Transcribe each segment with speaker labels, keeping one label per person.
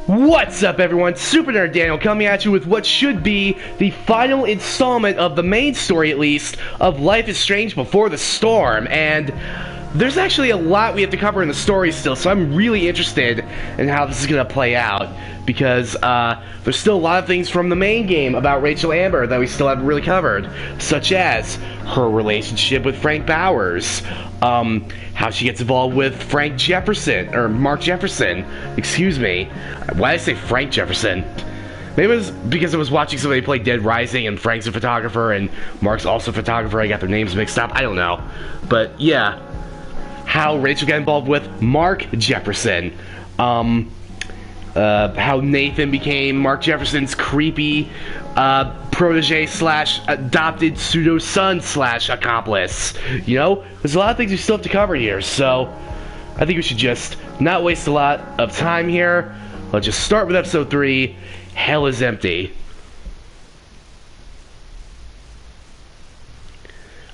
Speaker 1: What's up, everyone? Super Nerd Daniel coming at you with what should be the final installment of the main story, at least, of Life is Strange Before the Storm. And there's actually a lot we have to cover in the story still, so I'm really interested in how this is going to play out. Because there's still a lot of things from the main game about Rachel Amber that we still haven't really covered. Such as her relationship with Frank Bowers, how she gets involved with Frank Jefferson, or Mark Jefferson, excuse me. Why did I say Frank Jefferson? Maybe it was because I was watching somebody play Dead Rising and Frank's a photographer and Mark's also a photographer. I got their names mixed up. I don't know. But yeah, how Rachel got involved with Mark Jefferson. How Nathan became Mark Jefferson's creepy protege slash adopted pseudo son slash accomplice. You know, there's a lot of things we still have to cover here, so I think we should just not waste a lot of time here. Let's just start with episode 3. Hell is empty.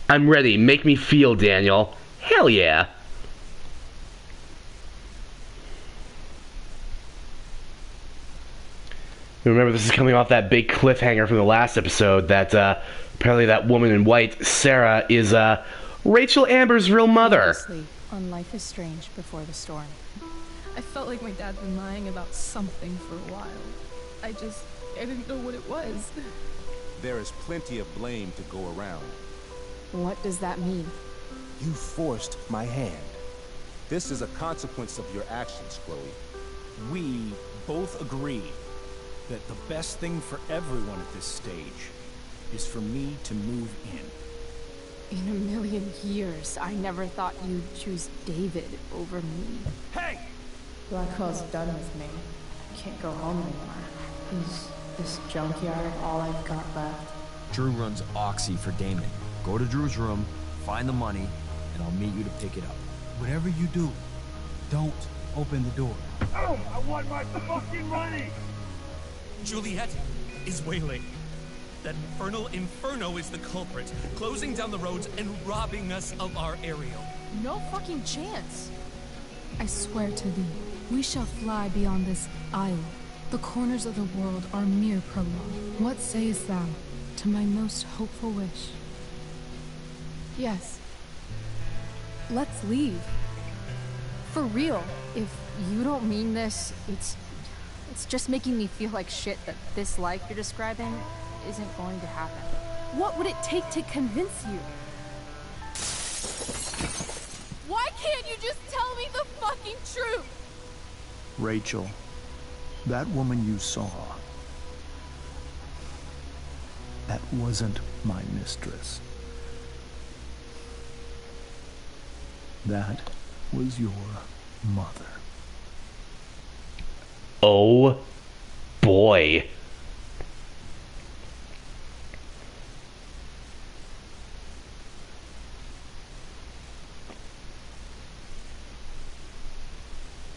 Speaker 1: I'm ready. Make me feel, Daniel. Hell yeah. Remember, this is coming off that big cliffhanger from the last episode that apparently that woman in white, Sera, is Rachel Amber's real mother.
Speaker 2: Previously on Life is Strange Before the Storm.
Speaker 3: I felt like my dad'd been lying about something for a while. I didn't know what it was.
Speaker 4: There is plenty of blame to go around.
Speaker 2: What does that mean?
Speaker 4: You forced my hand. This is a consequence of your actions, Chloe.
Speaker 5: We both agree that the best thing for everyone at this stage is for me to move in.
Speaker 2: In a million years, I never thought you'd choose David over me.
Speaker 5: Hey!
Speaker 2: Blackwell's done with me. I can't go home anymore. Is this junkyard all I've got left?
Speaker 6: Drew runs Oxy for Damon. Go to Drew's room, find the money, and I'll meet you to pick it up.
Speaker 7: Whatever you do, don't open the door.
Speaker 8: Oh, I want my fucking money!
Speaker 9: Juliet is wailing. That infernal inferno is the culprit, closing down the roads and robbing us of our aerial.
Speaker 3: No fucking chance.
Speaker 10: I swear to thee, we shall fly beyond this isle. The corners of the world are mere prologue. What sayest thou to my most hopeful wish?
Speaker 2: Yes. Let's leave. For real. If you don't mean this, it's just making me feel like shit that this life you're describing isn't going to happen.
Speaker 10: What would it take to convince you?
Speaker 3: Why can't you just tell me the fucking truth?
Speaker 7: Rachel, that woman you saw, that wasn't my mistress. That was your mother.
Speaker 1: Oh boy.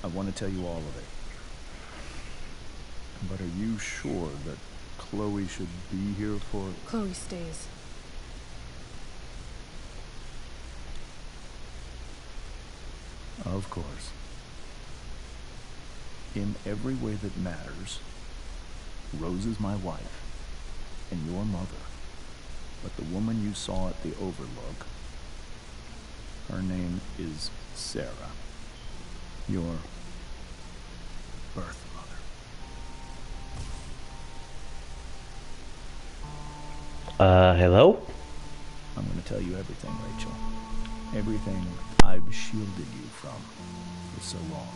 Speaker 7: I want to tell you all of it. But are you sure that Chloe should be here for...
Speaker 2: Chloe stays.
Speaker 7: Of course. In every way that matters, Rose is my wife and your mother. But the woman you saw at the Overlook, her name is Sera. Your birth mother.
Speaker 1: Hello?
Speaker 7: I'm going to tell you everything, Rachel. Everything I've shielded you from for so long.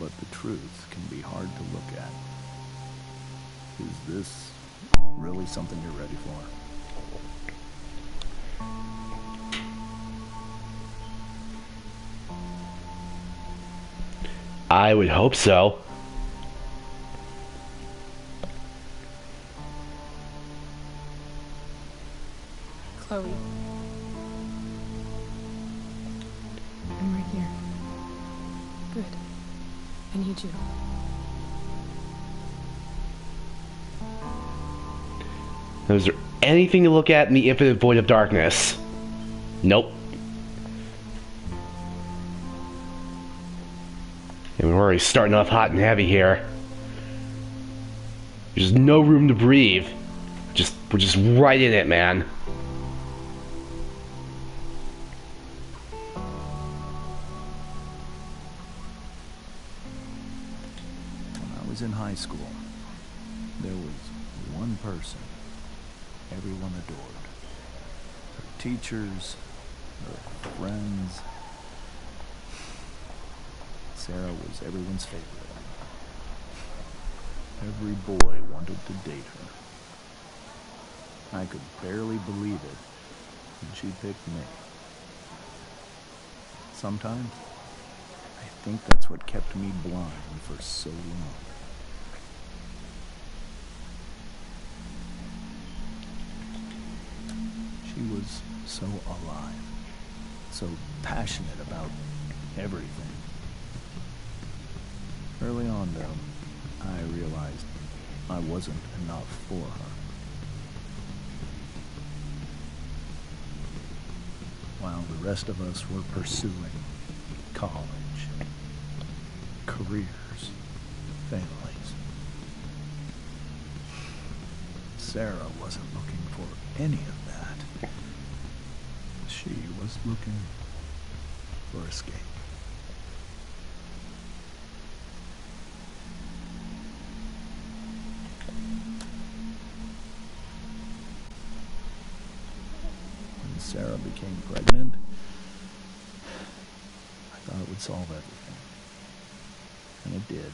Speaker 7: But the truth can be hard to look at. Is this really something you're ready for?
Speaker 1: I would hope so.
Speaker 2: Chloe.
Speaker 10: I'm right here.
Speaker 2: Good. I need you.
Speaker 1: Is there anything to look at in the infinite void of darkness? Nope. And we're already starting off hot and heavy here. There's no room to breathe. We're just right in it, man.
Speaker 7: When I was in high school, there was one person everyone adored. Her teachers, her friends. Sera was everyone's favorite. Every boy wanted to date her. I could barely believe it when she picked me. Sometimes, I think that's what kept me blind for so long. She was so alive, so passionate about everything. Early on, though, I realized I wasn't enough for her. While the rest of us were pursuing college, careers, families, Sera wasn't looking for any of that. She was looking for escape. When Sera became pregnant, I thought it would solve everything. And it did.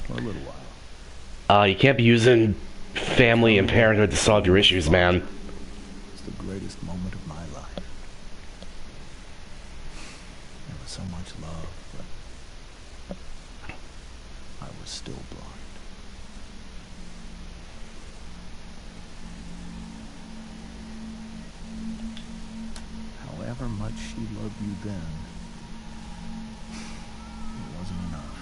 Speaker 7: For a little while.
Speaker 1: You can't be using family and parenthood to solve your issues, man.
Speaker 7: It's the greatest moment of my life. There was so much love, but I was still blind. However much she loved you then, it wasn't enough.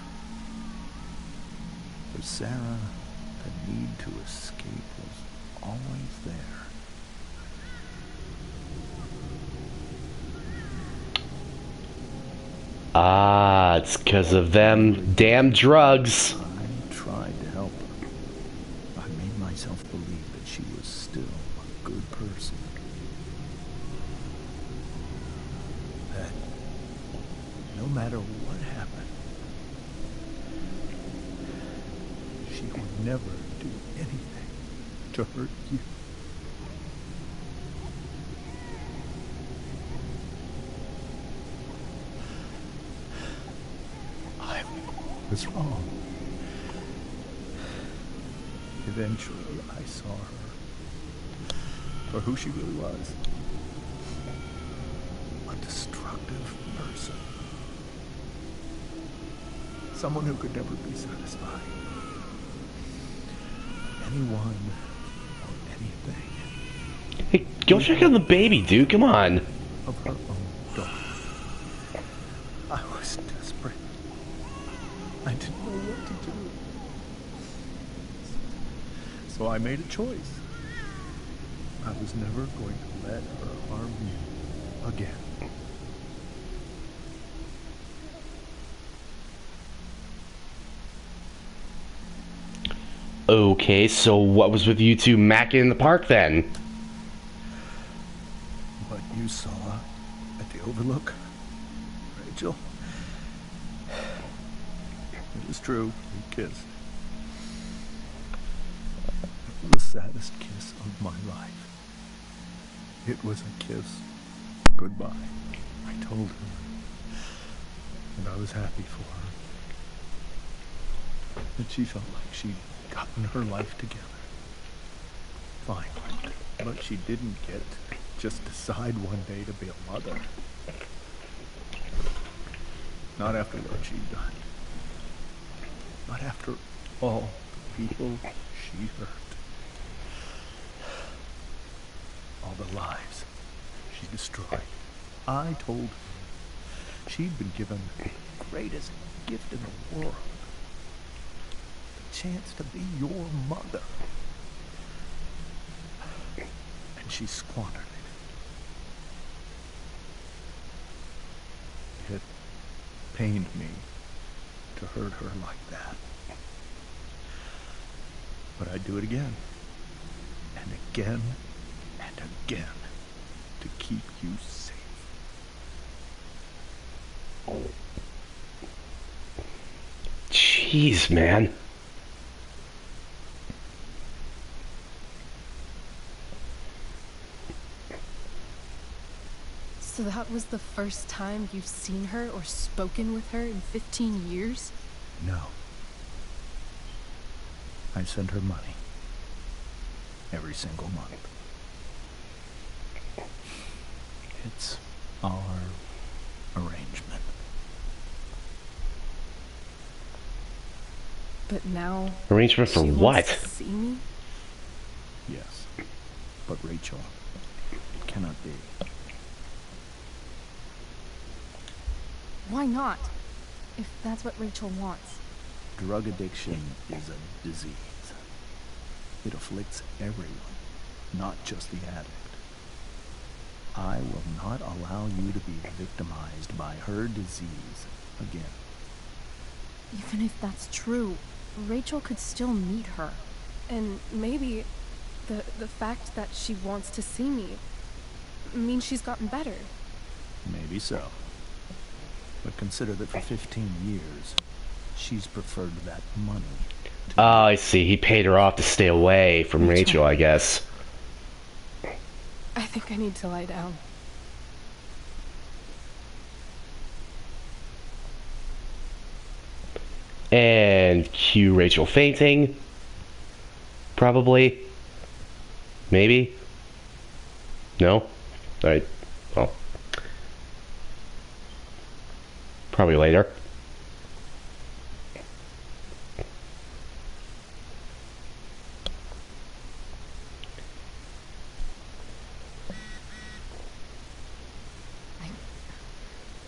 Speaker 7: For Sera, the need to escape was always there.
Speaker 1: Ah, it's because of them damn drugs.
Speaker 7: I tried to help her. I made myself believe that she was still a good person. That no matter what happened, she would never do anything to hurt you. I was wrong. Eventually, I saw her for who she really was. A destructive person. Someone who could never be satisfied. Anyone or anything.
Speaker 1: Hey, go check on the baby, dude. Come on.
Speaker 7: Of her own daughter. I was desperate. I didn't know what to do. So I made a choice. I was never going to let her harm you again.
Speaker 1: Okay, so what was with you two macking in the park then?
Speaker 7: What you saw at the Overlook, Rachel? It was true. We kissed. It was the saddest kiss of my life. It was a kiss goodbye. I told her that I was happy for her. That she felt like she'd gotten her life together. Finally. But she didn't get to just decide one day to be a mother. Not after what she'd done. Not after all the people she hurt. All the lives she destroyed. I told her she'd been given the greatest gift in the world. The chance to be your mother. And she squandered it. It pained me to hurt her like that. But I'd do it again. And again. And again. To keep you safe.
Speaker 1: Jeez, man.
Speaker 10: So that was the first time you've seen her or spoken with her in 15 years?
Speaker 7: No. I send her money. Every single month. It's our arrangement.
Speaker 10: But now...
Speaker 1: Arrangement for
Speaker 10: she
Speaker 1: what?
Speaker 10: wants to see me?
Speaker 7: Yes. But Rachel, it cannot be.
Speaker 10: Why not? If that's what Rachel wants.
Speaker 7: Drug addiction is a disease. It afflicts everyone, not just the addict. I will not allow you to be victimized by her disease again.
Speaker 10: Even if that's true, Rachel could still meet her. And maybe the fact that she wants to see me means she's gotten better.
Speaker 7: Maybe so. But consider that for 15 years, she's preferred that money.
Speaker 1: Oh, I see. He paid her off to stay away from Rachel, I guess.
Speaker 10: I think I need to lie down.
Speaker 1: And cue Rachel fainting. Probably. Maybe. No? Alright. Well. Probably later.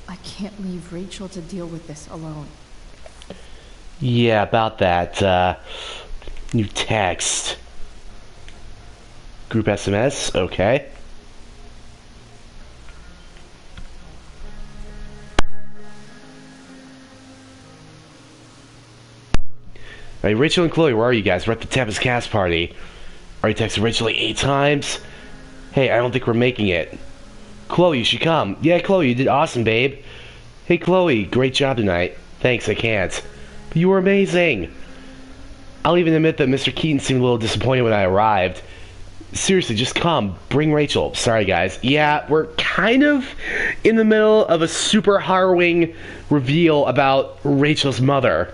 Speaker 10: I can't leave Rachel to deal with this alone.
Speaker 1: Yeah, about that. New text. Group SMS? Okay. Hey, Rachel and Chloe, where are you guys? We're at the Tempest Cast party. Already texted Rachel like 8 times. Hey, I don't think we're making it. Chloe, you should come. Yeah, Chloe, you did awesome, babe. Hey, Chloe, great job tonight. Thanks, I can't. But you were amazing. I'll even admit that Mr. Keaton seemed a little disappointed when I arrived. Seriously, just come. Bring Rachel. Sorry, guys. Yeah, we're kind of in the middle of a super harrowing reveal about Rachel's mother.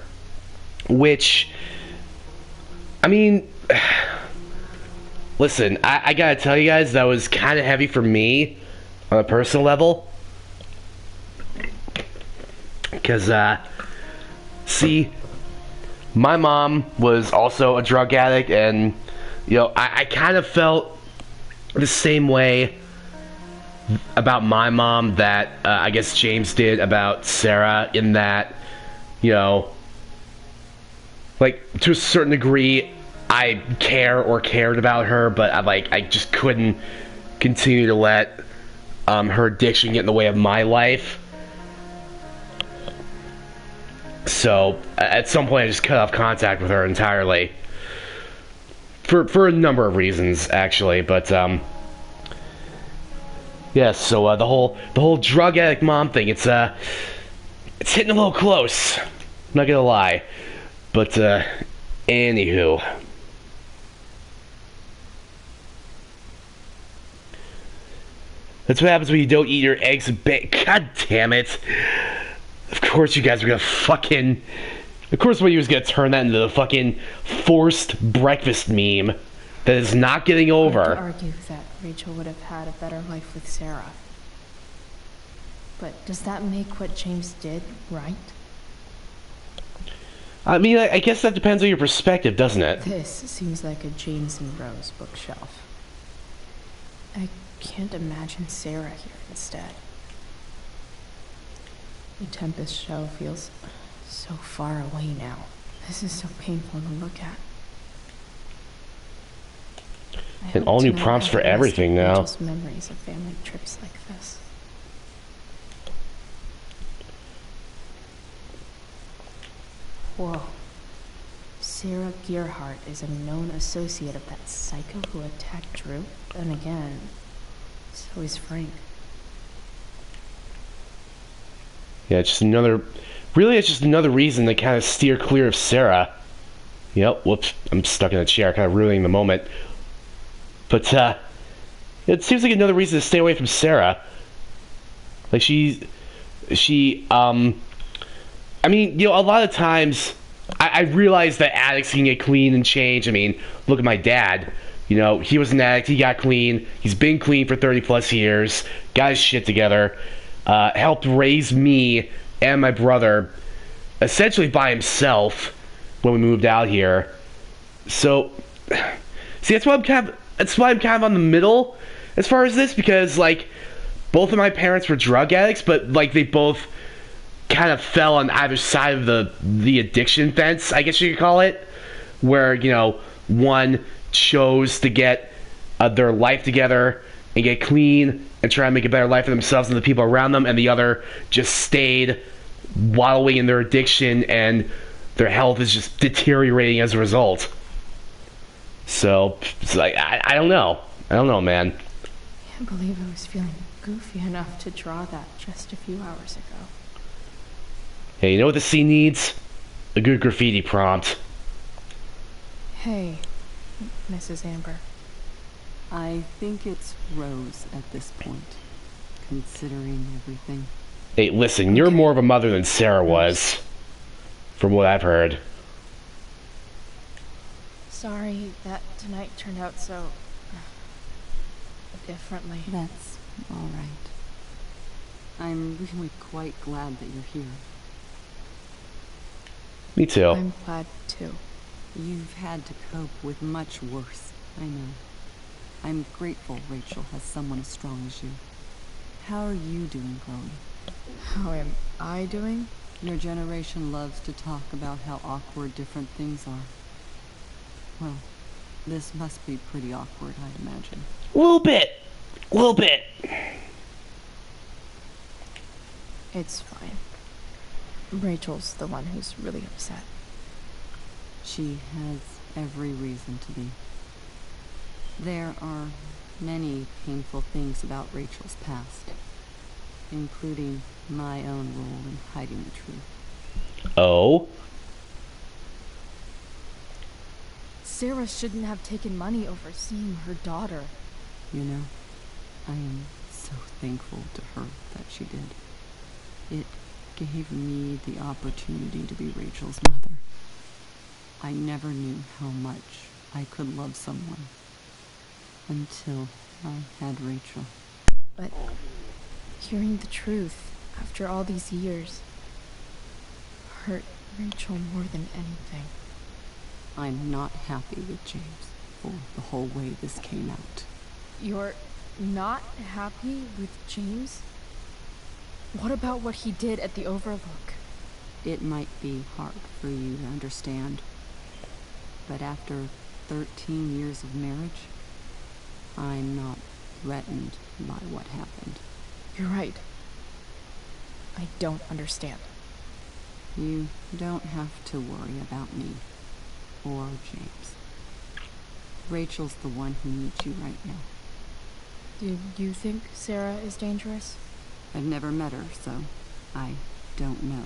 Speaker 1: Which, I mean, listen, I gotta tell you guys, that was kind of heavy for me on a personal level. Because, see, my mom was also a drug addict, and, you know, I kind of felt the same way about my mom that I guess James did about Sera, in that, you know, like, to a certain degree, I care or cared about her, but I just couldn't continue to let her addiction get in the way of my life. So, at some point, I just cut off contact with her entirely. For a number of reasons, actually, but, yeah, so, the whole drug addict mom thing, it's hitting a little close. I'm not gonna lie. But, anywho. That's what happens when you don't eat your eggs and bacon. God damn it. Of course you guys are gonna fucking... Of course one of you is gonna turn that into the fucking forced breakfast meme that is not getting over.
Speaker 10: I would argue that Rachel would have had a better life with Sera. But does that make what James did right?
Speaker 1: I mean, I guess that depends on your perspective, doesn't it?
Speaker 10: This seems like a James and Rose bookshelf. I can't imagine Sera here instead. The Tempest show feels so far away now. This is so painful to look at.
Speaker 1: And all new prompts for everything now.
Speaker 10: Just memories of family trips like this.
Speaker 2: Whoa. Sera Gearhart is a known associate of that psycho who attacked Drew? Then again, so is Frank.
Speaker 1: Yeah, it's just another... Really, it's just another reason to kind of steer clear of Sera. Yep, whoops, I'm stuck in a chair, kind of ruining the moment. But, it seems like another reason to stay away from Sera. Like, I mean, you know, a lot of times, I realize that addicts can get clean and change. I mean, look at my dad. You know, he was an addict, he got clean, he's been clean for 30 plus years, got his shit together, helped raise me and my brother, essentially by himself, when we moved out here. So, see, that's why I'm kind of on the middle as far as this, because, like, both of my parents were drug addicts, but, like, they both kind of fell on either side of the addiction fence, I guess you could call it, where, you know, one chose to get their life together and get clean and try and make a better life for themselves and the people around them, and the other just stayed wallowing in their addiction and their health is just deteriorating as a result. So, it's like, I don't know. I don't know, man.
Speaker 2: I can't believe I was feeling goofy enough to draw that just a few hours ago.
Speaker 1: Hey, you know what the scene needs? A good graffiti prompt.
Speaker 2: Hey, Mrs. Amber.
Speaker 11: I think it's Rose at this point, considering everything.
Speaker 1: Hey, listen, you're more of a mother than Sera was, from what I've heard.
Speaker 2: Sorry that tonight turned out so... differently.
Speaker 11: That's all right. I'm really quite glad that you're here.
Speaker 1: Me too.
Speaker 2: I'm glad too.
Speaker 11: You've had to cope with much worse, I know. I'm grateful Rachel has someone as strong as you. How are you doing, Chloe?
Speaker 2: How am I doing?
Speaker 11: Your generation loves to talk about how awkward different things are. Well, this must be pretty awkward, I'd imagine.
Speaker 1: A little bit. A little bit.
Speaker 2: It's fine. Rachel's the one who's really upset.
Speaker 11: She has every reason to be. There are many painful things about Rachel's past, including my own role in hiding the truth.
Speaker 1: Oh?
Speaker 2: Sera shouldn't have taken money over seeing her daughter.
Speaker 11: You know, I am so thankful to her that she did. It gave me the opportunity to be Rachel's mother. I never knew how much I could love someone until I had Rachel.
Speaker 2: But hearing the truth after all these years hurt Rachel more than anything.
Speaker 11: I'm not happy with James for the whole way this came out.
Speaker 2: You're not happy with James? What about what he did at the Overlook?
Speaker 11: It might be hard for you to understand, but after 13 years of marriage, I'm not threatened by what happened.
Speaker 2: You're right. I don't understand.
Speaker 11: You don't have to worry about me or James. Rachel's the one who needs you right now.
Speaker 2: Do you think Sera is dangerous?
Speaker 11: I've never met her, so I don't know.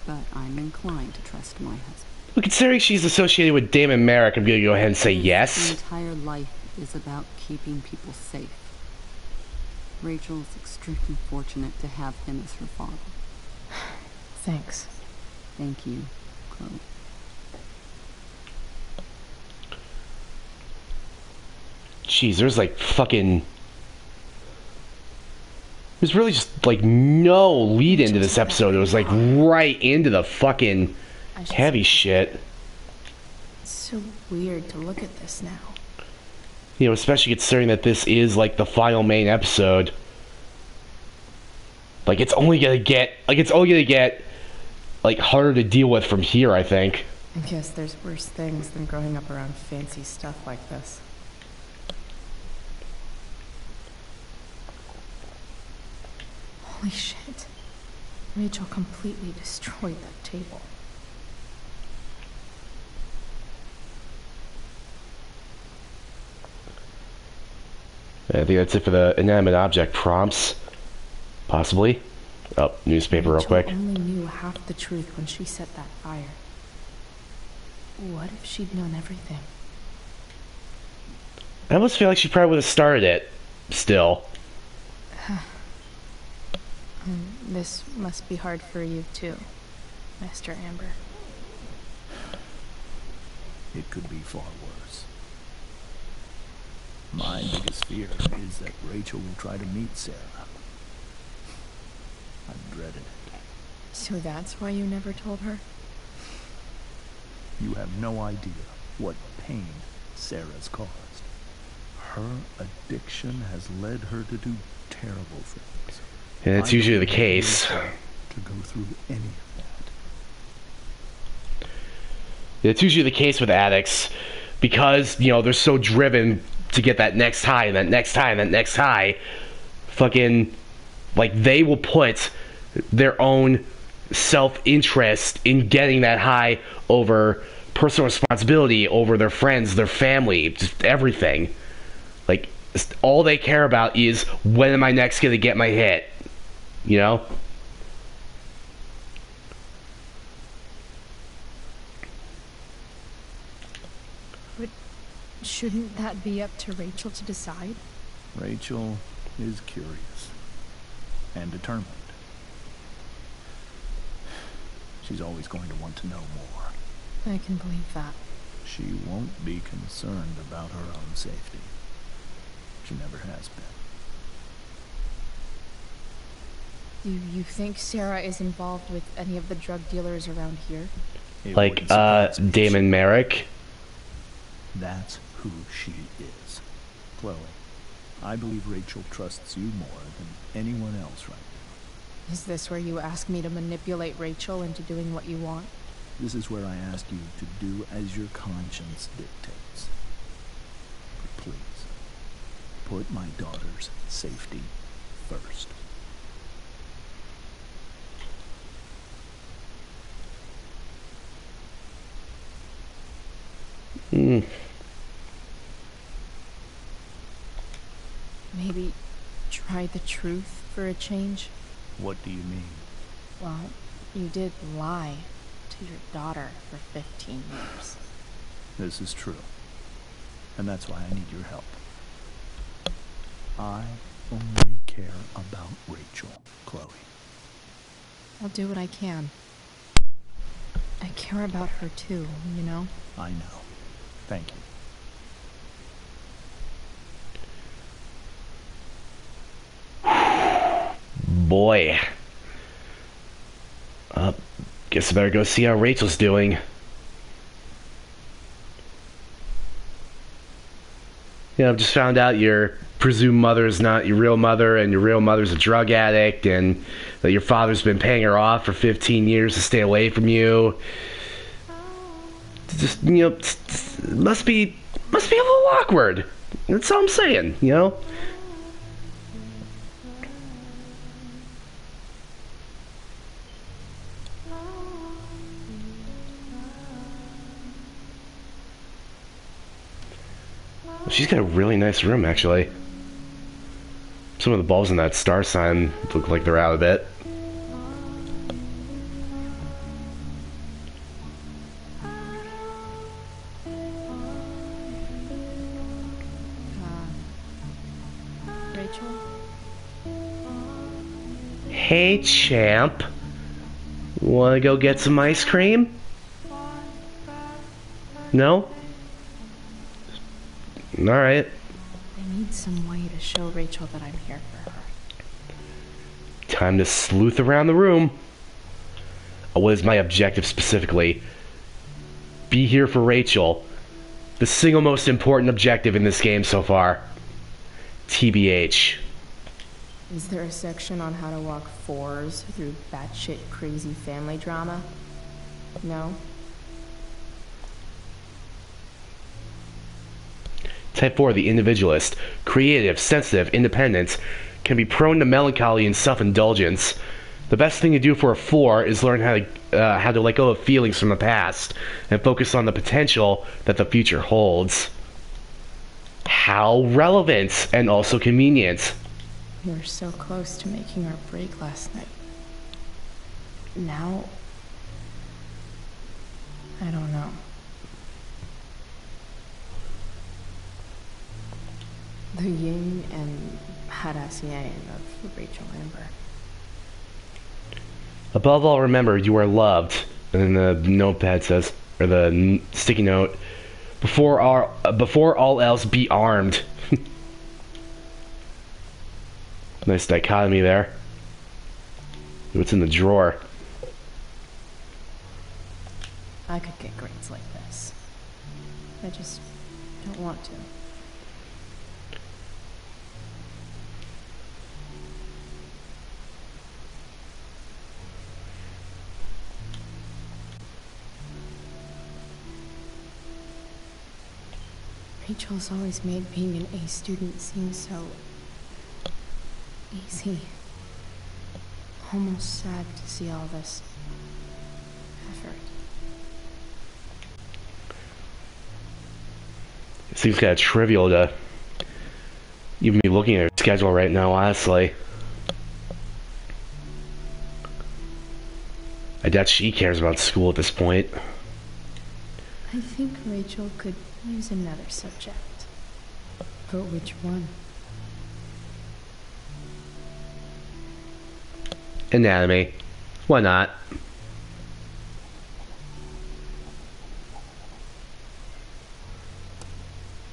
Speaker 11: But I'm inclined to trust my husband.
Speaker 1: Well, considering she's associated with Damon Merrick, I'm going to go ahead and say yes.
Speaker 11: His entire life is about keeping people safe. Rachel's extremely fortunate to have him as her father.
Speaker 2: Thanks.
Speaker 11: Thank you, Chloe.
Speaker 1: Jeez, there's like fucking... There's really just like no lead into this episode. It was like right into the fucking heavy shit.
Speaker 2: It's so weird to look at this now.
Speaker 1: You know, especially considering that this is like the final main episode. Like it's only gonna get like harder to deal with from here, I think.
Speaker 2: I guess there's worse things than growing up around fancy stuff like this. Holy shit. Rachel completely destroyed that table.
Speaker 1: I think that's it for the inanimate object prompts. Possibly. Oh, newspaper real quick.
Speaker 2: Rachel only knew half the truth when she set that fire. What if she'd known everything?
Speaker 1: I almost feel like she probably would have started it. Still.
Speaker 2: This must be hard for you too, Mr. Amber.
Speaker 7: It could be far worse. My biggest fear is that Rachel will try to meet Sera. I'm dreading it.
Speaker 2: So that's why you never told her?
Speaker 7: You have no idea what pain Sera's caused. Her addiction has led her to do terrible things.
Speaker 1: And it's usually the case.
Speaker 7: To go through any of that.
Speaker 1: It's usually the case with addicts because, you know, they're so driven to get that next high and that next high and that next high. Fucking, like, they will put their own self-interest in getting that high over personal responsibility, over their friends, their family, just everything. Like, all they care about is, when am I next going to get my hit? You know?
Speaker 2: But shouldn't that be up to Rachel to decide?
Speaker 7: Rachel is curious and determined. She's always going to want to know more.
Speaker 2: I can believe that.
Speaker 7: She won't be concerned about her own safety. She never has been.
Speaker 2: Do you think Sera is involved with any of the drug dealers around here?
Speaker 1: Like, Damon Merrick?
Speaker 7: That's who she is. Chloe, I believe Rachel trusts you more than anyone else right now.
Speaker 2: Is this where you ask me to manipulate Rachel into doing what you want?
Speaker 7: This is where I ask you to do as your conscience dictates. But please, put my daughter's safety first.
Speaker 2: Maybe try the truth for a change?
Speaker 7: What do you mean?
Speaker 2: Well, you did lie to your daughter for 15 years.
Speaker 7: This is true. And that's why I need your help. I only care about Rachel, Chloe.
Speaker 2: I'll do what I can. I care about her too, you know?
Speaker 7: I know. Thank you.
Speaker 1: Boy. Guess I better go see how Rachel's doing. Yeah, I've just found out your presumed mother is not your real mother, and your real mother's a drug addict, and that your father's been paying her off for 15 years to stay away from you. Just, you know, must be a little awkward. That's all I'm saying, you know? She's got a really nice room, actually. Some of the bulbs in that star sign look like they're out of it.
Speaker 2: Rachel?
Speaker 1: Hey, champ. Wanna go get some ice cream? No? Alright.
Speaker 2: I need some way to show Rachel that I'm here for her.
Speaker 1: Time to sleuth around the room. What is my objective specifically? Be here for Rachel. The single most important objective in this game so far. TBH.
Speaker 2: Is there a section on how to walk fours through batshit crazy family drama? No?
Speaker 1: Type 4, the individualist. Creative, sensitive, independent. Can be prone to melancholy and self-indulgence. The best thing to do for a 4 is learn how to let go of feelings from the past and focus on the potential that the future holds. How relevant and also convenient.
Speaker 12: We were so close to making our break last night. Now, I don't know. The yin and badass yang of Rachel Amber.
Speaker 1: Above all, remember, you are loved. And then the notepad says, or the sticky note, before all else, be armed. Nice dichotomy there. What's in the drawer?
Speaker 12: I could get grades like this. I just don't want to. Rachel's always made being an A student seem so easy. Almost sad to see all this effort.
Speaker 1: It seems kind of trivial to even be looking at her schedule right now, honestly. I doubt she cares about school at this point.
Speaker 12: I think Rachel could use another subject. But which one?
Speaker 1: Anatomy. Why not?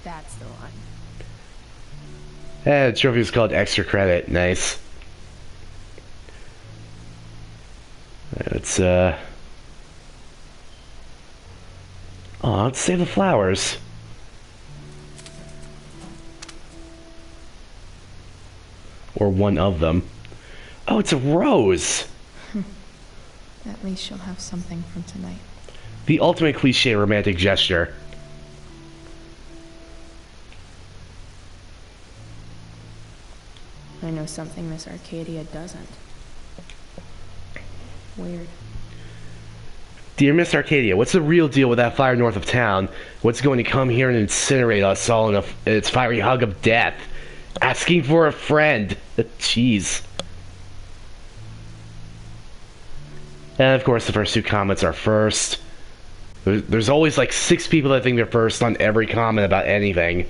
Speaker 12: That's the one.
Speaker 1: The trophy was called extra credit. Nice. Let's oh, let's save the flowers. Or one of them. Oh, it's a rose!
Speaker 12: At least she'll have something from tonight.
Speaker 1: The ultimate cliche romantic gesture.
Speaker 12: I know something Miss Arcadia doesn't. Weird.
Speaker 1: Dear Miss Arcadia, what's the real deal with that fire north of town? What's going to come here and incinerate us all in its fiery hug of death? Asking for a friend. Jeez. And of course the first two comments are first. There's always like 6 people that think they're first on every comment about anything.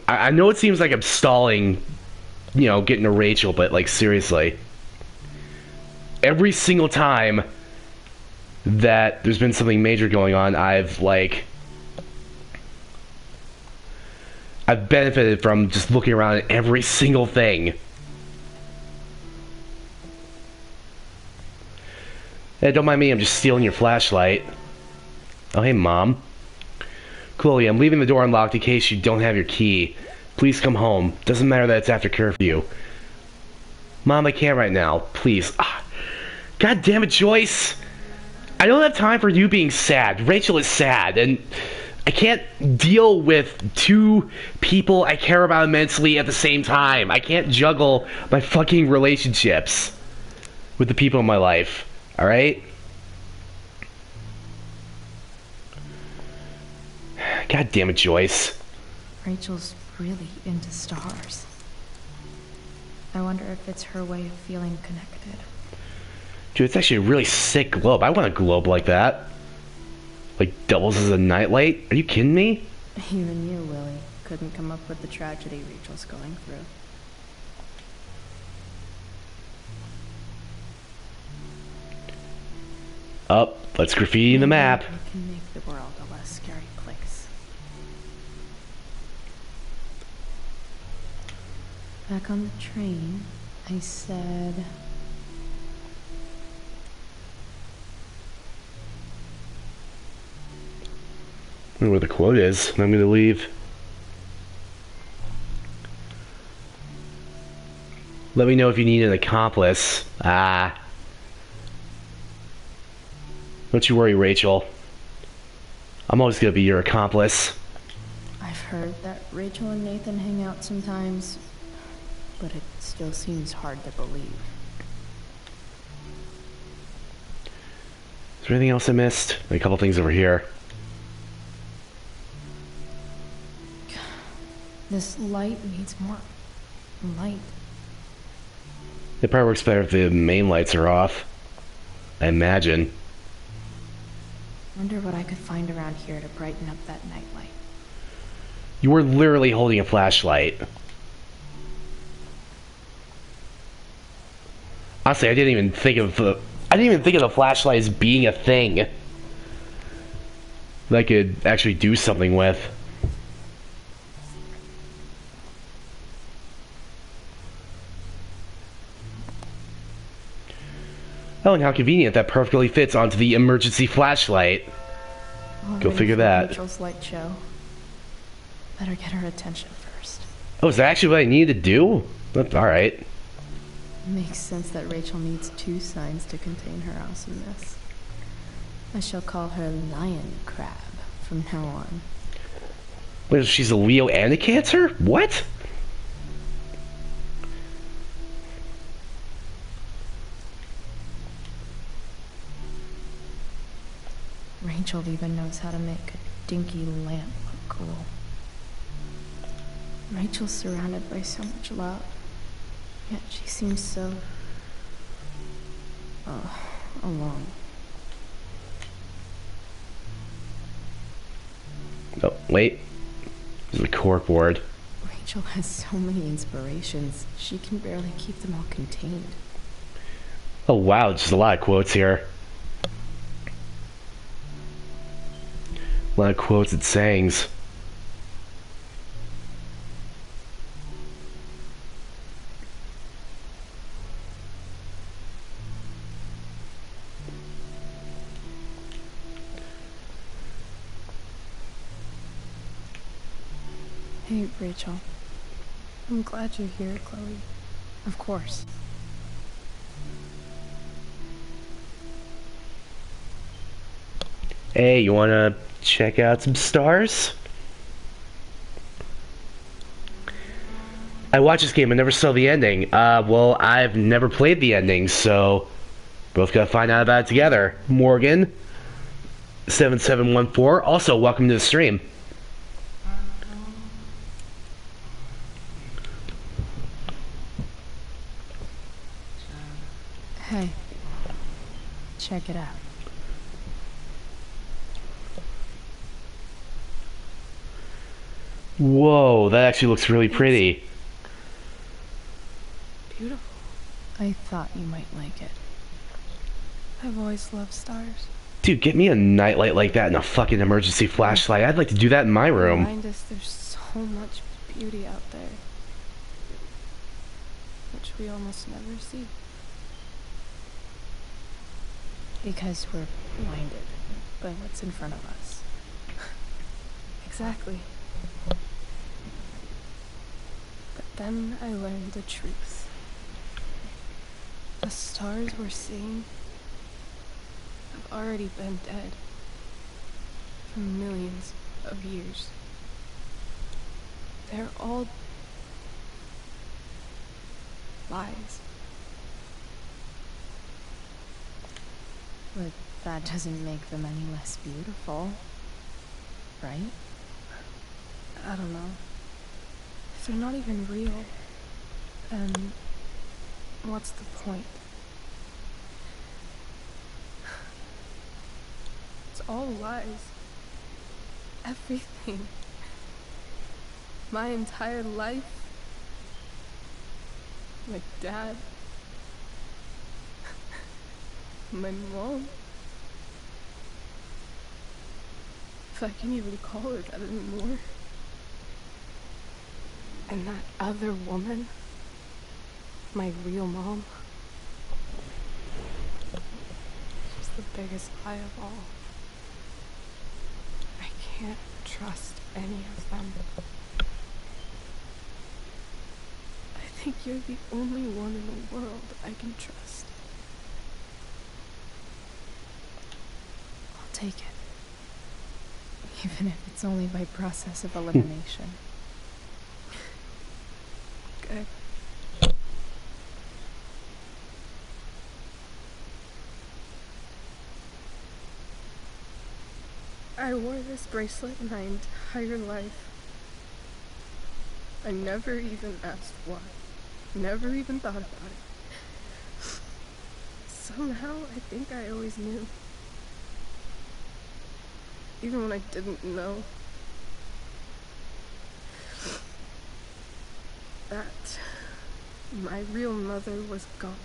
Speaker 1: I know it seems like I'm stalling, you know, getting to Rachel, but like seriously, every single time that there's been something major going on, I've benefited from just looking around at every single thing. Hey, don't mind me, I'm just stealing your flashlight. Oh, hey, Mom. Chloe, I'm leaving the door unlocked in case you don't have your key. Please come home. Doesn't matter that it's after curfew. Mom, I can't right now. Please. God damn it, Joyce. I don't have time for you being sad. Rachel is sad, and I can't deal with 2 people I care about immensely at the same time. I can't juggle my fucking relationships with the people in my life. Alright? God damn it, Joyce.
Speaker 12: Rachel's really into stars. I wonder if it's her way of feeling connected.
Speaker 1: Dude, it's actually a really sick globe. I want a globe like that. Like, doubles as a nightlight? Are you kidding me?
Speaker 12: Even you, Willie, couldn't come up with the tragedy Rachel's going through.
Speaker 1: Up, let's graffiti the map.
Speaker 12: We can make the world a less scary place. Back on the train, I said...
Speaker 1: I don't know where the quote is. I'm gonna leave. Let me know if you need an accomplice. Ah. Don't you worry, Rachel. I'm always gonna be your accomplice.
Speaker 12: I've heard that Rachel and Nathan hang out sometimes, but it still seems hard to believe.
Speaker 1: Is there anything else I missed? A couple things over here.
Speaker 12: This light needs more light.
Speaker 1: It probably works better if the main lights are off. I imagine.
Speaker 12: Wonder what I could find around here to brighten up that nightlight.
Speaker 1: You were literally holding a flashlight. Honestly, I didn't even think of the flashlight as being a thing that I could actually do something with. Oh, and how convenient that perfectly fits onto the emergency flashlight. Go figure that.
Speaker 12: Rachel's light show. Better get her attention first.
Speaker 1: Oh, is that actually what I needed to do? Alright.
Speaker 12: Makes sense that Rachel needs two signs to contain her awesomeness. I shall call her Lion Crab from now on.
Speaker 1: Wait, she's a Leo and a Cancer? What?
Speaker 12: Rachel even knows how to make a dinky lamp look cool. Rachel's surrounded by so much love, yet she seems so... alone.
Speaker 1: Oh, wait. This is a corkboard.
Speaker 12: Rachel has so many inspirations, she can barely keep them all contained.
Speaker 1: Oh wow, just a lot of quotes here. A lot of quotes and sayings.
Speaker 10: Hey, Rachel. I'm glad you're here, Chloe.
Speaker 12: Of course.
Speaker 1: Hey, you wanna check out some stars? I watched this game, I never saw the ending. Well, I've never played the ending, so both gotta find out about it together. Morgan, 7714, also welcome to the stream.
Speaker 12: Hey, check it out.
Speaker 1: Whoa, that actually looks really pretty.
Speaker 10: Beautiful.
Speaker 12: I thought you might like it.
Speaker 10: I've always loved stars.
Speaker 1: Dude, get me a nightlight like that and a fucking emergency flashlight. I'd like to do that in my room.
Speaker 10: Remind us there's so much beauty out there, which we almost never see.
Speaker 12: Because we're blinded by what's in front of us.
Speaker 10: Exactly. But then I learned the truth. The stars we're seeing have already been dead for millions of years. They're all lies.
Speaker 12: But that doesn't make them any less beautiful, right?
Speaker 10: I don't know. If they're not even real, then what's the point? It's all lies. Everything. My entire life. My dad. My mom. If I can even call her that anymore. And that other woman, my real mom, she's the biggest lie of all. I can't trust any of them. I think you're the only one in the world I can trust. I'll take it. Even if it's only by process of elimination. Good. I wore this bracelet my entire life. I never even asked why. Never even thought about it. Somehow, I think I always knew. Even when I didn't know. That my real mother was gone.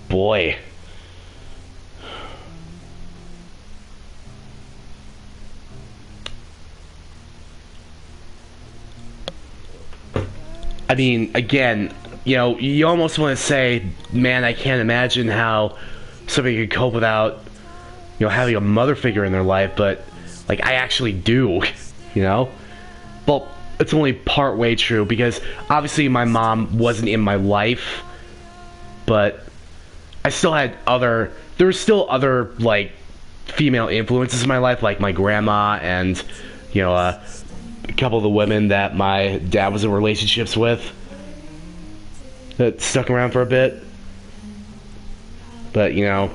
Speaker 1: Boy. I mean, again, you know, you almost want to say, man, I can't imagine how somebody could cope without, you know, having a mother figure in their life, but, like, I actually do, you know? Well, it's only part way true, because obviously my mom wasn't in my life, but I still had there were still other, like, female influences in my life, like my grandma and, you know, a couple of the women that my dad was in relationships with that stuck around for a bit. But, you know,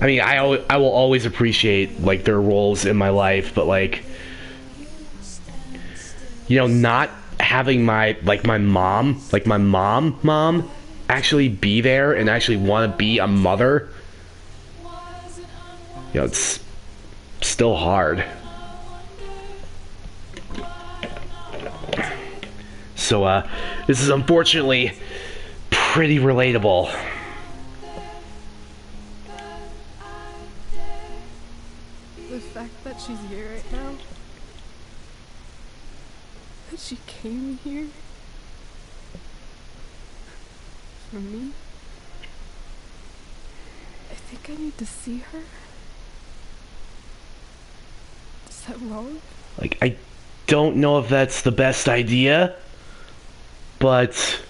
Speaker 1: I mean, I will always appreciate, like, their roles in my life, but, like, you know, not having my mom actually be there and actually want to be a mother, you know, it's still hard. So, this is unfortunately pretty relatable.
Speaker 10: The fact that she's here right now, that she came here for me, I think I need to see her. Is that wrong?
Speaker 1: Like, I don't know if that's the best idea, but,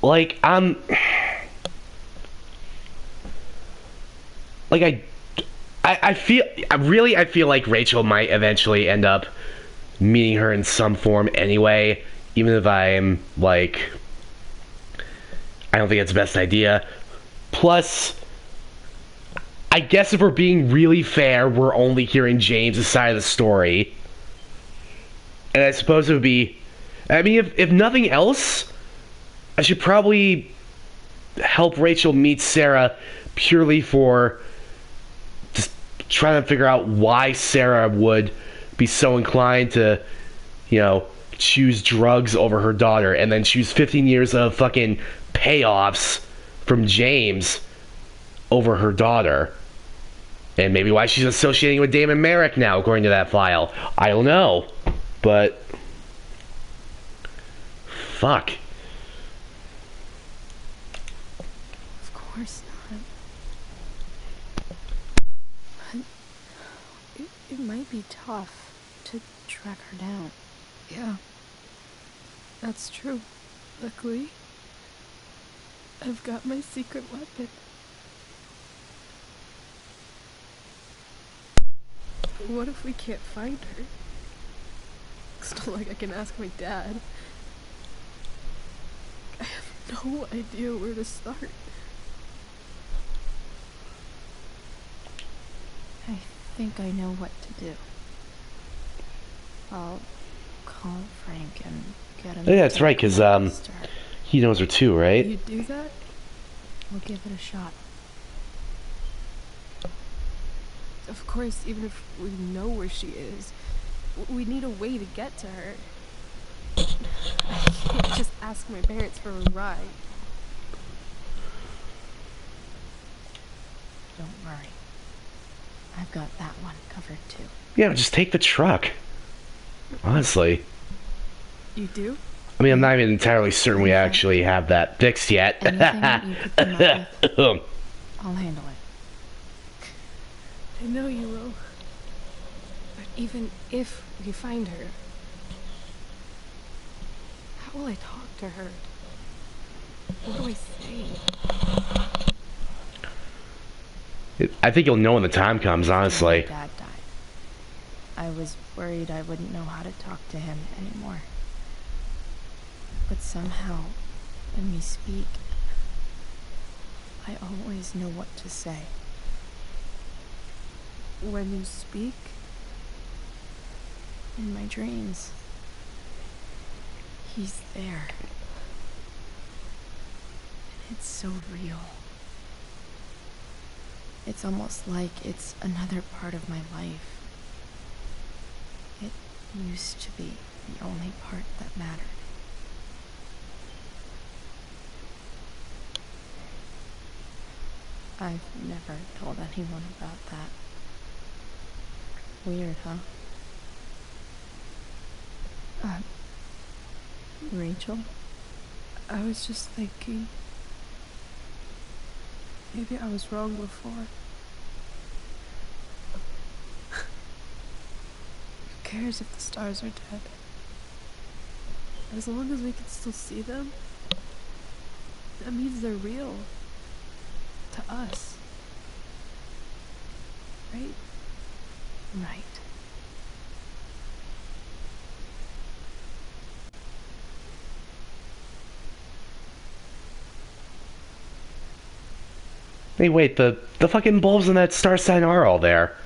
Speaker 1: like, like, I feel like Rachel might eventually end up meeting her in some form anyway, even if I'm, like, I don't think it's the best idea. Plus, I guess if we're being really fair, we're only hearing James' side of the story. And I suppose it would be, I mean, if nothing else, I should probably help Rachel meet Sera purely for just trying to figure out why Sera would be so inclined to, you know, choose drugs over her daughter and then choose 15 years of fucking payoffs from James over her daughter. And maybe why she's associating with Damon Merrick now, according to that file. I don't know. But fuck.
Speaker 10: Of course not. But it might be tough to track her down. Yeah. That's true. Luckily, I've got my secret weapon. What if we can't find her? It's not like I can ask my dad. I have no idea where to start.
Speaker 12: I think I know what to do. I'll call Frank and get him.
Speaker 1: Yeah, that's right, because he knows her too, right?
Speaker 10: You do that?
Speaker 12: We'll give it a shot.
Speaker 10: Of course, even if we know where she is, we need a way to get to her. I can't just ask my parents for a ride.
Speaker 12: Don't worry. I've got that one covered too.
Speaker 1: Yeah, just take the truck. Honestly.
Speaker 10: You do?
Speaker 1: I mean, I'm not even entirely certain we actually have that fixed yet.
Speaker 12: Anything that you could come up with, I'll handle it.
Speaker 10: I know you will. But even if we find her, how will I talk to her? What do I say?
Speaker 1: I think you'll know when the time comes, honestly.
Speaker 12: My dad died. I was worried I wouldn't know how to talk to him anymore. But somehow, when we speak, I always know what to say.
Speaker 10: When you speak?
Speaker 12: In my dreams. He's there. And it's so real. It's almost like it's another part of my life. It used to be the only part that mattered. I've never told anyone about that. Weird, huh? Rachel?
Speaker 10: I was just thinking... maybe I was wrong before. Who cares if the stars are dead? As long as we can still see them, that means they're real. To us. Right?
Speaker 12: Right.
Speaker 1: Hey, wait, the fucking bulbs in that star sign are all there.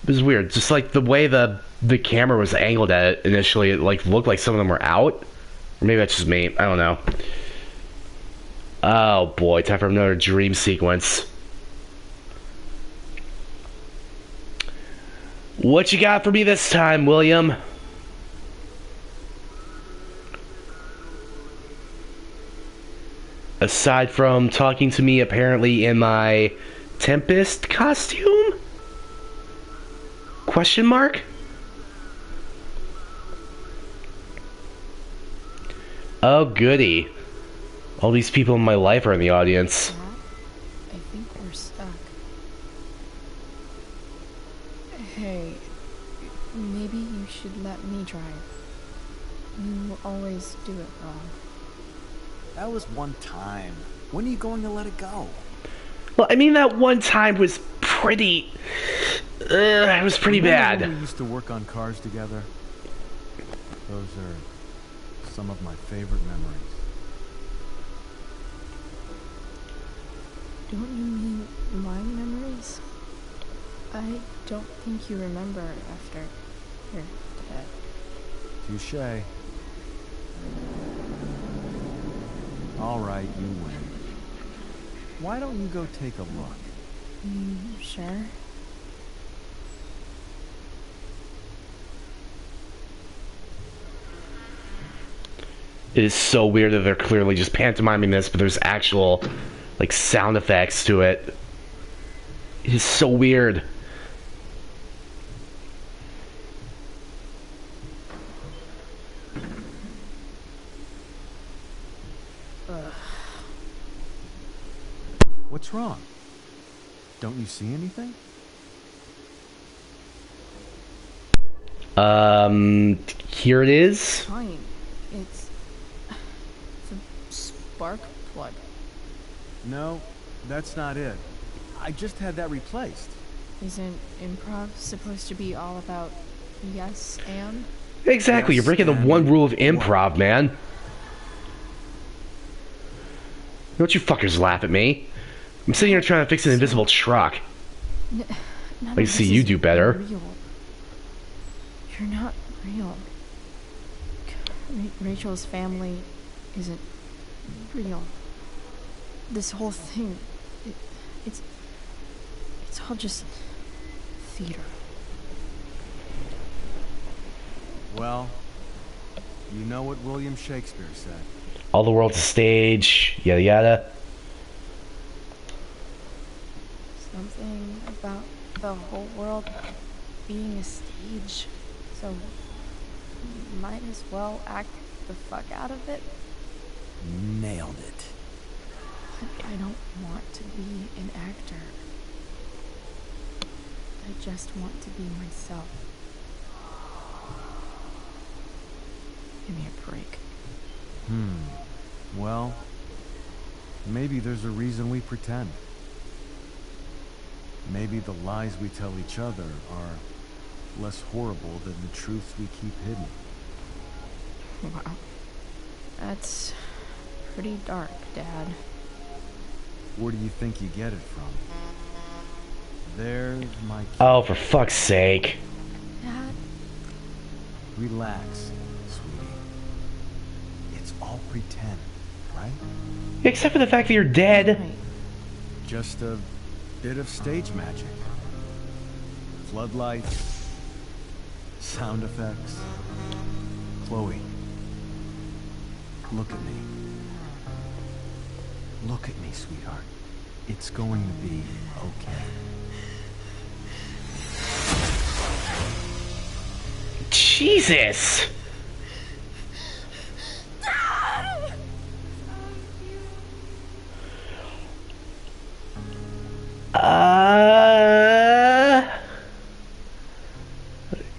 Speaker 1: It was weird. Just like the way the camera was angled at it initially, it like looked like some of them were out. Or maybe that's just me. I don't know. Oh boy, time for another dream sequence. What you got for me this time, William? Aside from talking to me apparently in my Tempest costume? Question mark? Oh goody. All these people in my life are in the audience.
Speaker 12: I think we're stuck. Hey, maybe you should let me drive. You always do it wrong.
Speaker 5: That was one time. When are you going to let it go?
Speaker 1: Well, I mean, that one time was pretty... it was pretty bad.
Speaker 7: We used to work on cars together. Those are some of my favorite memories.
Speaker 12: Don't you mean my memories? I don't think you remember after you're dead.
Speaker 7: Touché. All right, you win. Why don't you go take a look?
Speaker 12: Sure?
Speaker 1: It is so weird that they're clearly just pantomiming this, but there's actual, like, sound effects to it. It is so weird.
Speaker 7: What's wrong? Don't you see anything?
Speaker 1: Here it is.
Speaker 12: Fine. It's a spark plug.
Speaker 7: No, that's not it. I just had that replaced.
Speaker 12: Isn't improv supposed to be all about yes and?
Speaker 1: Exactly, you're breaking the one rule of improv, man. Don't you fuckers laugh at me. I'm sitting here trying to fix an invisible truck. I see you do better.
Speaker 12: Real. You're not real. Rachel's family isn't real. This whole thing, it's all just theater.
Speaker 7: Well, you know what William Shakespeare said.
Speaker 1: All the world's a stage, yada yada.
Speaker 12: Something about the whole world being a stage. So
Speaker 2: might as well act the fuck out of it.
Speaker 5: Nailed it.
Speaker 2: But I don't want to be an actor. I just want to be myself. Give me a break.
Speaker 13: Well, maybe there's a reason we pretend. Maybe the lies we tell each other are less horrible than the truths we keep hidden.
Speaker 2: Wow. That's pretty dark, Dad.
Speaker 13: Where do you think you get it from? There's my key.
Speaker 1: Oh, for fuck's sake.
Speaker 2: Dad?
Speaker 13: Relax, sweetie. It's all pretend, right?
Speaker 1: Except for the fact that you're dead.
Speaker 13: Just a bit of stage magic. Floodlights, sound effects. Chloe, look at me. Look at me, sweetheart. It's going to be okay.
Speaker 1: Jesus!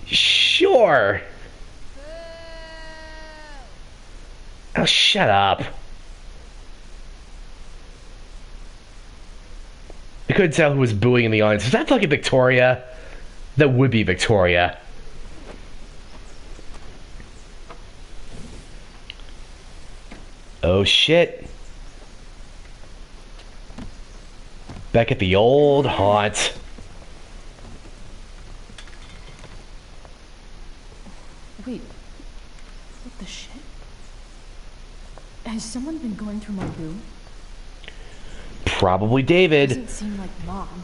Speaker 1: Sure. Oh, shut up. I couldn't tell who was booing in the audience. Was that fucking Victoria? That would be Victoria. Oh shit. Back at the old haunt.
Speaker 2: Wait. What the shit? Has someone been going through my room?
Speaker 1: Probably David.
Speaker 2: Doesn't seem like Mom.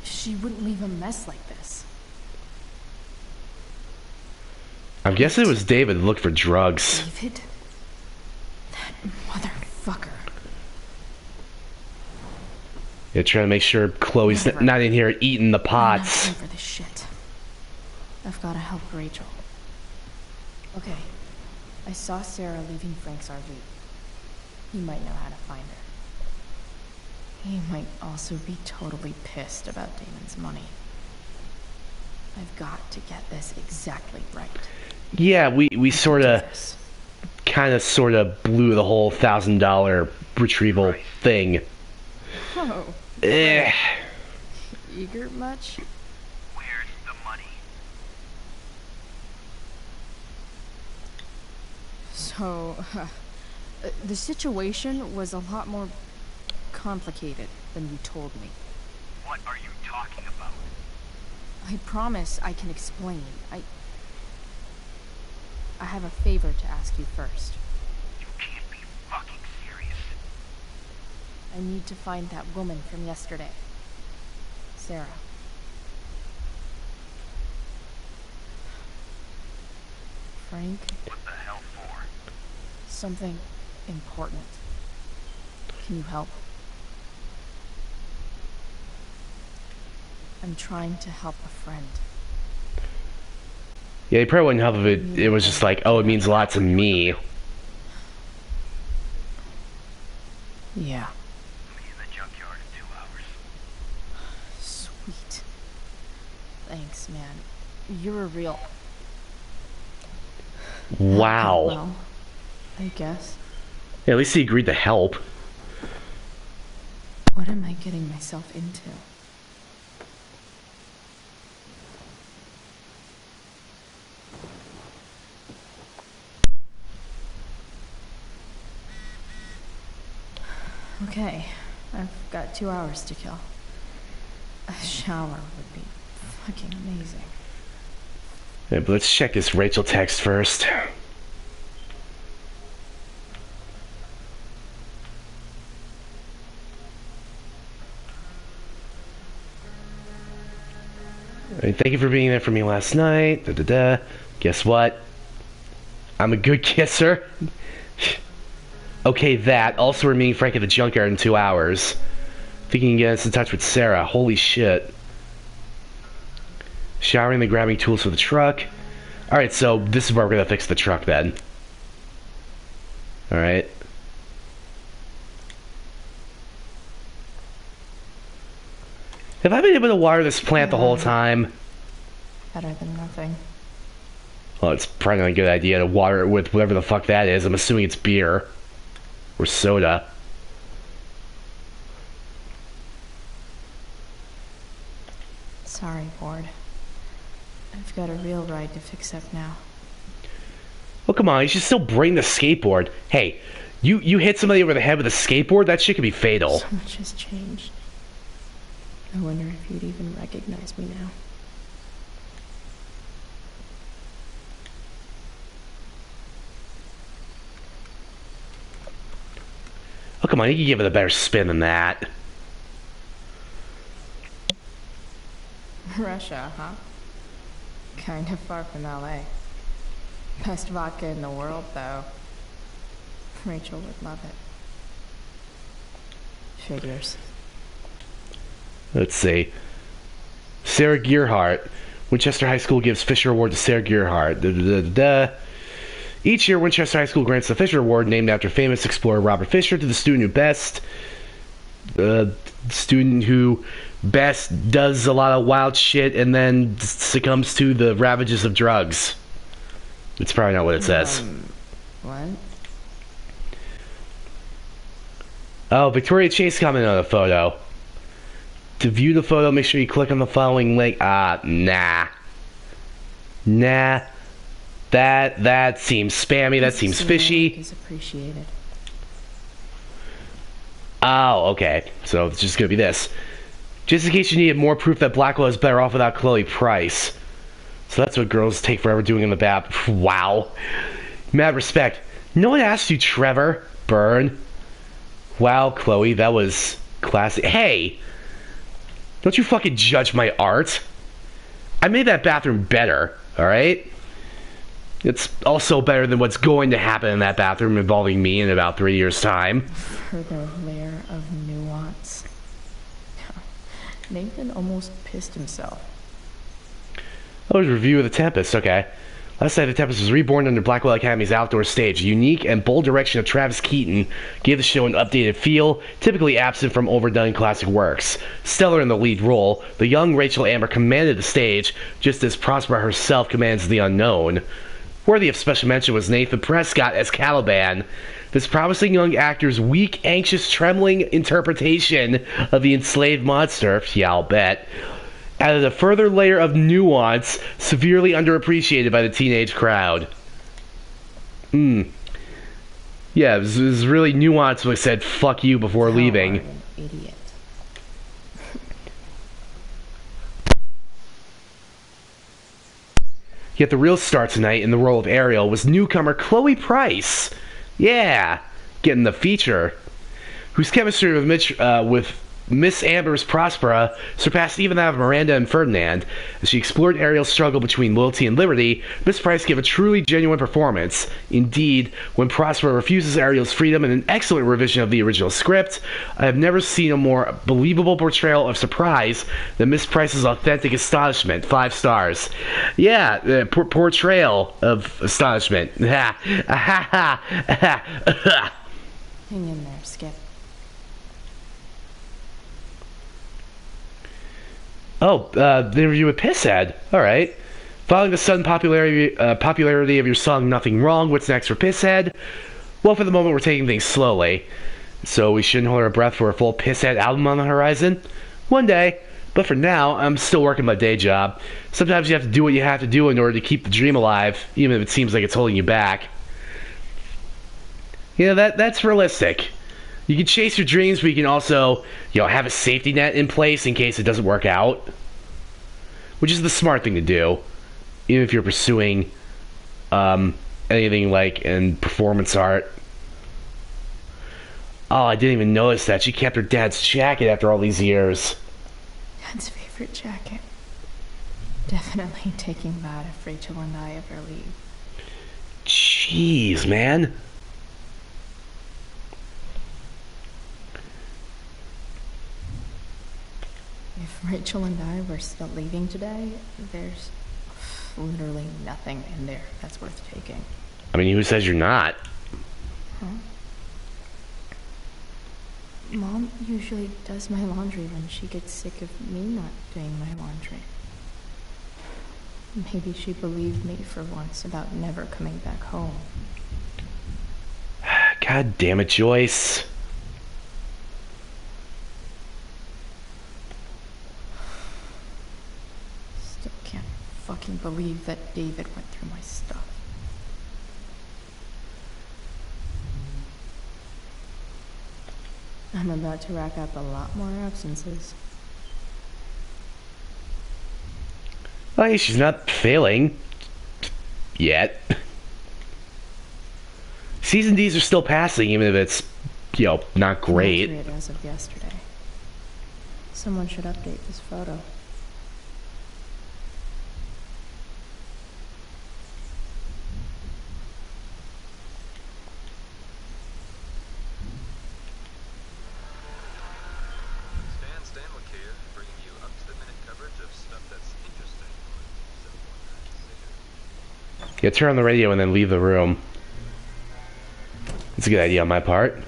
Speaker 2: She wouldn't leave a mess like this.
Speaker 1: I'm guessing it was David to look for drugs.
Speaker 2: David? That motherfucker.
Speaker 1: Yeah, trying to make sure Chloe's not in here eating the pots.
Speaker 2: I'm not for this shit. I've got to help Rachel. Okay. I saw Sera leaving Frank's RV. He might know how to find her. He might also be totally pissed about Damon's money. I've got to get this exactly right.
Speaker 1: Yeah, we sorta, sorta blew the whole $1,000 retrieval thing.
Speaker 2: Oh.
Speaker 1: Eh.
Speaker 2: Eager much?
Speaker 8: Where's the money?
Speaker 2: So, the situation was a lot more complicated than you told me.
Speaker 8: What are you talking about?
Speaker 2: I promise I can explain. I have a favor to ask you first.
Speaker 8: You can't be fucking serious.
Speaker 2: I need to find that woman from yesterday. Sera. Frank?
Speaker 8: What the hell for?
Speaker 2: Something important. Can you help? I'm trying to help a friend.
Speaker 1: Yeah, he probably wouldn't help if it was just like, oh, it means a lot to me.
Speaker 2: Yeah.
Speaker 8: I'll be in the junkyard in 2 hours.
Speaker 2: Sweet. Thanks, man. You're a real...
Speaker 1: Wow.
Speaker 2: Well, I guess.
Speaker 1: Yeah, at least he agreed to help.
Speaker 2: What am I getting myself into? Okay, I've got 2 hours to kill. A shower would be fucking amazing.
Speaker 1: Yeah, but let's check this Rachel text first. Alright, thank you for being there for me last night. Da, da, da. Guess what? I'm a good kisser. Okay, that. Also, we're meeting Frank at the junkyard in 2 hours. Think you can get us in touch with Sera. Holy shit. Showering and grabbing tools for the truck. Alright, so this is where we're gonna fix the truck then. Alright. Have I been able to water this plant the whole time?
Speaker 12: Better than nothing.
Speaker 1: Well, it's probably not a good idea to water it with whatever the fuck that is. I'm assuming it's beer. Or soda.
Speaker 12: Sorry, Ward. I've got a real ride to fix up now.
Speaker 1: Oh, come on. You should still bring the skateboard. Hey, you hit somebody over the head with a skateboard? That shit could be fatal.
Speaker 12: So much has changed. I wonder if you'd even recognize me now.
Speaker 1: Oh, come on. You can give it a better spin than that.
Speaker 12: Russia, huh? Kind of far from LA. Best vodka in the world, though. Rachel would love it. Figures.
Speaker 1: Let's see. Sera Gearhart. Winchester High School gives Fisher Award to Sera Gearhart. Each year, Winchester High School grants the Fisher Award, named after famous explorer Robert Fisher, to the student who best does a lot of wild shit and then succumbs to the ravages of drugs. It's probably not what it says.
Speaker 12: What?
Speaker 1: Oh, Victoria Chase commented on the photo. To view the photo, make sure you click on the following link. Nah. Nah. That seems spammy. That seems fishy.
Speaker 12: Is appreciated.
Speaker 1: Oh, okay. So it's just gonna be this. Just in case you needed more proof that Blackwell is better off without Chloe Price. So that's what girls take forever doing in the bath. Wow. Mad respect. No one asked you, Trevor. Burn. Wow, Chloe, that was classy. Hey! Don't you fucking judge my art. I made that bathroom better, alright? It's also better than what's going to happen in that bathroom involving me in about 3 years' time.
Speaker 12: Further layer of nuance. Nathan almost pissed himself.
Speaker 1: Oh, review of The Tempest, okay. Last night, The Tempest was reborn under Blackwell Academy's outdoor stage. A unique and bold direction of Travis Keaton gave the show an updated feel, typically absent from overdone classic works. Stellar in the lead role, the young Rachel Amber commanded the stage, just as Prospera herself commands the unknown. Worthy of special mention was Nathan Prescott as Caliban. This promising young actor's weak, anxious, trembling interpretation of the enslaved monster, yeah, I'll bet, added a further layer of nuance severely underappreciated by the teenage crowd. Yeah, it was really nuanced when it said fuck you before leaving.
Speaker 12: An idiot.
Speaker 1: Yet the real star tonight in the role of Ariel was newcomer Chloe Price. Yeah, getting the feature. Whose chemistry with Miss Amber's Prospera surpassed even that of Miranda and Ferdinand. As she explored Ariel's struggle between loyalty and liberty, Miss Price gave a truly genuine performance. Indeed, when Prospera refuses Ariel's freedom in an excellent revision of the original script, I have never seen a more believable portrayal of surprise than Miss Price's authentic astonishment. 5 stars. Yeah, portrayal of astonishment. Hang
Speaker 12: in there, Skip.
Speaker 1: Oh, the interview with Pisshead. Alright. Following the sudden popularity of your song Nothing Wrong, what's next for Pisshead? Well, for the moment, we're taking things slowly. So we shouldn't hold our breath for a full Pisshead album on the horizon? One day. But for now, I'm still working my day job. Sometimes you have to do what you have to do in order to keep the dream alive, even if it seems like it's holding you back. You know, that's realistic. You can chase your dreams, but you can also, have a safety net in place in case it doesn't work out. Which is the smart thing to do, even if you're pursuing anything like in performance art. Oh, I didn't even notice that. She kept her dad's jacket after all these years.
Speaker 12: Dad's favorite jacket. Definitely taking that if Rachel and I ever leave.
Speaker 1: Jeez, man.
Speaker 12: If Rachel and I were still leaving today, there's literally nothing in there that's worth taking.
Speaker 1: I mean, who says you're not?
Speaker 12: Huh? Mom usually does my laundry when she gets sick of me not doing my laundry. Maybe she believed me for once about never coming back home.
Speaker 1: God damn it, Joyce.
Speaker 12: Still can't fucking believe that David went through my stuff. I'm about to rack up a lot more absences.
Speaker 1: Well, hey, she's not failing. Yet. Season Ds are still passing, even if it's, you know, not great.
Speaker 12: Accurate as of yesterday. Someone should update this photo.
Speaker 1: Yeah, turn on the radio and then leave the room. It's a good idea on my part.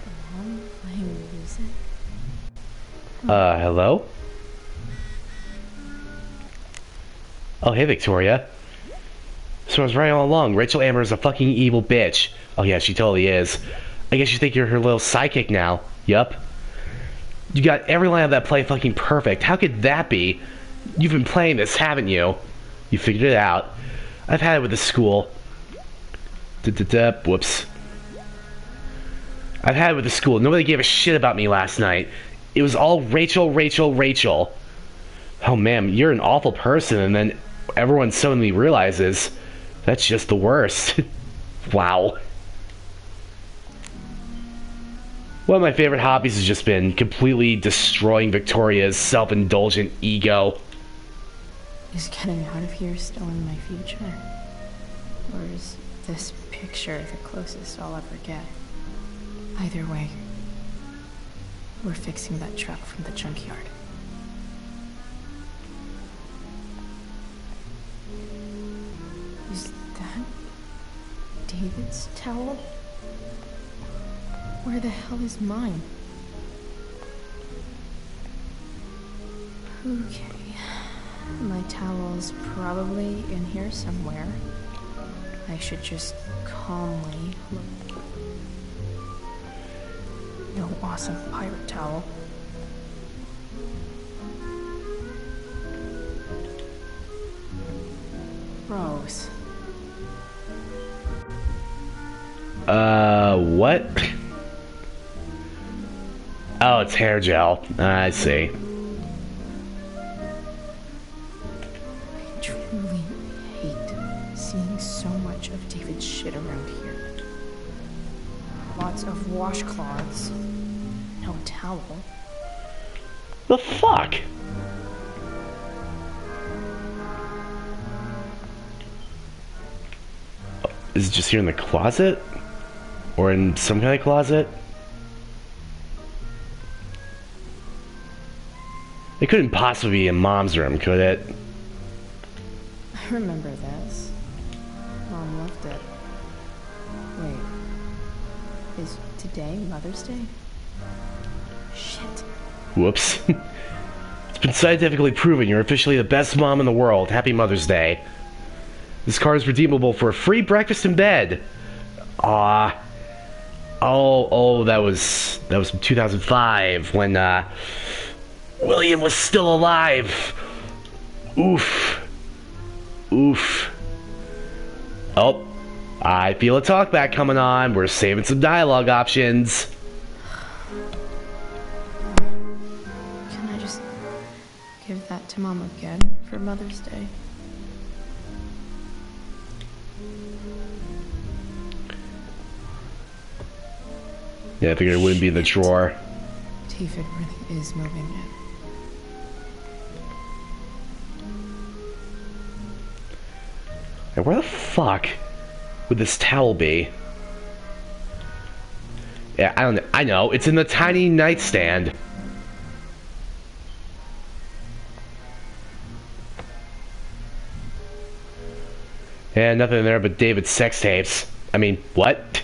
Speaker 1: Hello? Oh, hey, Victoria. So I was right all along. Rachel Amber is a fucking evil bitch. Oh, yeah, she totally is. I guess you think you're her little sidekick now. Yup. You got every line of that play fucking perfect. How could that be? You've been playing this, haven't you? You figured it out. I've had it with the school. Whoops. I've had it with the school. Nobody gave a shit about me last night. It was all Rachel, Rachel, Rachel. Oh, man, you're an awful person, and then everyone suddenly realizes that's just the worst. Wow. One of my favorite hobbies has just been completely destroying Victoria's self-indulgent ego.
Speaker 12: Is getting out of here still in my future? Or is this picture the closest I'll ever get? Either way, we're fixing that truck from the junkyard. Is that David's towel? Where the hell is mine? Okay. My towel's probably in here somewhere. I should just calmly look. No awesome pirate towel. Gross.
Speaker 1: What? Oh, it's hair gel. I see.
Speaker 12: I truly hate seeing so much of David's shit around here. Lots of washcloths. No towel.
Speaker 1: The fuck? Is it just here in the closet? Or in some kind of closet? It couldn't possibly be in Mom's room, could it?
Speaker 12: I remember this. Mom loved it. Wait. Is today Mother's Day? Shit.
Speaker 1: Whoops. It's been scientifically proven you're officially the best mom in the world. Happy Mother's Day. This card is redeemable for a free breakfast in bed. Ah. Oh, that was from 2005 when William was still alive. Oof. Oof. Oh, I feel a talkback coming on. We're saving some dialogue options.
Speaker 12: Can I just give that to Mom again for Mother's Day?
Speaker 1: Yeah, I figured it wouldn't be in the drawer.
Speaker 12: David really is moving in.
Speaker 1: And where the fuck would this towel be? Yeah, I don't know. I know. It's in the tiny nightstand. And nothing in there but David's sex tapes. I mean, what?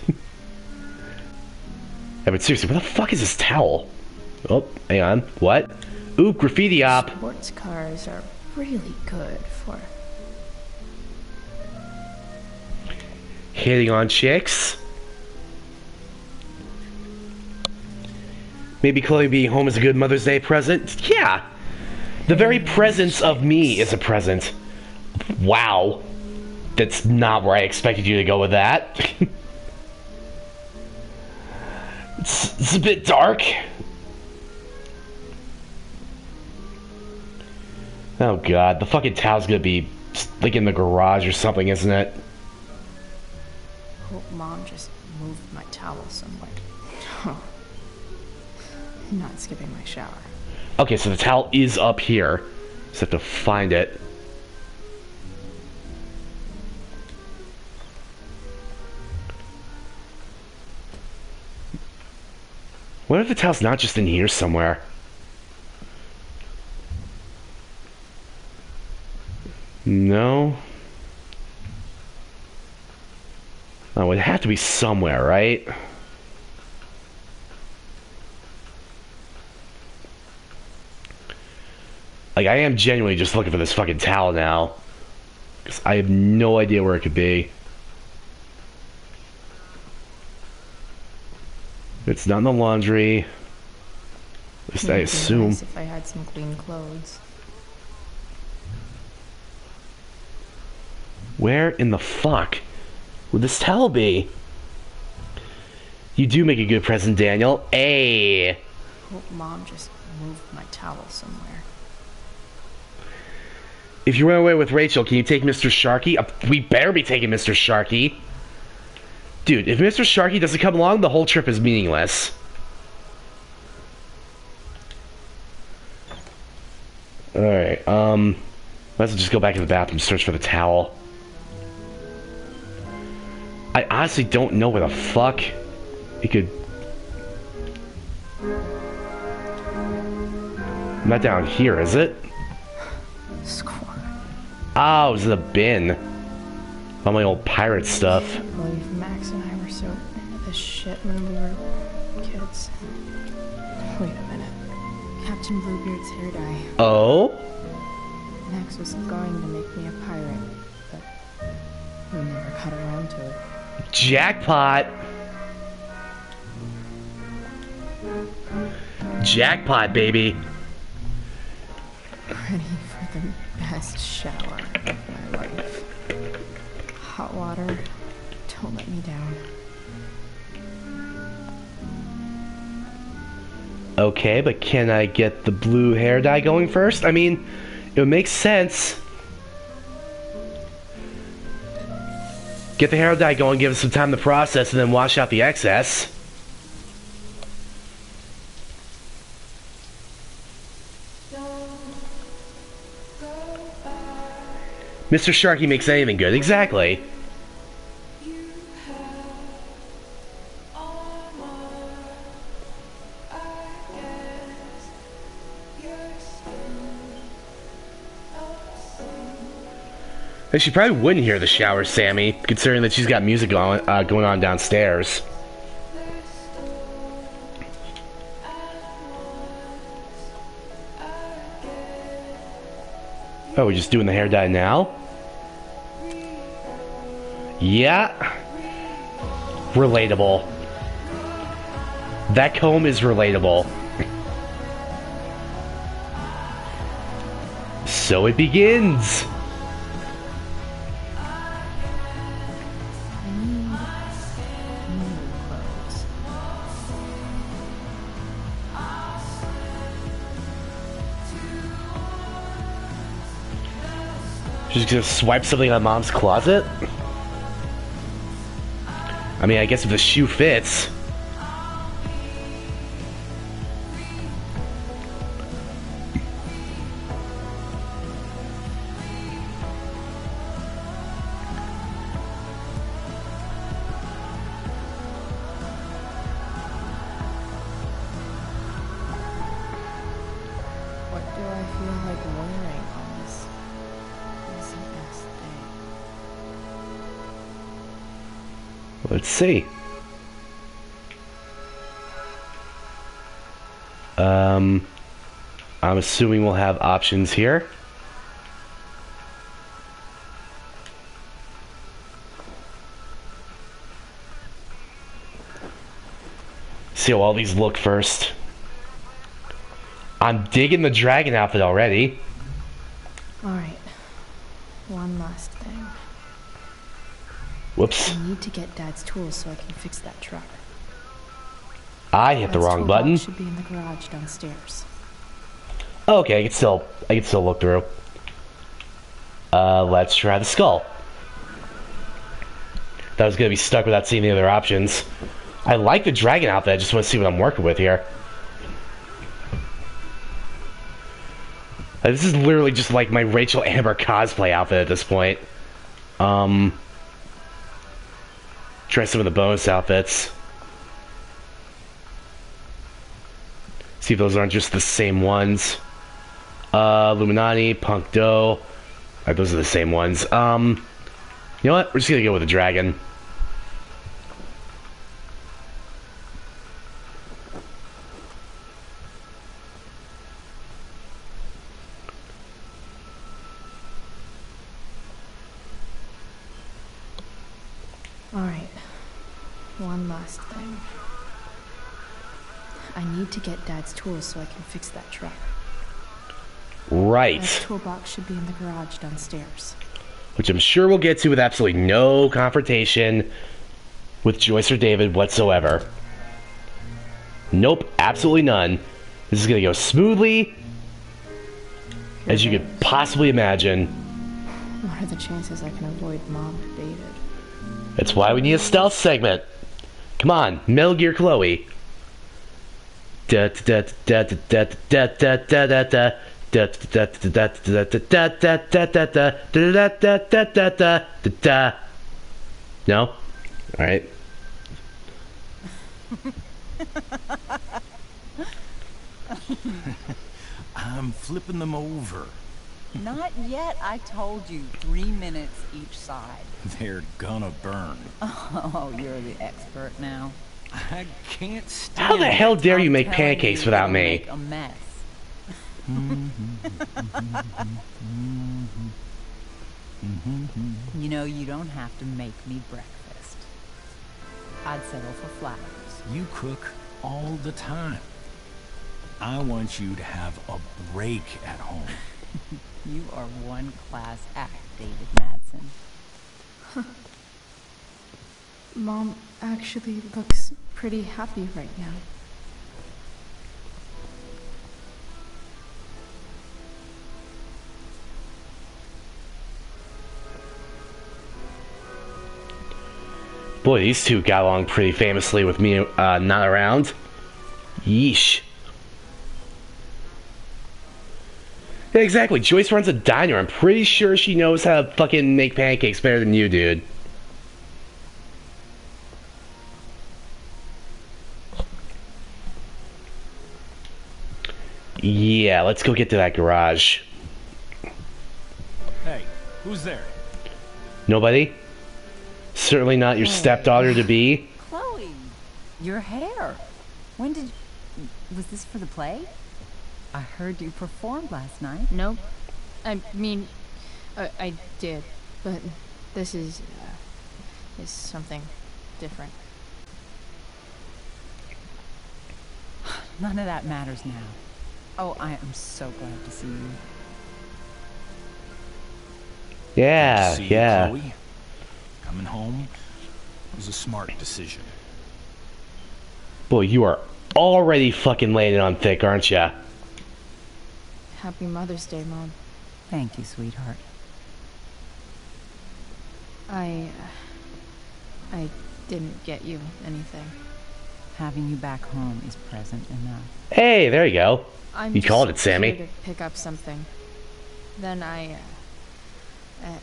Speaker 1: Yeah, but seriously, where the fuck is this towel? Oh, hang on. What? Ooh, graffiti op.
Speaker 12: Sports cars are really good for
Speaker 1: hitting on chicks. Maybe Chloe being home is a good Mother's Day present. Yeah. The very presence of me is a present. Wow. That's not where I expected you to go with that. It's a bit dark. Oh god, the fucking towel's gonna be like in the garage or something, isn't it?
Speaker 12: Hope Mom just moved my towel somewhere. Oh. Not skipping my shower.
Speaker 1: Okay, so the towel is up here. Just have to find it. What if the towel's not just in here somewhere? No. Oh, it would have to be somewhere, right? Like, I am genuinely just looking for this fucking towel now. Because I have no idea where it could be. It's not in the laundry. At least I assume.
Speaker 12: Nice if I had some clean clothes.
Speaker 1: Where in the fuck would this towel be? You do make a good present, Daniel. Hey.
Speaker 12: Hope Mom just moved my towel somewhere.
Speaker 1: If you run away with Rachel, can you take Mr. Sharkey? We better be taking Mr. Sharkey. Dude, if Mr. Sharkey doesn't come along, the whole trip is meaningless. Alright, let's just go back to the bathroom and search for the towel. I honestly don't know where the fuck it could... Not down here, is it?
Speaker 12: Score.
Speaker 1: Oh, it was in the bin. All my old pirate stuff.
Speaker 12: I can't believe Max and I were so into this shit when we were kids. Wait a minute. Captain Bluebeard's hair dye.
Speaker 1: Oh?
Speaker 12: Max was going to make me a pirate, but we never got around to it.
Speaker 1: Jackpot! Jackpot, baby!
Speaker 12: Ready for the best shower of my life. Hot water, don't let me down.
Speaker 1: Okay, but can I get the blue hair dye going first? I mean, it would make sense. Get the hair dye going, give it some time to process, and then wash out the excess. Mr. Sharkey makes anything good, exactly. And she probably wouldn't hear the shower, Sammy, considering that she's got music going on downstairs. Oh, we're just doing the hair dye now? Yeah. Relatable. That comb is relatable. So it begins. She's gonna swipe something on Mom's closet? I mean, I guess if the shoe fits.
Speaker 12: What do I feel like wearing on this best day?
Speaker 1: Let's see. I'm assuming we'll have options here. See how all these look first. I'm digging the dragon outfit already.
Speaker 12: Alright. One last thing.
Speaker 1: Whoops.
Speaker 12: I need to get Dad's tools so I can fix that truck.
Speaker 1: I hit the wrong button.
Speaker 12: Should be in the garage downstairs.
Speaker 1: Okay, I can still look through. Let's try the skull. That was gonna be stuck without seeing the other options. I like the dragon outfit, I just want to see what I'm working with here. This is literally just like my Rachel Amber cosplay outfit at this point. Try some of the bonus outfits. See if those aren't just the same ones. Illuminati, Punk Doe. Alright, those are the same ones. You know what? We're just gonna go with the dragon.
Speaker 12: Alright. One last thing. I need to get Dad's tools so I can fix that truck.
Speaker 1: Right.
Speaker 12: Dad's toolbox should be in the garage downstairs.
Speaker 1: Which I'm sure we'll get to with absolutely no confrontation with Joyce or David whatsoever. Nope, absolutely none. This is gonna go smoothly as you could possibly imagine.
Speaker 12: What are the chances I can avoid Mom and David?
Speaker 1: That's why we need a stealth segment. Come on, Metal Gear Chloe. Da da da da da da da da da da. No? Alright.
Speaker 5: I'm flipping them over.
Speaker 14: Not yet. I told you 3 minutes each side.
Speaker 5: They're gonna burn.
Speaker 14: Oh, you're the expert now.
Speaker 5: I can't stand
Speaker 1: How the hell dare you make
Speaker 14: telling
Speaker 1: pancakes
Speaker 14: you
Speaker 1: without
Speaker 14: it'll
Speaker 1: me?
Speaker 14: Make a mess. You know, you don't have to make me breakfast. I'd settle for flowers.
Speaker 5: You cook all the time. I want you to have a break at home.
Speaker 14: You are one class act, David Madsen.
Speaker 12: Mom actually looks pretty happy right now.
Speaker 1: Boy, these two got along pretty famously with me not around. Yeesh. Yeah, exactly. Joyce runs a diner. I'm pretty sure she knows how to fucking make pancakes better than you, dude. Yeah, let's go get to that garage.
Speaker 5: Hey, who's there?
Speaker 1: Nobody? Certainly not your stepdaughter-to-be.
Speaker 14: Chloe, your hair. When did... Was this for the play? I heard you performed last night.
Speaker 2: Nope. I mean, I did, but this is something different.
Speaker 14: None of that matters now. Oh, I am so glad to see you.
Speaker 1: Yeah,
Speaker 5: See you,
Speaker 1: yeah.
Speaker 5: Chloe. Coming home was a smart decision.
Speaker 1: Boy, you are already fucking laying it on thick, aren't ya?
Speaker 2: Happy Mother's Day, Mom.
Speaker 14: Thank you, sweetheart.
Speaker 2: I didn't get you anything.
Speaker 14: Having you back home is present enough.
Speaker 1: Hey, there you go.
Speaker 2: I'm
Speaker 1: You
Speaker 2: just
Speaker 1: called it, Sammy.
Speaker 2: here to pick up something. Then I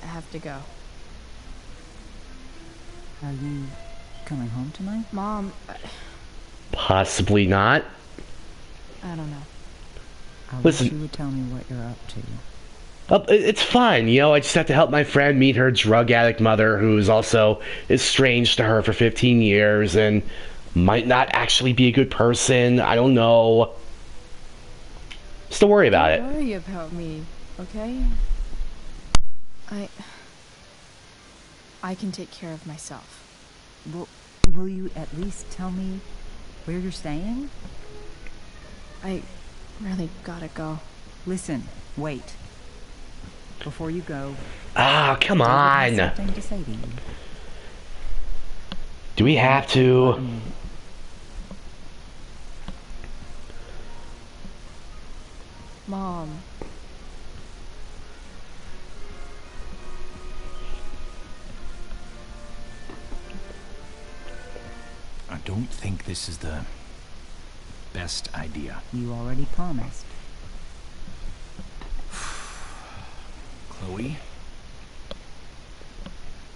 Speaker 2: have to go.
Speaker 14: Are you coming home tonight?
Speaker 2: Mom,
Speaker 1: Possibly not.
Speaker 2: I don't know.
Speaker 14: I
Speaker 1: Listen.
Speaker 14: wish you would tell me what you're up to.
Speaker 1: It's fine, you know, I just have to help my friend meet her drug addict mother, who's also estranged to her for 15 years and might not actually be a good person. I don't know. Just don't worry about it.
Speaker 2: Don't worry about me, okay? I can take care of myself.
Speaker 14: Will you at least tell me where you're staying?
Speaker 2: I really gotta go.
Speaker 14: Listen, wait. Before you go...
Speaker 1: Ah, come on!
Speaker 14: Something to say to you.
Speaker 1: Do we have to?
Speaker 2: Mom.
Speaker 5: I don't think this is the best idea.
Speaker 14: You already promised.
Speaker 5: Chloe,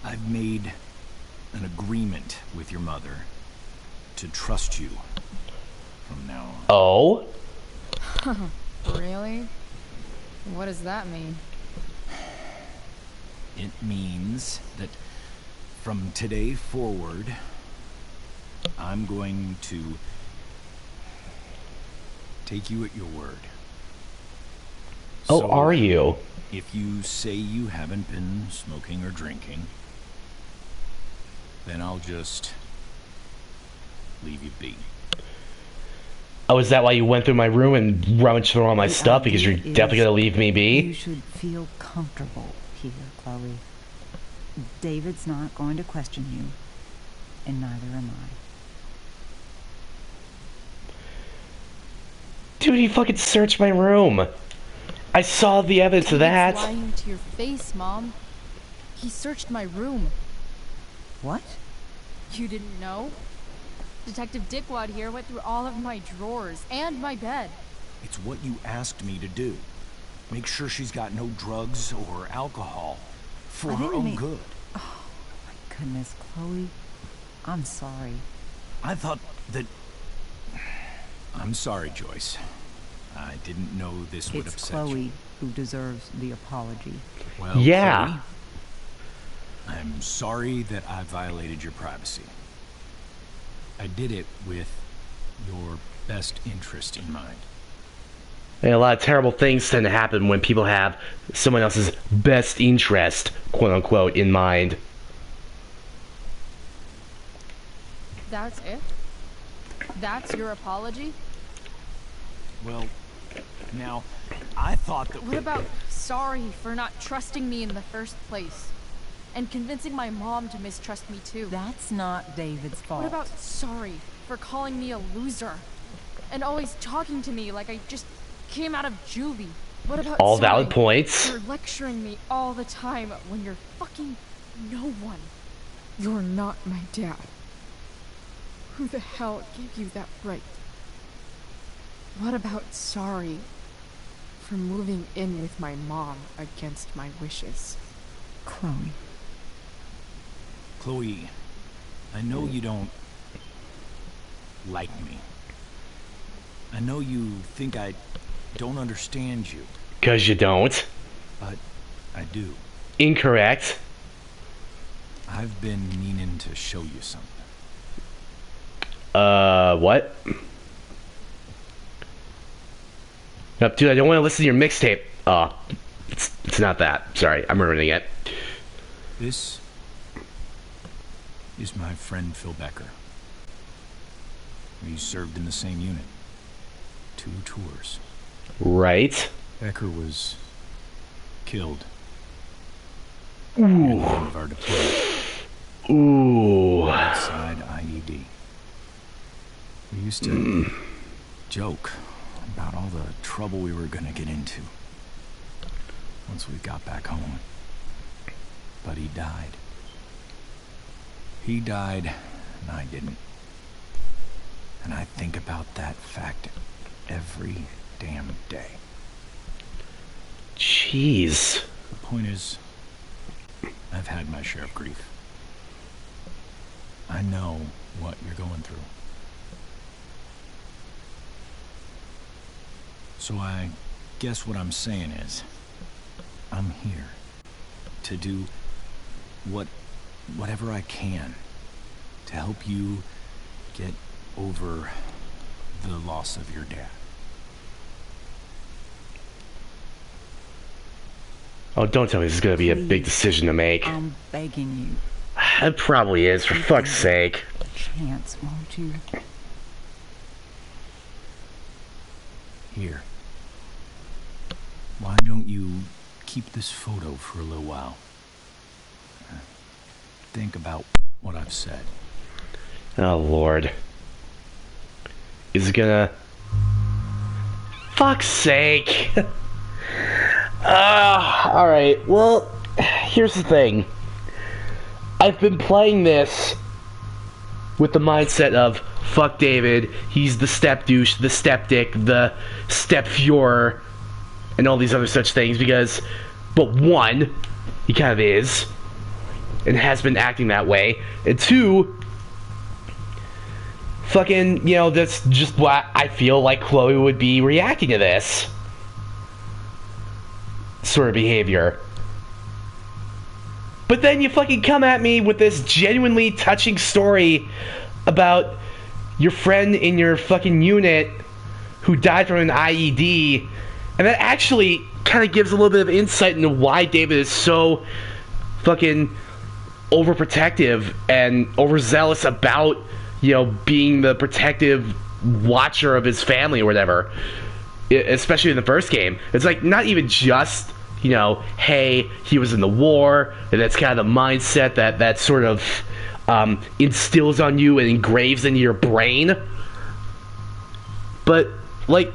Speaker 5: I've made an agreement with your mother to trust you from now on.
Speaker 1: Oh?
Speaker 2: Really? What does that mean?
Speaker 5: It means that from today forward, I'm going to take you at your word.
Speaker 1: Oh, are you?
Speaker 5: If you say you haven't been smoking or drinking, then I'll just leave you be.
Speaker 1: Oh, is that why you went through my room and rummaged through all my stuff? Because you're definitely gonna leave me be?
Speaker 14: You should feel comfortable here, Chloe. David's not going to question you, and neither am I.
Speaker 1: Dude, he fucking searched my room. I saw the evidence of that.
Speaker 2: He's lying to your face, Mom. He searched my room.
Speaker 14: What?
Speaker 2: You didn't know? Detective Dickwad here went through all of my drawers and my bed.
Speaker 5: It's what you asked me to do. Make sure she's got no drugs or alcohol for her own good.
Speaker 14: Oh, my goodness, Chloe. I'm sorry.
Speaker 5: I thought that... I'm sorry, Joyce. I didn't know this would upset you.
Speaker 14: It's Chloe who deserves the apology.
Speaker 5: Well,
Speaker 1: yeah.
Speaker 5: Chloe, I'm sorry that I violated your privacy. I did it with your best interest in mind.
Speaker 1: And a lot of terrible things tend to happen when people have someone else's best interest, quote unquote, in mind.
Speaker 2: That's it? That's your apology?
Speaker 5: Well, now, I thought that...
Speaker 2: What about sorry for not trusting me in the first place? And convincing my mom to mistrust me too?
Speaker 14: That's not David's fault.
Speaker 2: What about sorry for calling me a loser? And always talking to me like I just came out of juvie? What about
Speaker 1: all
Speaker 2: sorry
Speaker 1: valid points?
Speaker 2: for lecturing me all the time when you're fucking no one? You're not my dad. Who the hell gave you that right? What about sorry for moving in with my mom against my wishes?
Speaker 14: Chloe.
Speaker 5: Chloe, I know you don't like me. I know you think I don't understand you.
Speaker 1: 'Cause you don't.
Speaker 5: But I do.
Speaker 1: Incorrect.
Speaker 5: I've been meaning to show you something.
Speaker 1: What? Nope, dude, I don't want to listen to your mixtape. It's not that. Sorry, I'm ruining it.
Speaker 5: This is my friend Phil Becker. We served in the same unit. 2 tours.
Speaker 1: Right.
Speaker 5: Becker was killed.
Speaker 1: Ooh.
Speaker 5: In one of our deployments.
Speaker 1: Ooh.
Speaker 5: Outside IED. We used to joke about all the trouble we were gonna get into once we got back home. But he died. He died, and I didn't. And I think about that fact every damn day.
Speaker 1: Jeez.
Speaker 5: The point is, I've had my share of grief. I know what you're going through. So I guess what I'm saying is, I'm here to do whatever I can to help you get over the loss of your dad.
Speaker 1: Oh, don't tell me this is gonna be a big decision to make.
Speaker 14: I'm begging you.
Speaker 1: It probably is, for fuck's sake.
Speaker 14: Chance, won't you?
Speaker 5: Here. Why don't you keep this photo for a little while? Think about what I've said.
Speaker 1: Oh, Lord. Is it gonna... Fuck's sake. Alright, well, here's the thing. I've been playing this with the mindset of, fuck David, he's the step douche, the step dick, the step Fuhrer, and all these other such things, because, well, one, he kind of is, and has been acting that way, and two, fucking, you know, that's just what I feel like Chloe would be reacting to this sort of behavior. But then you fucking come at me with this genuinely touching story about your friend in your fucking unit who died from an IED, and that actually kind of gives a little bit of insight into why David is so fucking overprotective and overzealous about, you know, being the protective watcher of his family or whatever, especially in the first game. It's like not even just, you know, hey, he was in the war, and that's kind of the mindset that sort of instills on you and engraves into your brain. But, like,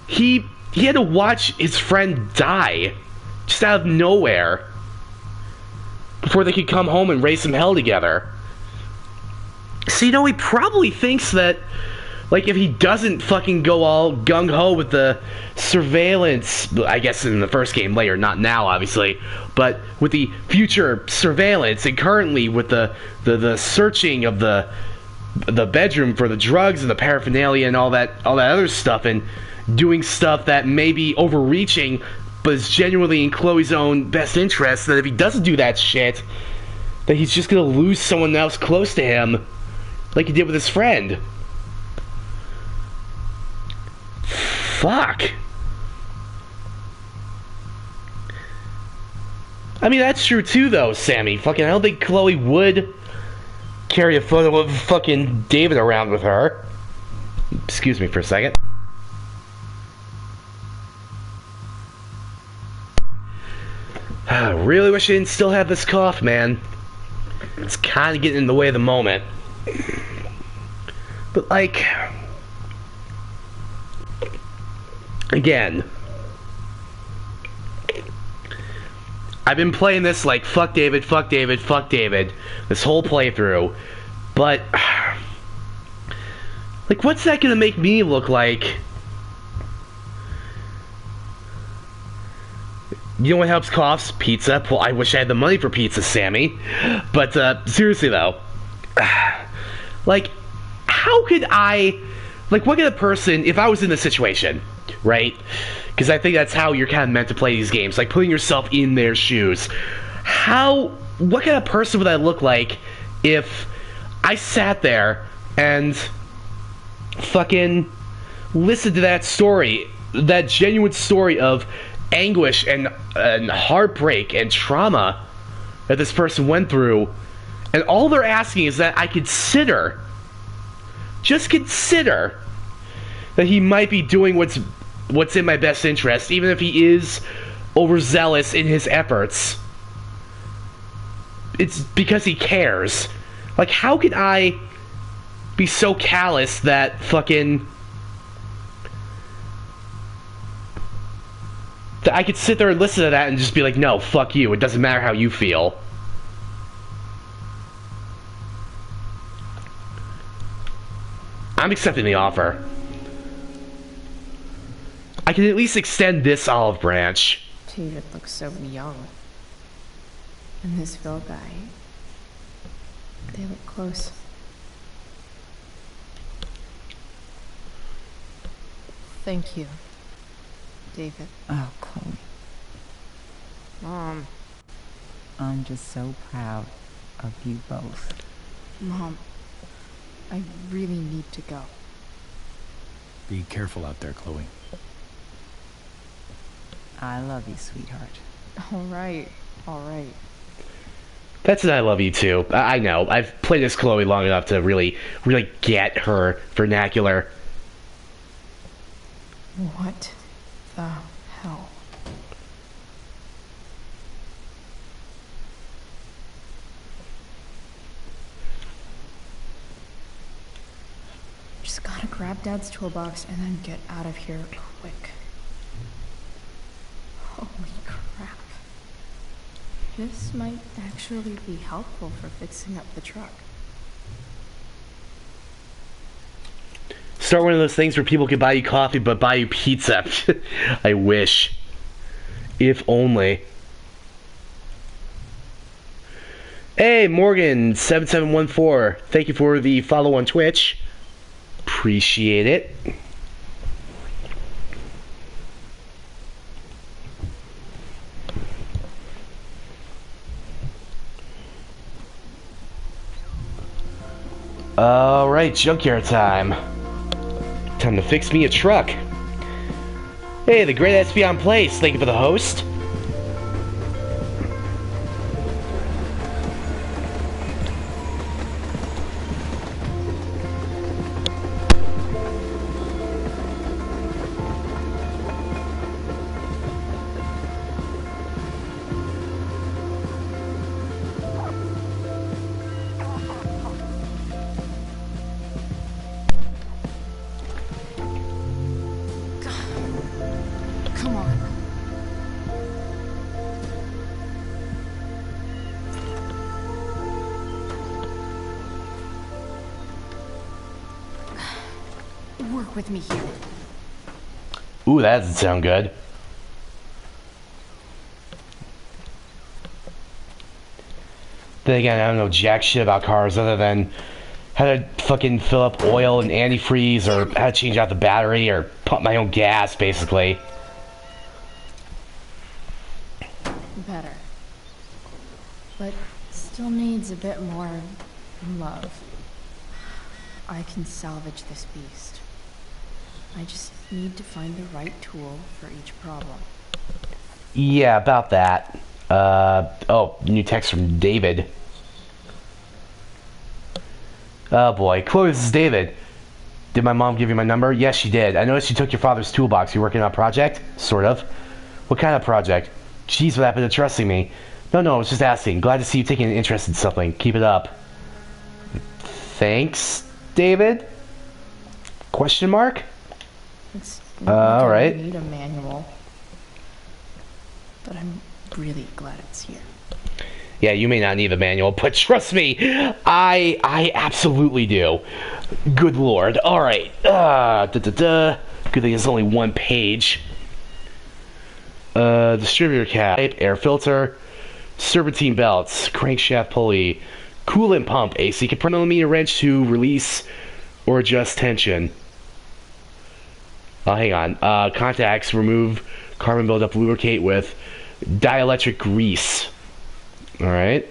Speaker 1: he had to watch his friend die just out of nowhere before they could come home and raise some hell together. So, you know, he probably thinks that, like, if he doesn't fucking go all gung-ho with the surveillance, I guess in the first game later, not now, obviously, but with the future surveillance, and currently with the searching of the bedroom for the drugs and the paraphernalia and all that other stuff, and doing stuff that may be overreaching, but is genuinely in Chloe's own best interest, that if he doesn't do that shit, that he's just gonna lose someone else close to him, like he did with his friend. Fuck. I mean, that's true too, though, Sammy. Fucking, I don't think Chloe would carry a photo of fucking David around with her. Excuse me for a second. I really wish I didn't still have this cough, man. It's kind of getting in the way of the moment. But, like... Again, I've been playing this like fuck David, fuck David, fuck David this whole playthrough, but like, what's that gonna make me look like? You know what helps coughs? Pizza. Well, I wish I had the money for pizza, Sammy. But seriously though, like, how could I, like, what kind of person, if I was in this situation, right? Because I think that's how you're kind of meant to play these games, like putting yourself in their shoes. What kind of person would I look like if I sat there and fucking listened to that story, that genuine story of anguish and heartbreak and trauma that this person went through, and all they're asking is that I consider, just consider, that he might be doing what's in my best interest, even if he is overzealous in his efforts. It's because he cares. Like, how could I be so callous that fucking... that I could sit there and listen to that and just be like, no, fuck you, it doesn't matter how you feel. I'm accepting the offer. I can at least extend this olive branch.
Speaker 12: David looks so young. And this Phil guy, they look close.
Speaker 2: Thank you, David.
Speaker 14: Oh, Chloe.
Speaker 12: Mom.
Speaker 14: I'm just so proud of you both.
Speaker 12: Mom, I really need to go.
Speaker 5: Be careful out there, Chloe.
Speaker 14: I love you, sweetheart.
Speaker 12: All right, all right.
Speaker 1: That's an I love you too. I know. I've played as Chloe long enough to really get her vernacular.
Speaker 12: What the hell? Just gotta grab Dad's toolbox and then get out of here quick. Holy crap. This might actually be helpful for fixing up the truck.
Speaker 1: Start one of those things where people can buy you coffee but buy you pizza. I wish. If only. Hey, Morgan7714. Thank you for the follow on Twitch. Appreciate it. Alright, junkyard time. Time to fix me a truck. Hey, the great SB on place. Thank you for the host.
Speaker 12: Come on. Work with me here.
Speaker 1: Ooh, that doesn't sound good. Then again, I don't know jack shit about cars other than how to fucking fill up oil and antifreeze, or how to change out the battery, or pump my own gas, basically.
Speaker 12: Better. But still needs a bit more love. I can salvage this beast. I just need to find the right tool for each problem.
Speaker 1: Yeah, about that. Oh, new text from David. Oh boy. Chloe, this is David. Did my mom give you my number? Yes, she did. I noticed you took your father's toolbox. You working on a project? Sort of. What kind of project? Jeez, what happened to trusting me? No, I was just asking. Glad to see you taking an interest in something. Keep it up. Thanks, David? Question mark?
Speaker 12: It's
Speaker 1: alright.
Speaker 12: I need a manual. But I'm really glad it's here.
Speaker 1: Yeah, you may not need a manual, but trust me, I absolutely do. Good lord. Alright. Good thing it's only one page. Distributor cap, air filter, serpentine belts, crankshaft pulley, coolant pump, AC component wrench to release or adjust tension. Oh, hang on. Contacts, remove carbon buildup, lubricate with dielectric grease. Alright.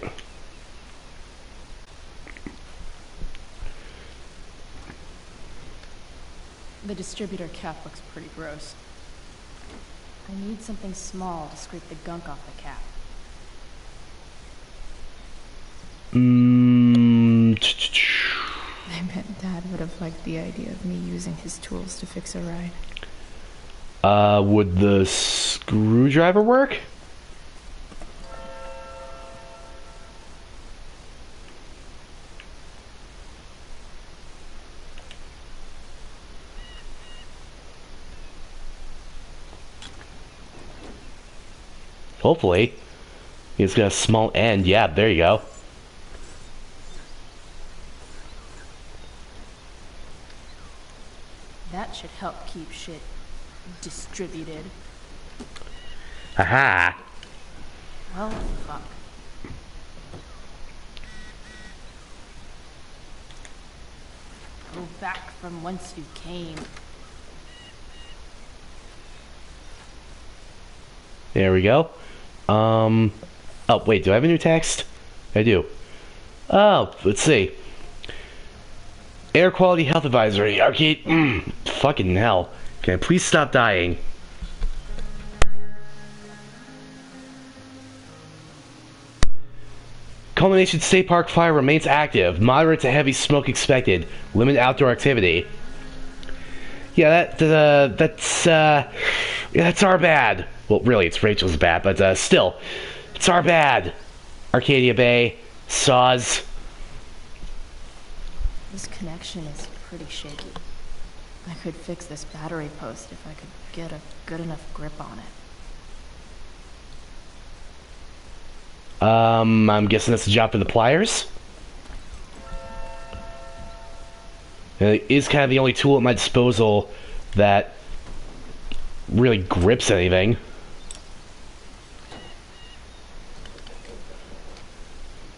Speaker 12: The distributor cap looks pretty gross. I need something small to scrape the gunk off the cap. I bet Dad would have liked the idea of me using his tools to fix a ride.
Speaker 1: Would the screwdriver work? Hopefully. It's got a small end. Yeah, there you go.
Speaker 12: That should help keep shit distributed.
Speaker 1: Aha!
Speaker 12: Well, fuck. Go back from whence you came.
Speaker 1: There we go. Oh, wait, do I have a new text? I do. Oh, let's see. Air quality health advisory. Arcade. Fucking hell. Can I please stop dying? Culmination State Park fire remains active. Moderate to heavy smoke expected. Limit outdoor activity. Yeah, that's our bad. Well, really, it's Rachel's bad, but still, it's our bad. Arcadia Bay, Saws.
Speaker 12: This connection is pretty shaky. I could fix this battery post if I could get a good enough grip on it.
Speaker 1: I'm guessing that's a job for the pliers. It is kind of the only tool at my disposal that really grips anything.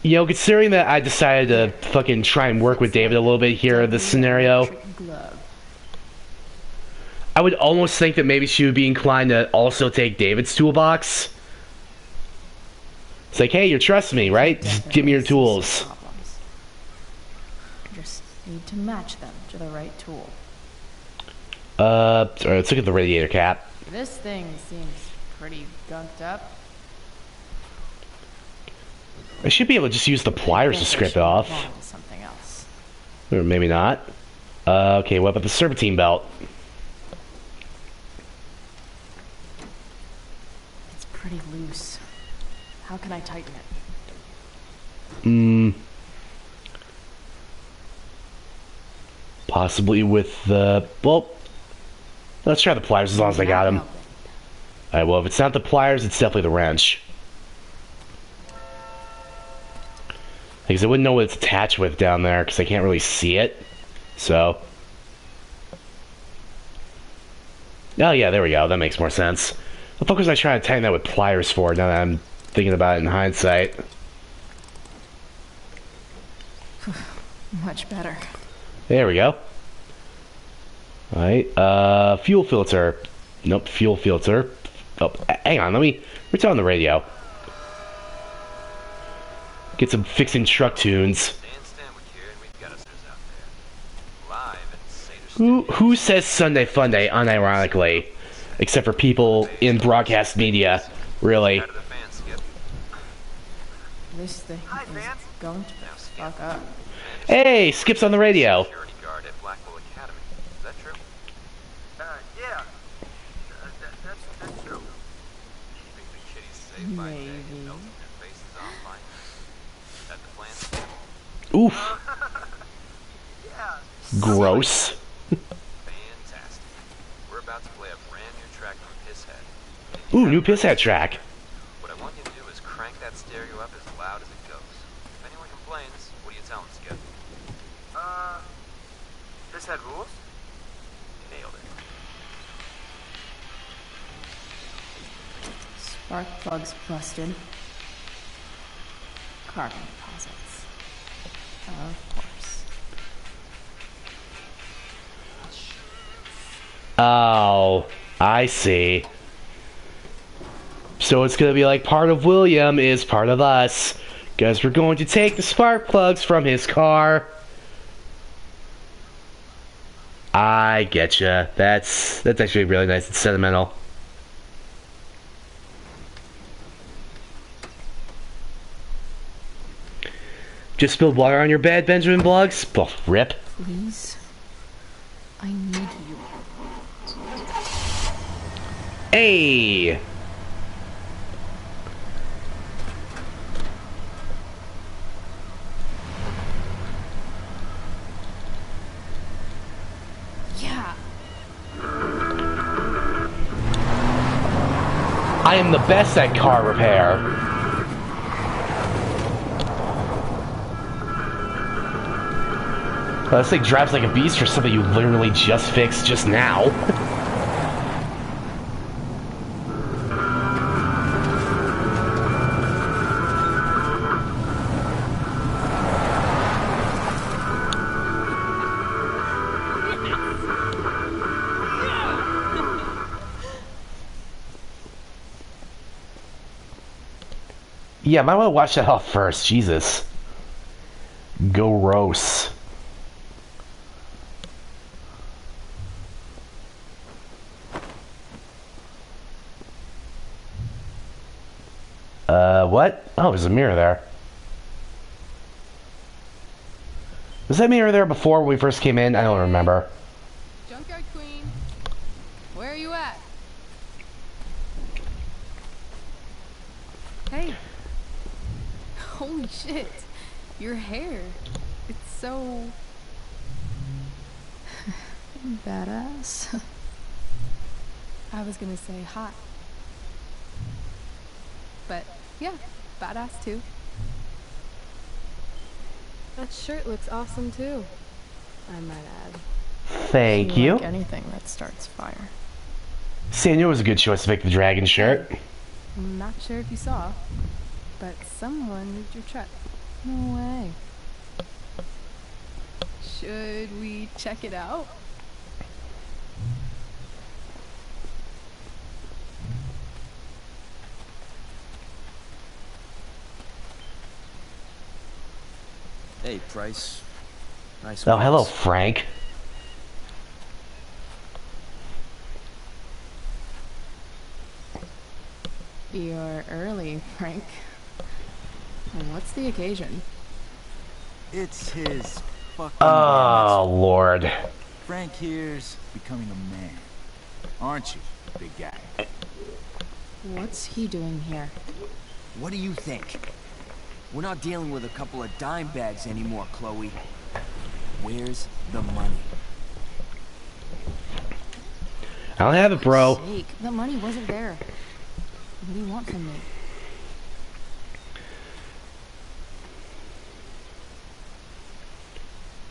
Speaker 1: You know, considering that I decided to fucking try and work with David a little bit here in this scenario, I would almost think that maybe she would be inclined to also take David's toolbox. It's like, hey, you trust me, right? Just give me your tools.
Speaker 12: Just need to match them to the right tool.
Speaker 1: Alright, let's look at the radiator cap.
Speaker 12: This thing seems pretty gunked up.
Speaker 1: I should be able to just use the pliers to scrape it off.
Speaker 12: Something else.
Speaker 1: Or maybe not. Okay, what about the serpentine belt?
Speaker 12: It's pretty loose. How can I tighten it?
Speaker 1: Possibly with the... Well, let's try the pliers as long as I got them. Alright, well, if it's not the pliers, it's definitely the wrench. Because I wouldn't know what it's attached with down there, because I can't really see it. So... Oh, yeah, there we go. That makes more sense. What the fuck was I trying to tighten that with pliers for, now that I'm thinking about it in hindsight?
Speaker 12: Much better.
Speaker 1: There we go. Alright, fuel filter. Nope, fuel filter. Oh, hang on, we're on the radio. Get some fixing truck tunes. Who says Sunday Funday unironically? Except for people in broadcast media, really.
Speaker 12: This thing is going to fuck up.
Speaker 1: Hey, Skip's on the radio.
Speaker 12: Maybe.
Speaker 1: Oof. Gross.
Speaker 15: Fantastic. We're about to play a brand new track from Pisshead.
Speaker 1: Ooh, new Pisshead track.
Speaker 15: What I want you to do is crank that stereo up as loud as it goes. If anyone complains, what do you tell them, Skip? Pisshead rules? Nailed it.
Speaker 12: Spark plugs busted. Carbon deposits. Of course.
Speaker 1: Oh, I see. So it's gonna be like part of William is part of us. Because we're going to take the spark plugs from his car. I getcha. That's actually really nice and sentimental. Just spilled water on your bed, Benjamin Bloggs? Oh, rip.
Speaker 12: Please. I need you.
Speaker 1: Hey!
Speaker 12: Yeah.
Speaker 1: I am the best at car repair. This thing drives like a beast for something you literally just fixed just now. Yeah, might want to wash that off first. Jesus. Gross. What? Oh, there's a mirror there. Was that mirror there before we first came in? I don't remember.
Speaker 2: Junkyard Queen, where are you at? Hey. Holy shit. Your hair. It's so...
Speaker 12: badass.
Speaker 2: I was gonna say hot. But, yeah, badass too.
Speaker 10: That shirt looks awesome too, I might add.
Speaker 1: Thank you.
Speaker 12: Like anything that starts fire.
Speaker 1: Sanya was a good choice to pick the dragon shirt.
Speaker 2: I'm not sure if you saw, but someone moved your truck.
Speaker 12: No way.
Speaker 2: Should we check it out?
Speaker 6: Hey, Price. Nice.
Speaker 1: Oh, hello, Frank.
Speaker 12: You're early, Frank. And what's the occasion?
Speaker 7: It's his fucking
Speaker 1: Oh, Lord.
Speaker 7: Frank here's becoming a man. Aren't you, big guy?
Speaker 12: What's he doing here?
Speaker 6: What do you think? We're not dealing with a couple of dime bags anymore, Chloe. Where's the money?
Speaker 1: I don't have it, bro.
Speaker 12: For God's sake, the money wasn't there. What do you want from me?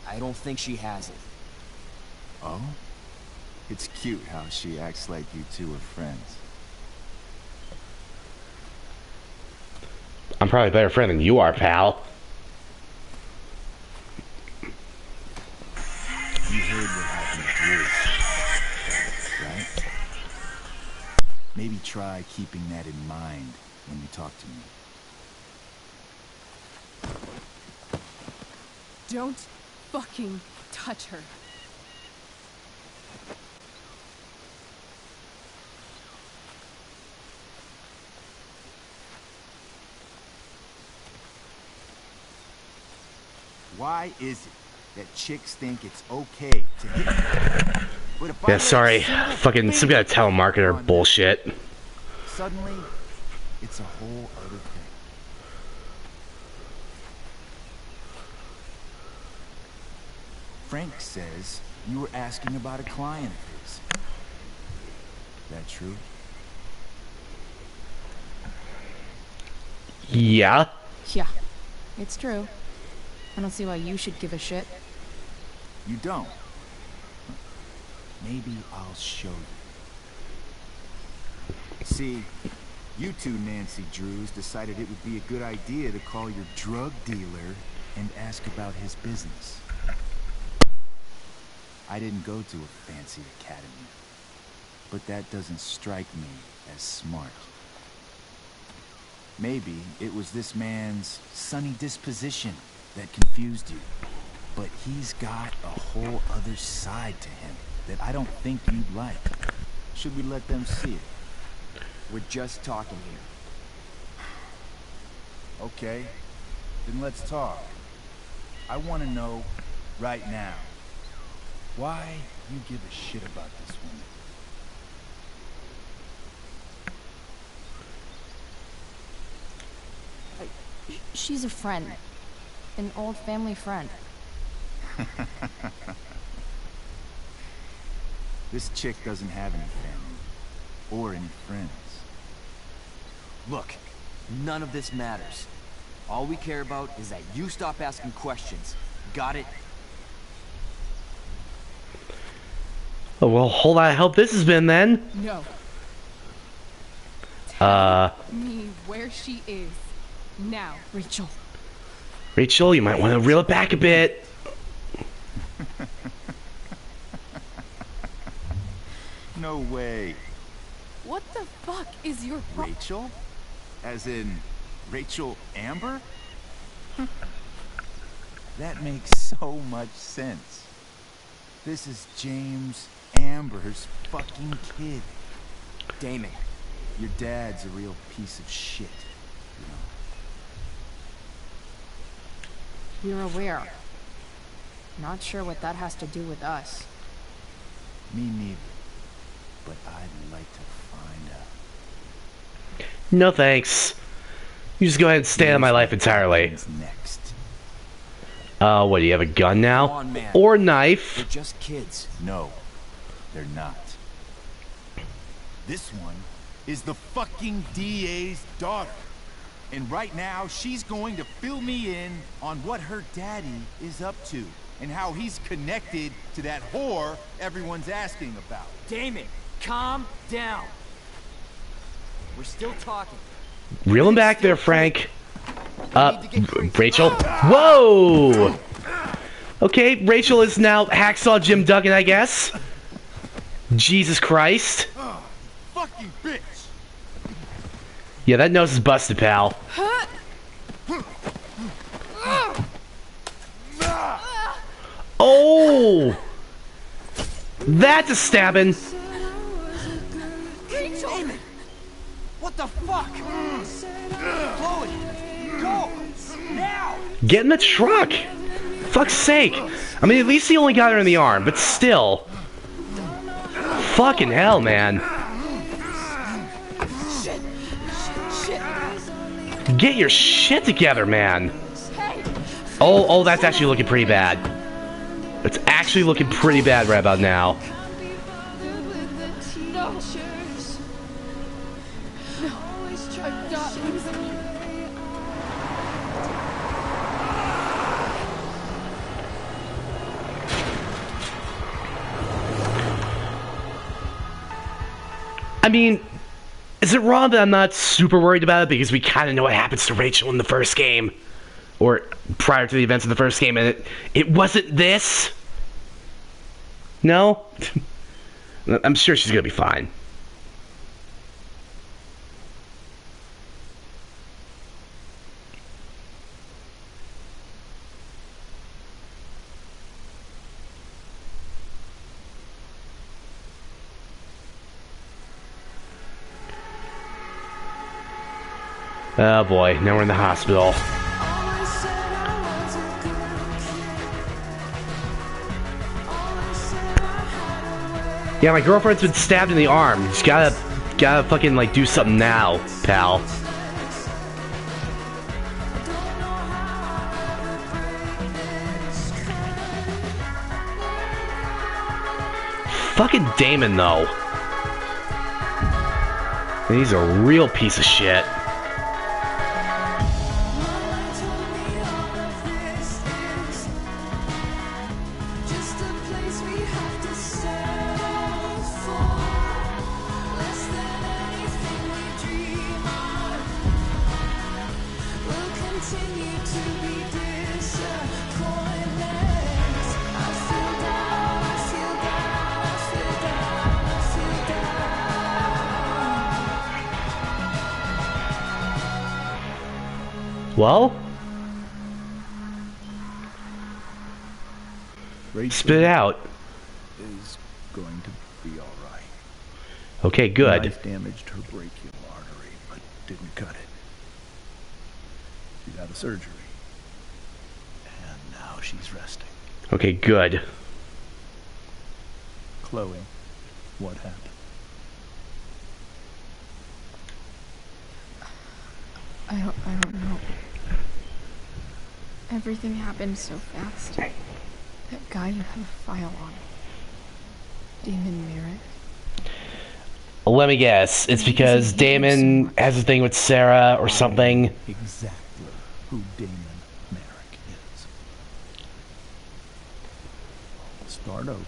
Speaker 6: I don't think she has it.
Speaker 7: Oh? It's cute how she acts like you two are friends.
Speaker 1: I'm probably a better friend than you are, pal.
Speaker 7: You heard what happened to Drew, right? Maybe try keeping that in mind when you talk to me.
Speaker 2: Don't fucking touch her.
Speaker 7: Why is it that chicks think it's okay to hit me? But if I
Speaker 1: Yeah,
Speaker 7: let
Speaker 1: sorry.
Speaker 7: a single
Speaker 1: Fucking some kind of
Speaker 7: finger
Speaker 1: telemarketer
Speaker 7: on
Speaker 1: bullshit.
Speaker 7: that, suddenly, it's a whole other thing. Frank says you were asking about a client of his. That true?
Speaker 1: Yeah.
Speaker 12: Yeah, it's true. I don't see why you should give a shit.
Speaker 7: You don't? Maybe I'll show you. See, you two Nancy Drews decided it would be a good idea to call your drug dealer and ask about his business. I didn't go to a fancy academy, but that doesn't strike me as smart. Maybe it was this man's sunny disposition that confused you, but he's got a whole other side to him that I don't think you'd like. Should we let them see it?
Speaker 6: We're just talking here.
Speaker 7: Okay, then let's talk. I want to know right now why you give a shit about this woman.
Speaker 12: She's a friend. An old family friend.
Speaker 7: This chick doesn't have any family or any friends.
Speaker 6: Look, none of this matters. All we care about is that you stop asking questions. Got it?
Speaker 1: Oh, well, hold on. I hope this has been then.
Speaker 2: No. Me where she is. Now.
Speaker 12: Rachel.
Speaker 1: Rachel, you might want to reel it back a bit.
Speaker 7: No way.
Speaker 2: What the fuck is your
Speaker 7: Rachel? As in,
Speaker 16: Rachel Amber? That makes so much sense. This is James Amber's fucking kid. Damon, your dad's a real piece of shit, you know.
Speaker 12: You're aware. Not sure what that has to do with us.
Speaker 16: Me neither. But I'd like to find out.
Speaker 1: No thanks. You just go ahead and stay out of my life entirely.
Speaker 16: Next.
Speaker 1: What, do you have a gun now?
Speaker 16: Come on, man.
Speaker 1: Or knife?
Speaker 16: They're just kids. No, they're not. This one is the fucking DA's daughter. And right now, she's going to fill me in on what her daddy is up to. And how he's connected to that whore everyone's asking about.
Speaker 6: Damon, calm down. We're still talking.
Speaker 1: Reel him back there, Frank. Rachel. Whoa! Okay, Rachel is now Hacksaw Jim Duggan, I guess. Jesus Christ.
Speaker 16: Fucking bitch!
Speaker 1: Yeah, that nose is busted, pal. Oh! That's a stabbing.
Speaker 6: Damon! What the fuck? Chloe, go! Now!
Speaker 1: Get in the truck! Fuck's sake. I mean, at least he only got her in the arm, but still. Fucking hell, man. Get your shit together, man. Oh, that's actually looking pretty bad. It's actually looking pretty bad right about now. I mean, is it wrong that I'm not super worried about it because we kind of know what happens to Rachel in the first game? Or prior to the events of the first game, and it wasn't this? No? I'm sure she's gonna be fine. Oh boy, now we're in the hospital. Yeah, my girlfriend's been stabbed in the arm. Just gotta fucking, like, do something now, pal. Fucking Damon, though. He's a real piece of shit. Well? Spit it out.
Speaker 7: Is going to be alright.
Speaker 1: Okay, good.
Speaker 7: The knife damaged her brachial artery, but didn't cut it. She got a surgery. And now she's resting.
Speaker 1: Okay, good.
Speaker 7: Chloe, what happened?
Speaker 12: I don't know. Everything happened so fast. That guy you have a file on. Damon Merrick.
Speaker 1: Let me guess. It's because Damon has a thing with Sera or something.
Speaker 7: Exactly who Damon Merrick is. Start over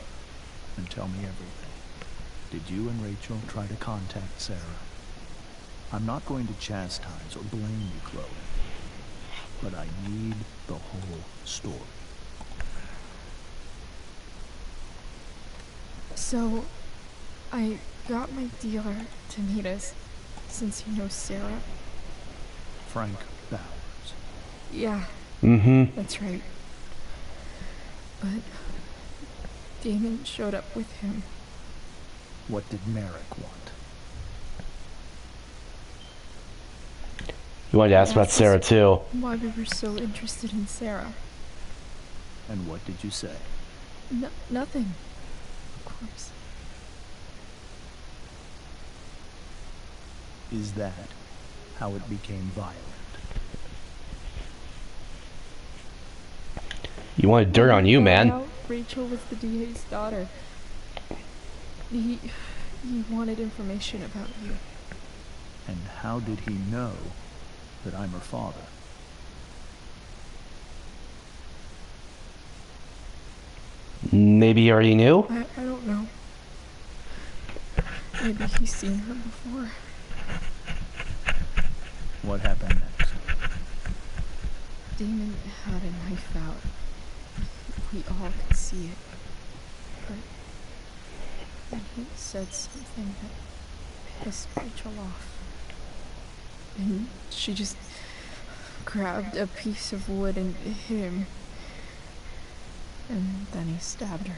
Speaker 7: and tell me everything. Did you and Rachel try to contact Sera? I'm not going to chastise or blame you, Chloe. But I need the whole story.
Speaker 12: So, I got my dealer to meet us, since he knows Sera.
Speaker 7: Frank Bowers.
Speaker 10: Yeah.
Speaker 1: Mm-hmm.
Speaker 10: That's right. But Damon showed up with him.
Speaker 7: What did Merrick want?
Speaker 1: You wanted to ask about Sera too.
Speaker 10: Why we were so interested in Sera.
Speaker 7: And what did you say?
Speaker 10: Nothing. Of course.
Speaker 7: Is that how it became violent?
Speaker 1: You wanted dirt on you, man.
Speaker 10: Rachel was the DA's daughter. He wanted information about you.
Speaker 7: And how did he know that I'm her father?
Speaker 1: Maybe he already knew?
Speaker 10: I don't know. Maybe he's seen her before.
Speaker 7: What happened next?
Speaker 10: Damon had a knife out. We all could see it. But then he said something that pissed Rachel off. And she just grabbed a piece of wood and hit him. And then he stabbed her.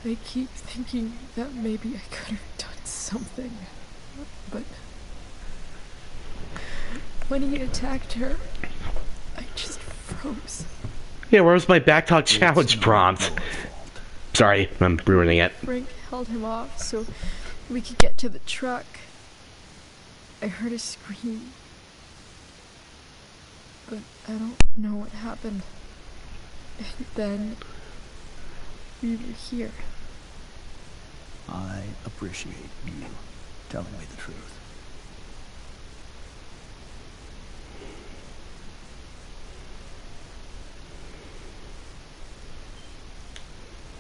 Speaker 10: I keep thinking that maybe I could have done something. But when he attacked her, I just froze.
Speaker 1: Yeah, where was my backtalk challenge prompt? Sorry, I'm ruining it.
Speaker 10: Frank held him off so we could get to the truck. I heard a scream. But I don't know what happened. And then we were here.
Speaker 7: I appreciate you telling me the truth.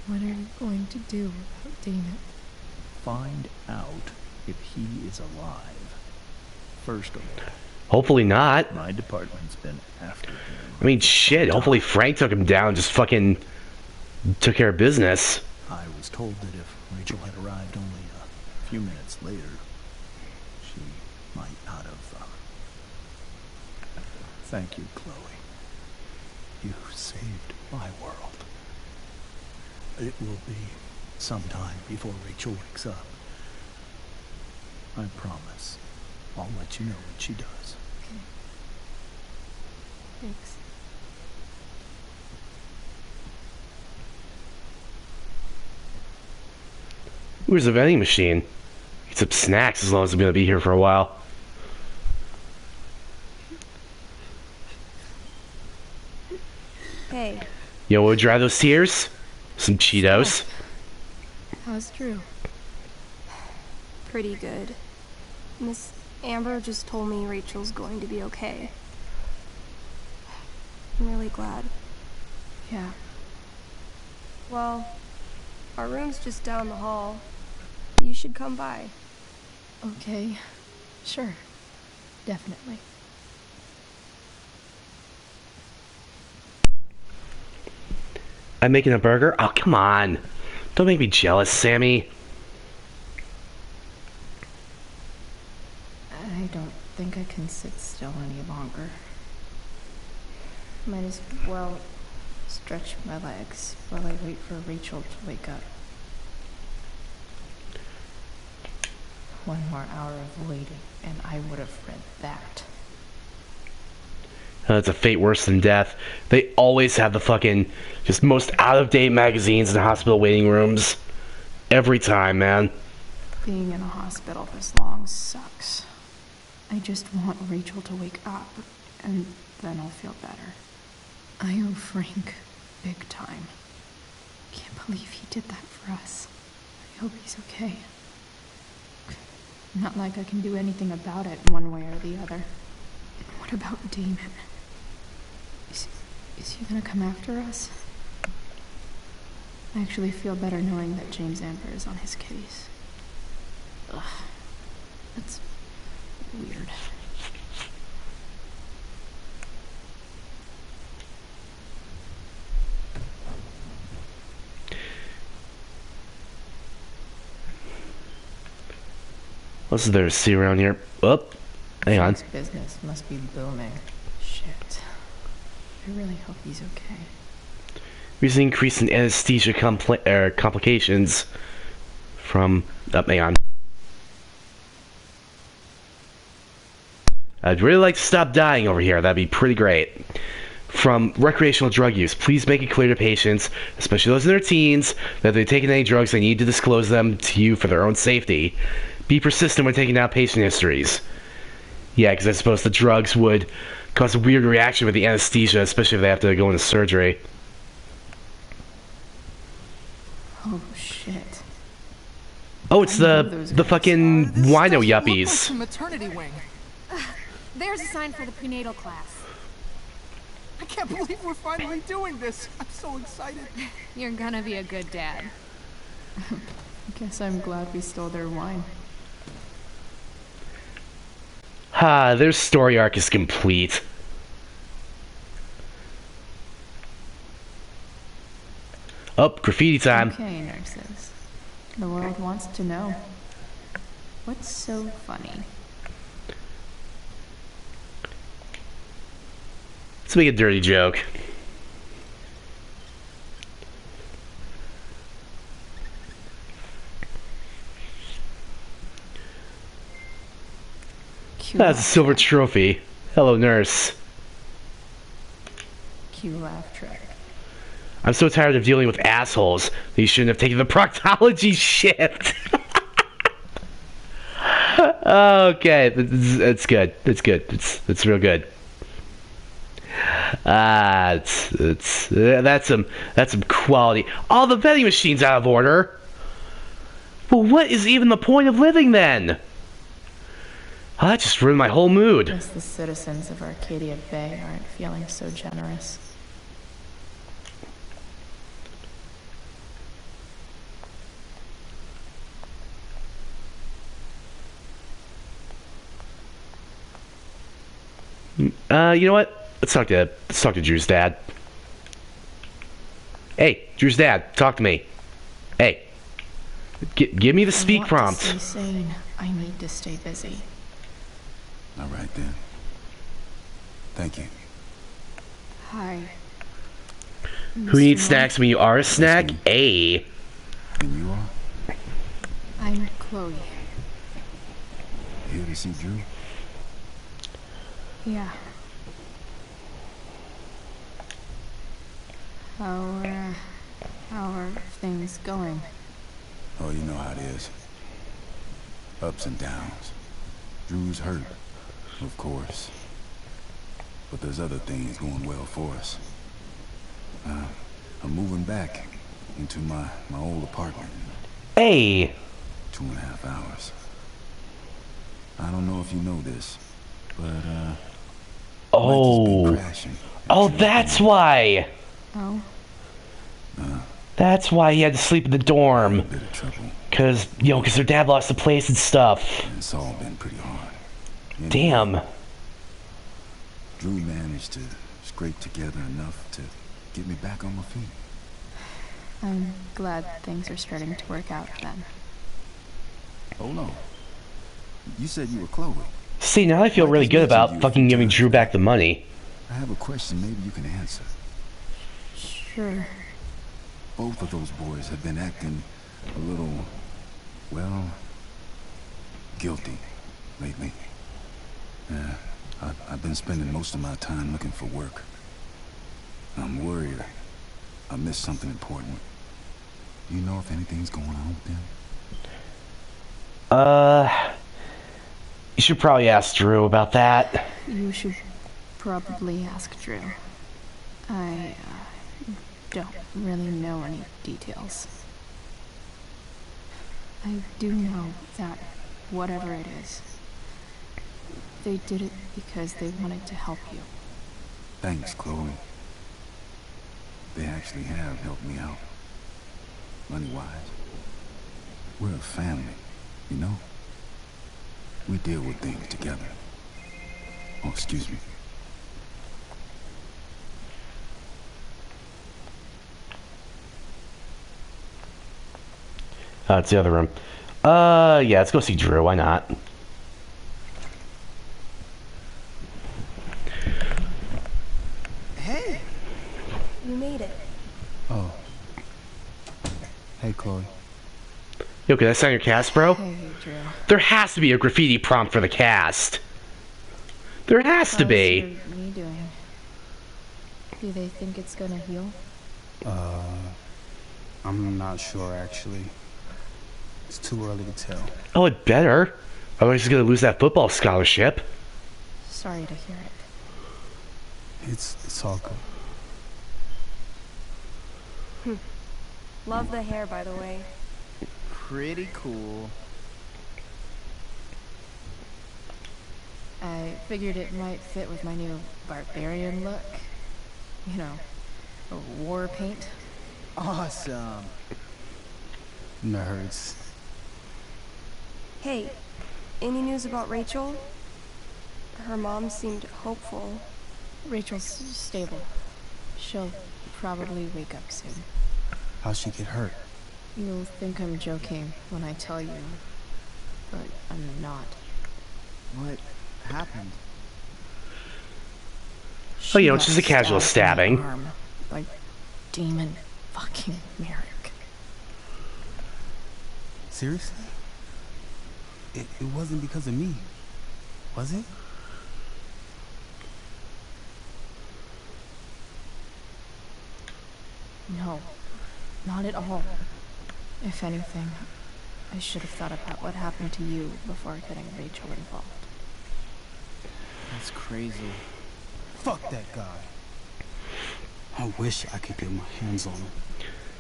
Speaker 10: What are you going to do about Damon?
Speaker 7: Find out if he is alive. First of all,
Speaker 1: hopefully not.
Speaker 7: My department's been after him.
Speaker 1: I mean, shit. Hopefully Frank took him down and just fucking took care of business.
Speaker 7: I was told that if Rachel had arrived only a few minutes later, she might not have. Thank you, Chloe. You saved my world. It will be some time before Rachel wakes up. I promise. I'll let you know when she does.
Speaker 10: Okay. Thanks.
Speaker 1: Where's the vending machine? Get some snacks as long as I'm gonna be here for a while.
Speaker 12: Hey.
Speaker 1: Yo, would you rather those tears? Some Cheetos.
Speaker 10: How's Drew?
Speaker 12: Pretty good. Miss Amber just told me Rachel's going to be okay. I'm really glad.
Speaker 10: Yeah.
Speaker 12: Well, our room's just down the hall. You should come by.
Speaker 10: Okay. Sure. Definitely.
Speaker 1: I'm making a burger? Oh, come on. Don't make me jealous, Sammy.
Speaker 12: I don't think I can sit still any longer. Might as well stretch my legs while I wait for Rachel to wake up. One more hour of waiting, and I would have read that.
Speaker 1: It's a fate worse than death. They always have the fucking just most out-of-date magazines in the hospital waiting rooms. Every time, man.
Speaker 12: Being in a hospital this long sucks. I just want Rachel to wake up, and then I'll feel better. I owe Frank big time. Can't believe he did that for us. I hope he's okay. Not like I can do anything about it one way or the other. And what about Damon? Is he gonna come after us? I actually feel better knowing that James Amber is on his case. Ugh. That's weird.
Speaker 1: What's there to see around here? Up. Hang on.
Speaker 12: Frank's business must be booming. Shit. I really hope he's okay.
Speaker 1: Recent increase in anesthesia complications from... hang on. I'd really like to stop dying over here. That'd be pretty great. From recreational drug use, please make it clear to patients, especially those in their teens, that if they've taken any drugs, they need to disclose them to you for their own safety. Be persistent when taking down patient histories. Yeah, because I suppose the drugs would cause a weird reaction with the anesthesia, especially if they have to go into surgery.
Speaker 12: Oh, shit.
Speaker 1: Oh, it's the fucking wino yuppies.
Speaker 17: Maternity wing.
Speaker 2: There's a sign for the prenatal class.
Speaker 17: I can't believe we're finally doing this. I'm so excited.
Speaker 2: You're gonna be a good dad.
Speaker 12: Guess I'm glad we stole their wine.
Speaker 1: Ha, their story arc is complete. Oh, graffiti time.
Speaker 12: Okay, nurses. The world wants to know. What's so funny?
Speaker 1: Let's make a dirty joke. That's a silver trophy. Hello, nurse.
Speaker 12: Cue laugh track.
Speaker 1: I'm so tired of dealing with assholes that you shouldn't have taken the proctology shift. Okay, that's good. That's good. It's real good. That's some quality. All the vending machines out of order. Well, what is even the point of living then? Oh, that just ruined my whole mood.
Speaker 12: Guess the citizens of Arcadia Bay aren't feeling so generous.
Speaker 1: You know what? Let's talk to Drew's dad. Hey, Drew's dad, talk to me. Hey, give me the speak prompt.
Speaker 12: To stay sane. I need to stay busy.
Speaker 4: All right then. Thank you.
Speaker 12: Hi.
Speaker 1: Who needs snacks when you are a snack? A.
Speaker 4: And you are?
Speaker 12: I'm Chloe.
Speaker 4: Here to see Drew?
Speaker 12: Yeah. How are things going?
Speaker 4: Oh, you know how it is. Ups and downs. Drew's hurt, of course. But there's other things going well for us. I'm moving back into my old apartment.
Speaker 1: Hey!
Speaker 4: 2.5 hours. I don't know if you know this, but
Speaker 1: Oh, that's why.
Speaker 12: Oh.
Speaker 1: That's why he had to sleep in the dorm. Cause their dad lost the place and stuff.
Speaker 4: And it's all been pretty hard.
Speaker 1: Damn.
Speaker 4: Drew managed to scrape together enough to get me back on my feet.
Speaker 12: I'm glad things are starting to work out then.
Speaker 4: Hold on. You said you were Chloe.
Speaker 1: See, now I feel really good about fucking giving Drew back the money.
Speaker 4: I have a question maybe you can answer.
Speaker 12: Sure.
Speaker 4: Both of those boys have been acting a little, well, guilty lately. I've been spending most of my time looking for work. I'm worried I missed something important. Do you know if anything's going on with them?
Speaker 1: You should probably ask Drew about that.
Speaker 12: You should probably ask Drew. I don't really know any details. I do know that whatever it is, they did it because they wanted to help you.
Speaker 4: Thanks, Chloe. They actually have helped me out. Money-wise. We're a family, you know? We deal with things together. Oh, excuse me.
Speaker 1: It's the other room. Yeah, let's go see Drew. Why not?
Speaker 18: Hey! You made it.
Speaker 19: Oh. Hey, Chloe.
Speaker 1: Yo, can I sign your cast, bro?
Speaker 12: Hey, Drew.
Speaker 1: There has to be a graffiti prompt for the cast. There has to be.
Speaker 12: How's your knee doing? Do they think it's gonna heal?
Speaker 19: I'm not sure, actually. It's too early to tell.
Speaker 1: Oh, it better. Otherwise he's gonna lose that football scholarship.
Speaker 12: Sorry to hear it.
Speaker 19: It's all good.
Speaker 18: Love the hair, by the way.
Speaker 17: Pretty cool.
Speaker 12: I figured it might fit with my new barbarian look. You know, war paint.
Speaker 17: Awesome.
Speaker 19: Nerds.
Speaker 18: Hey, any news about Rachel? Her mom seemed hopeful.
Speaker 12: Rachel's stable. She'll probably wake up soon.
Speaker 19: How'd she get hurt?
Speaker 12: You'll think I'm joking when I tell you, but I'm not.
Speaker 17: What happened?
Speaker 1: Oh, you know, it's just a casual stabbing.
Speaker 12: Arm by Damon fucking Merrick.
Speaker 19: Seriously? It wasn't because of me, was it?
Speaker 12: No, not at all. If anything, I should have thought about what happened to you before getting Rachel involved.
Speaker 17: That's crazy.
Speaker 19: Fuck that guy. I wish I could get my hands on him.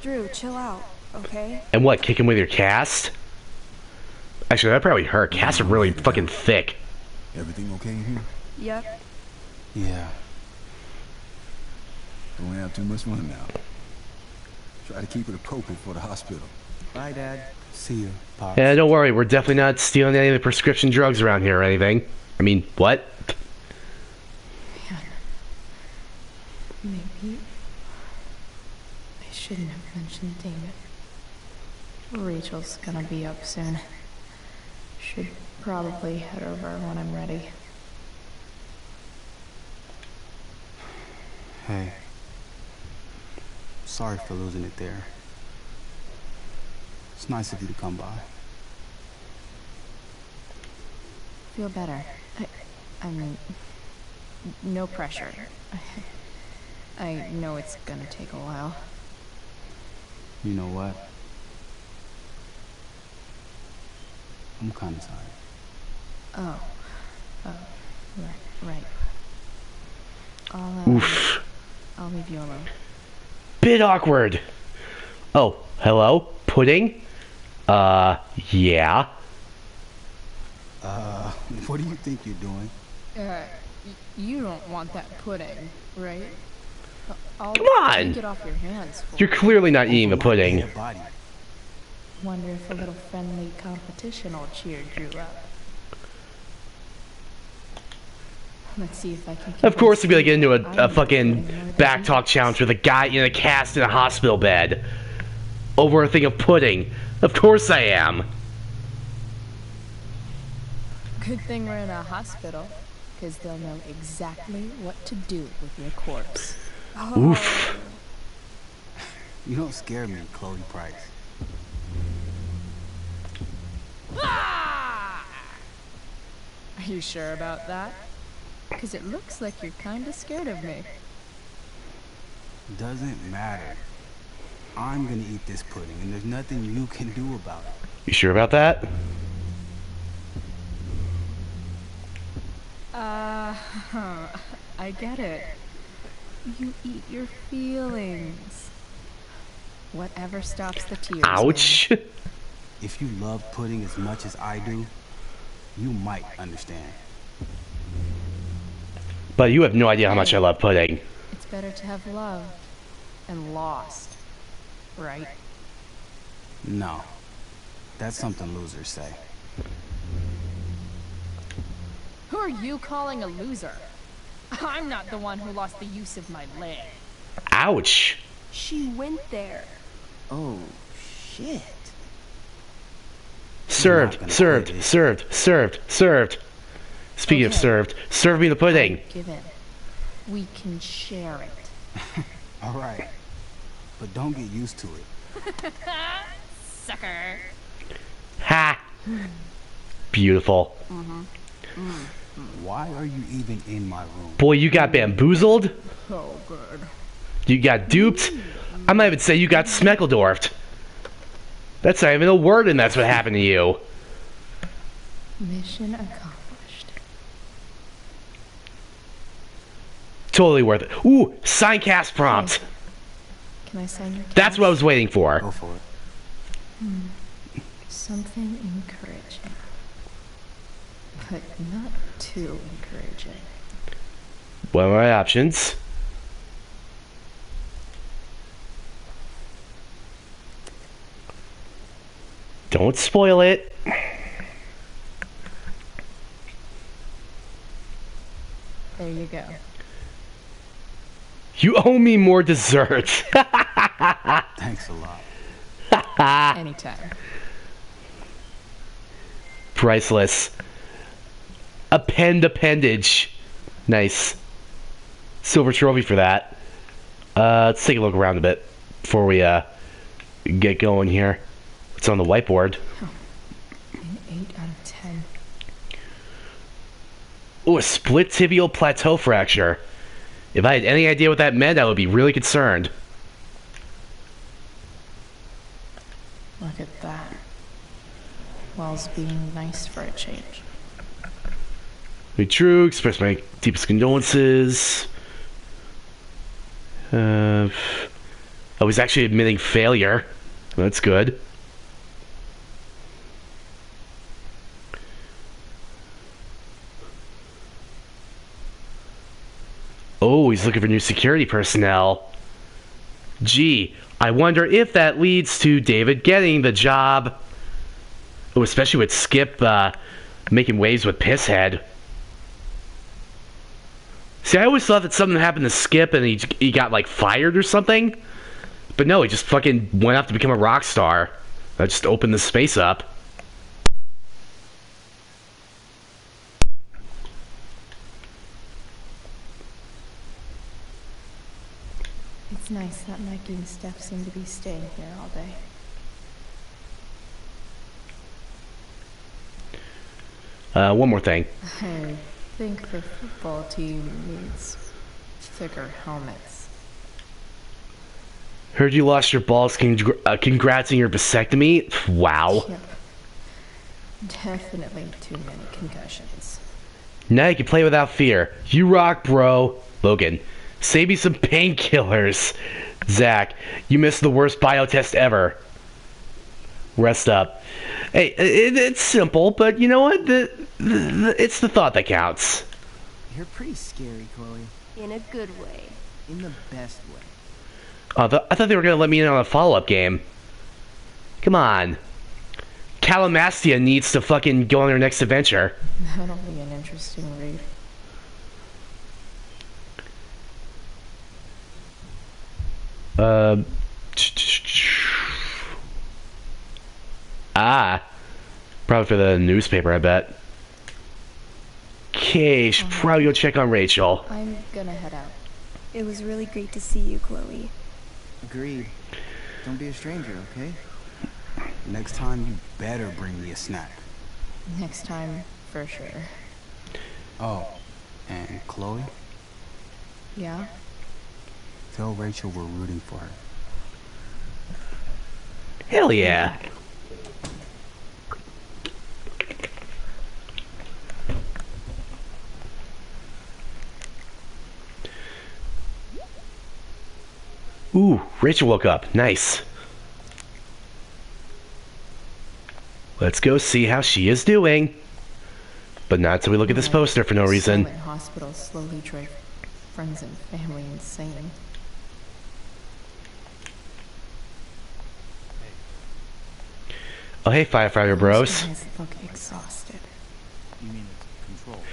Speaker 18: Drew, chill out, okay?
Speaker 1: And what, kick him with your cast? Actually, that probably hurt. Casts are really fucking thick.
Speaker 4: Everything okay in here?
Speaker 18: Yep.
Speaker 19: Yeah.
Speaker 4: Don't have too much fun now. Try to keep it appropriate for the hospital.
Speaker 17: Bye, Dad.
Speaker 19: See you, Pop.
Speaker 1: Yeah, don't worry. We're definitely not stealing any of the prescription drugs around here or anything. I mean, what?
Speaker 12: Man, maybe I shouldn't have mentioned Damon. Rachel's gonna be up soon. Should probably head over when I'm ready.
Speaker 19: Hey. Sorry for losing it there. It's nice of you to come by.
Speaker 12: Feel better. I mean, no pressure. I know it's gonna take a while.
Speaker 19: You know what? I'm kinda tired.
Speaker 12: Oh, right.
Speaker 1: Oof.
Speaker 12: I'll leave you alone.
Speaker 1: Bit awkward. Oh, hello? Pudding? Yeah.
Speaker 19: What do you think you're doing?
Speaker 3: You don't want that pudding, right? I'll
Speaker 1: Come on!
Speaker 3: take it off your hands.
Speaker 1: You're clearly not eating the pudding.
Speaker 12: Wonder if a little friendly competition will cheer Drew up. Let's see if I can.
Speaker 1: Of course, you'd be like into a fucking backtalk challenge with a guy in a cast in a hospital bed over a thing of pudding. Of course I am.
Speaker 3: Good thing we're in a hospital, because they'll know exactly what to do with your corpse.
Speaker 1: Oof.
Speaker 19: You don't scare me, Chloe Price.
Speaker 3: Ah! Are you sure about that? Because it looks like you're kind of scared of me.
Speaker 19: Doesn't matter. I'm gonna eat this pudding, and there's nothing you can do about it.
Speaker 1: You sure about that?
Speaker 3: I get it. You eat your feelings. Whatever stops the tears.
Speaker 1: Ouch.
Speaker 19: If you love pudding as much as I do, you might understand.
Speaker 1: But you have no idea how much I love pudding.
Speaker 3: It's better to have loved and lost, right?
Speaker 19: No. That's something losers say.
Speaker 3: Who are you calling a loser? I'm not the one who lost the use of my leg.
Speaker 1: Ouch.
Speaker 18: She went there.
Speaker 17: Oh, shit.
Speaker 1: Served. Speaking of served, serve me the pudding.
Speaker 12: Give in. we can share it.
Speaker 19: All right. But don't get used to it.
Speaker 12: Sucker.
Speaker 1: Ha! Beautiful.
Speaker 19: Why are you even in my room?
Speaker 1: Boy, you got bamboozled.
Speaker 12: Oh, good.
Speaker 1: You got duped. I might even say you got smeckledorfed. That's not even a word, and that's what happened to you.
Speaker 12: Mission accomplished.
Speaker 1: Totally worth it. Ooh, sign cast prompt.
Speaker 12: Can I sign your cast?
Speaker 1: That's what I was waiting for.
Speaker 19: Go for it.
Speaker 12: Something encouraging. But not too encouraging.
Speaker 1: What are my options? Don't spoil it.
Speaker 12: There you go.
Speaker 1: You owe me more dessert.
Speaker 19: Thanks a lot.
Speaker 12: Anytime.
Speaker 1: Priceless. Appendage. Nice. Silver trophy for that. Let's take a look around a bit before we get going here. What's on the whiteboard?
Speaker 12: An 8 out of 10.
Speaker 1: Ooh, a split tibial plateau fracture. If I had any idea what that meant, I would be really concerned.
Speaker 12: Look at that. Wells being nice for a change.
Speaker 1: Be true, express my deepest condolences. Oh, he's actually admitting failure. That's good. Oh, he's looking for new security personnel. Gee, I wonder if that leads to David getting the job. Oh, especially with Skip making waves with Pisshead. See, I always thought that something happened to Skip and he got, like, fired or something. But no, he just fucking went off to become a rock star. That just opened the space up.
Speaker 12: It's nice that Mikey and Steph seem to be staying here all day.
Speaker 1: One more thing.
Speaker 12: I think the football team needs thicker helmets.
Speaker 1: Heard you lost your balls. Congrats on your vasectomy. Wow.
Speaker 12: Yep. Definitely too many concussions.
Speaker 1: Now you can play without fear. You rock, bro. Logan, save me some painkillers. Zach, you missed the worst biotest ever. Rest up. Hey, it's simple, but you know what? It's the thought that counts.
Speaker 6: You're pretty scary, Chloe.
Speaker 18: In a good way.
Speaker 6: In the best way.
Speaker 1: I thought they were going to let me in on a follow-up game. Come on. Calamastia needs to fucking go on their next adventure.
Speaker 12: That'll be an interesting read.
Speaker 1: Probably for the newspaper, I bet. Okay, should probably go check on Rachel.
Speaker 12: I'm gonna head out.
Speaker 18: It was really great to see you, Chloe.
Speaker 6: Agreed. Don't be a stranger, okay?
Speaker 19: Next time, you better bring me a snack.
Speaker 12: Next time, for sure.
Speaker 19: Oh, and Chloe?
Speaker 12: Yeah?
Speaker 19: Tell Rachel we're rooting for her.
Speaker 1: Hell yeah. Ooh, Rachel woke up. Nice. Let's go see how she is doing. But not until we look at this poster for no reason.
Speaker 12: Hospital slowly drove friends and family insane.
Speaker 1: Oh, hey, firefighter bros.
Speaker 12: Guys look exhausted.
Speaker 13: You mean it's control?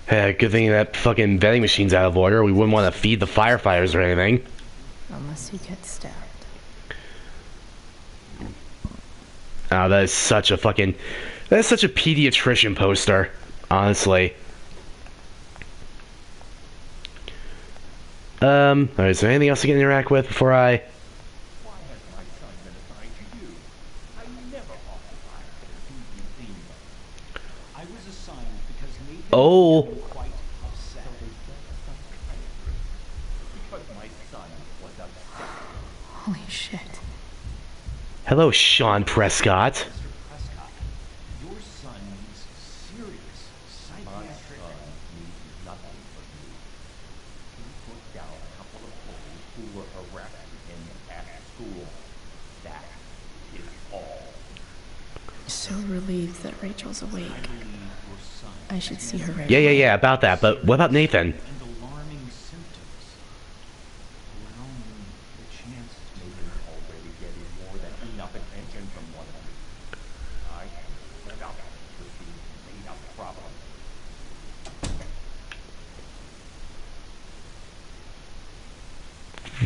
Speaker 1: Hey, good thing that fucking vending machine's out of order. We wouldn't want to feed the firefighters or anything.
Speaker 12: Unless you get stabbed.
Speaker 1: Oh, that is such a fucking... That is such a pediatrician poster, honestly. Alright, is there anything else I can interact with before I... Oh!
Speaker 12: Holy shit.
Speaker 1: Hello, Sean Prescott.
Speaker 5: Your son needs serious psychiatric. Needs nothing from you. He put down a couple of bullies who were harassing him at school. That is all.
Speaker 12: So relieved that Rachel's awake. I should see her right
Speaker 1: Yeah, about that. But what about Nathan?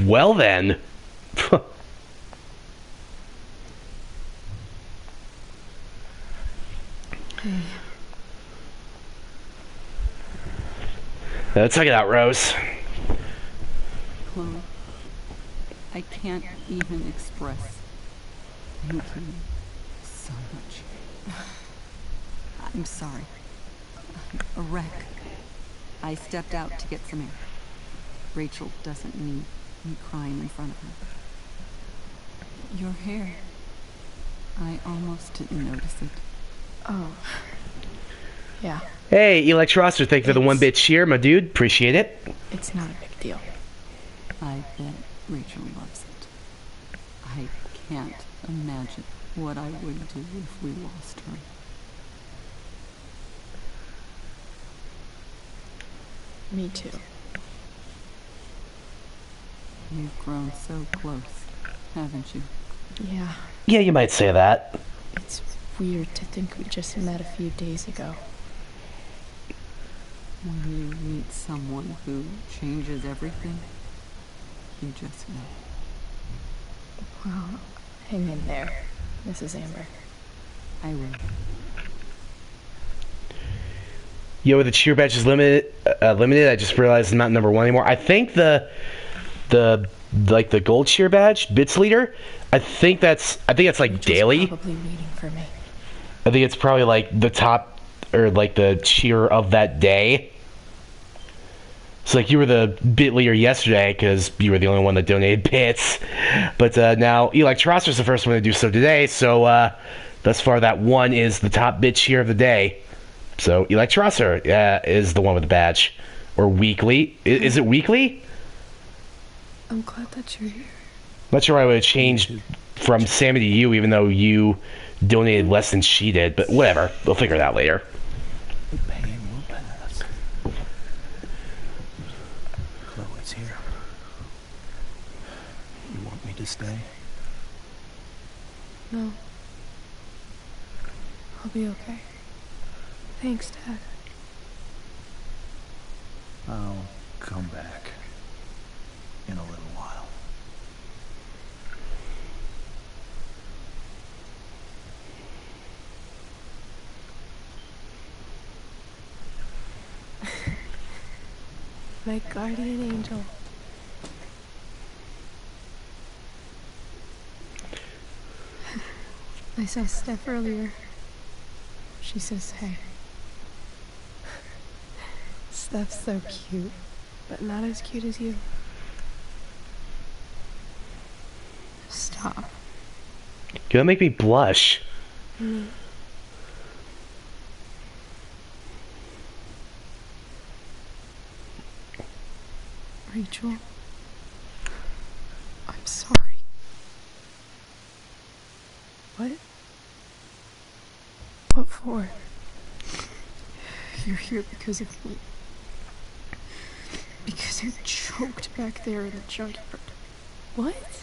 Speaker 1: Well then. Let's check it out, Rose.
Speaker 11: Chloe, I can't even express thank you so much. I'm sorry. A wreck. I stepped out to get some air. Rachel doesn't need me crying in front of her. Your hair. I almost didn't notice it.
Speaker 12: Oh. Yeah.
Speaker 1: Hey, Electroster, thank you for the 1-bit cheer, my dude. Appreciate it.
Speaker 12: It's not a big deal.
Speaker 11: I bet Rachel loves it. I can't imagine what I would do if we lost her.
Speaker 12: Me too.
Speaker 11: You've grown so close, haven't you?
Speaker 12: Yeah.
Speaker 1: Yeah, you might say that.
Speaker 12: It's weird to think we just met a few days ago.
Speaker 11: When you meet someone who changes everything, you just know.
Speaker 12: Well, hang in there, Mrs. Amber.
Speaker 11: I will.
Speaker 1: Yo, the cheer badge is limited. I just realized I'm not number 1 anymore. I think the gold cheer badge, bits leader. I think that's like daily.
Speaker 12: Probably waiting for me.
Speaker 1: I think it's probably like the top or like the cheer of that day. So like you were the bit leader yesterday because you were the only one that donated bits, but now Electroster's the first one to do so today. So thus far that one is the top bit cheer of the day. So Electroster is the one with the badge, or weekly. Is it weekly?
Speaker 10: I'm glad that you're here.
Speaker 1: I'm not sure why I would have changed from Sammy to you, even though you donated less than she did. But whatever, we'll figure it out later.
Speaker 7: The pain will pass. Chloe's here. You want me to stay?
Speaker 10: No. I'll be okay. Thanks, Dad.
Speaker 7: I'll come back in a little while.
Speaker 10: My guardian angel. I saw Steph earlier. She says hey. Steph's so cute, but not as cute as you. Stop.
Speaker 1: You're gonna make me blush.
Speaker 10: Rachel, I'm sorry. What? What for? You're here because of me. Because you choked back there in the junkyard. What?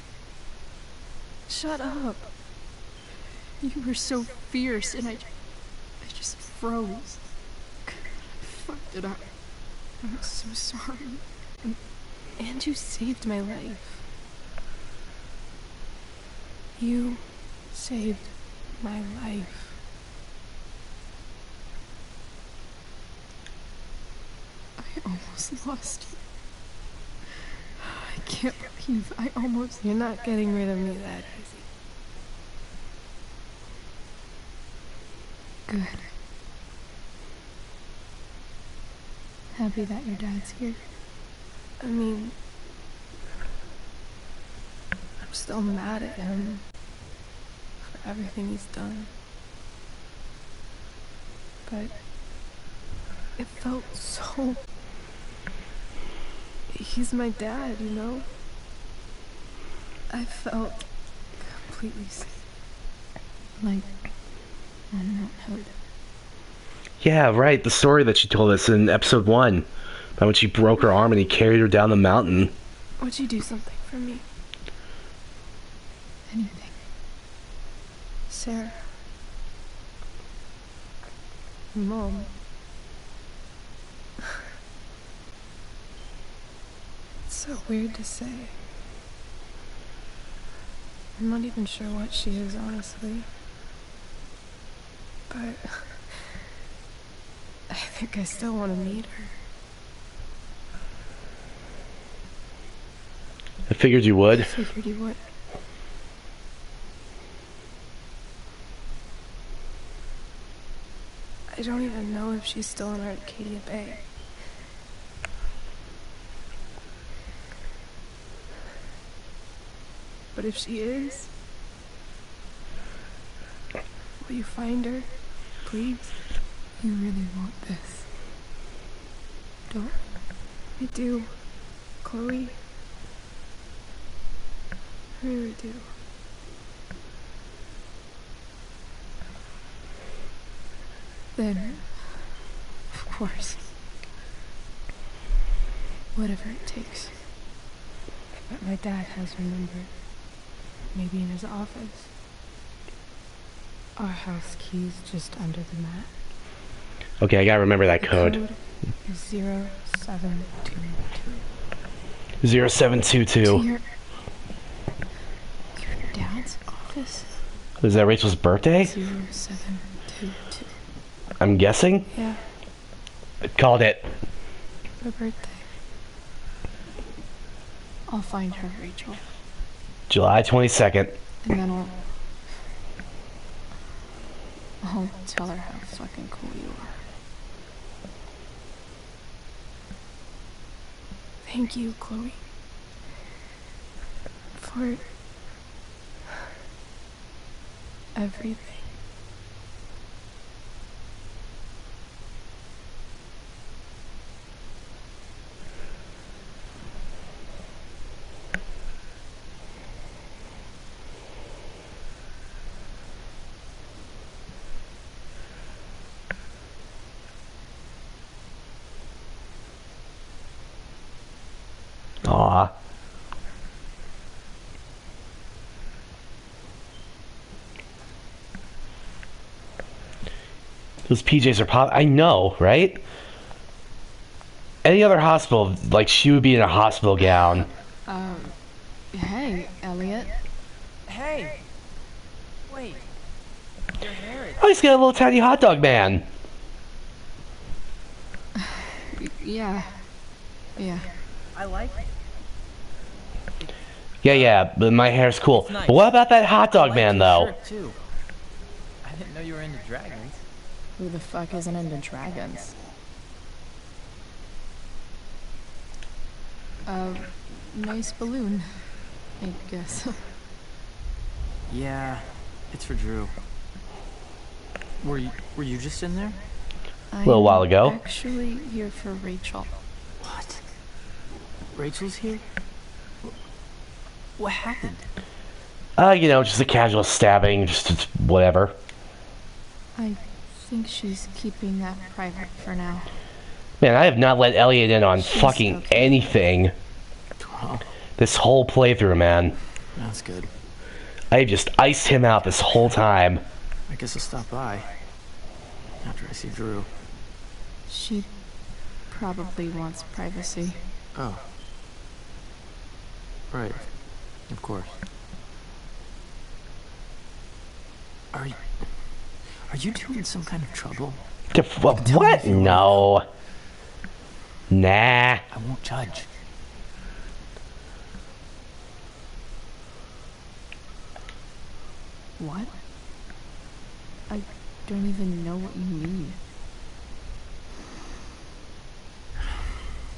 Speaker 10: Shut up. You were so fierce and I just froze. I fucked it up. I'm so sorry. And you saved my life. You saved my life. I almost lost you. can't believe I almost...
Speaker 12: You're not getting rid of me that easy.
Speaker 10: Good. Happy that your dad's here.
Speaker 12: I mean, I'm still mad at him for everything he's done. But it felt so... He's my dad, you know? I felt completely safe.
Speaker 10: Like, unwanted.
Speaker 1: Yeah, right. The story that she told us in episode 1. About when she broke her arm and he carried her down the mountain.
Speaker 12: Would you do something for me?
Speaker 10: Anything.
Speaker 12: Sera. Mom. It's so weird to say. I'm not even sure what she is, honestly. But I think I still want to meet her.
Speaker 1: I figured you would.
Speaker 12: I figured you would. I don't even know if she's still in Arcadia Bay. But if she is, will you find her, please?
Speaker 10: You really want this, don't you?
Speaker 12: I do, Chloe. I really do.
Speaker 10: Then, of course, whatever it takes.
Speaker 12: But my dad has remembered. Maybe in his office. Our house key's just under the mat.
Speaker 1: Okay, I gotta remember that
Speaker 12: The
Speaker 1: code.
Speaker 12: is 0722.
Speaker 1: 0722.
Speaker 12: To your dad's office?
Speaker 1: Is that Rachel's birthday?
Speaker 12: 0722.
Speaker 1: I'm guessing?
Speaker 12: Yeah,
Speaker 1: Called it.
Speaker 12: her birthday. I'll find her, Rachel.
Speaker 1: July 22nd.
Speaker 12: And then I'll tell her how fucking cool you are. Thank you, Chloe. For everything.
Speaker 1: Aw. Those PJs are pop. I know, right? Any other hospital, like, she would be in a hospital gown.
Speaker 10: Hey, Elliot.
Speaker 6: Hey! Wait. Your hair is...
Speaker 1: Oh, he's got a little tiny hot dog man.
Speaker 10: Yeah.
Speaker 6: I like it.
Speaker 1: Yeah, but my hair's cool.
Speaker 6: Nice.
Speaker 1: But what about that hot dog
Speaker 6: I like
Speaker 1: man,
Speaker 6: your
Speaker 1: though?
Speaker 6: shirt, too. I didn't know you were into dragons.
Speaker 12: Who the fuck isn't into dragons?
Speaker 10: Nice balloon, I guess.
Speaker 6: Yeah, it's for Drew. Were you just in there?
Speaker 1: A little while ago.
Speaker 12: Actually, here for Rachel.
Speaker 6: What? Rachel's here? What happened?
Speaker 1: You know, just a casual stabbing, just whatever.
Speaker 12: I think she's keeping that private for now.
Speaker 1: Man, I have not let Elliot in on fucking
Speaker 12: okay.
Speaker 1: anything. This whole playthrough, man.
Speaker 6: That's good.
Speaker 1: I've just iced him out this whole time.
Speaker 6: I guess I'll stop by. After I see Drew.
Speaker 12: She probably wants privacy.
Speaker 6: Oh. Right. Of course. Are you two in some kind of trouble?
Speaker 1: What? No. Nah.
Speaker 6: I won't judge.
Speaker 12: What? I don't even know what you mean.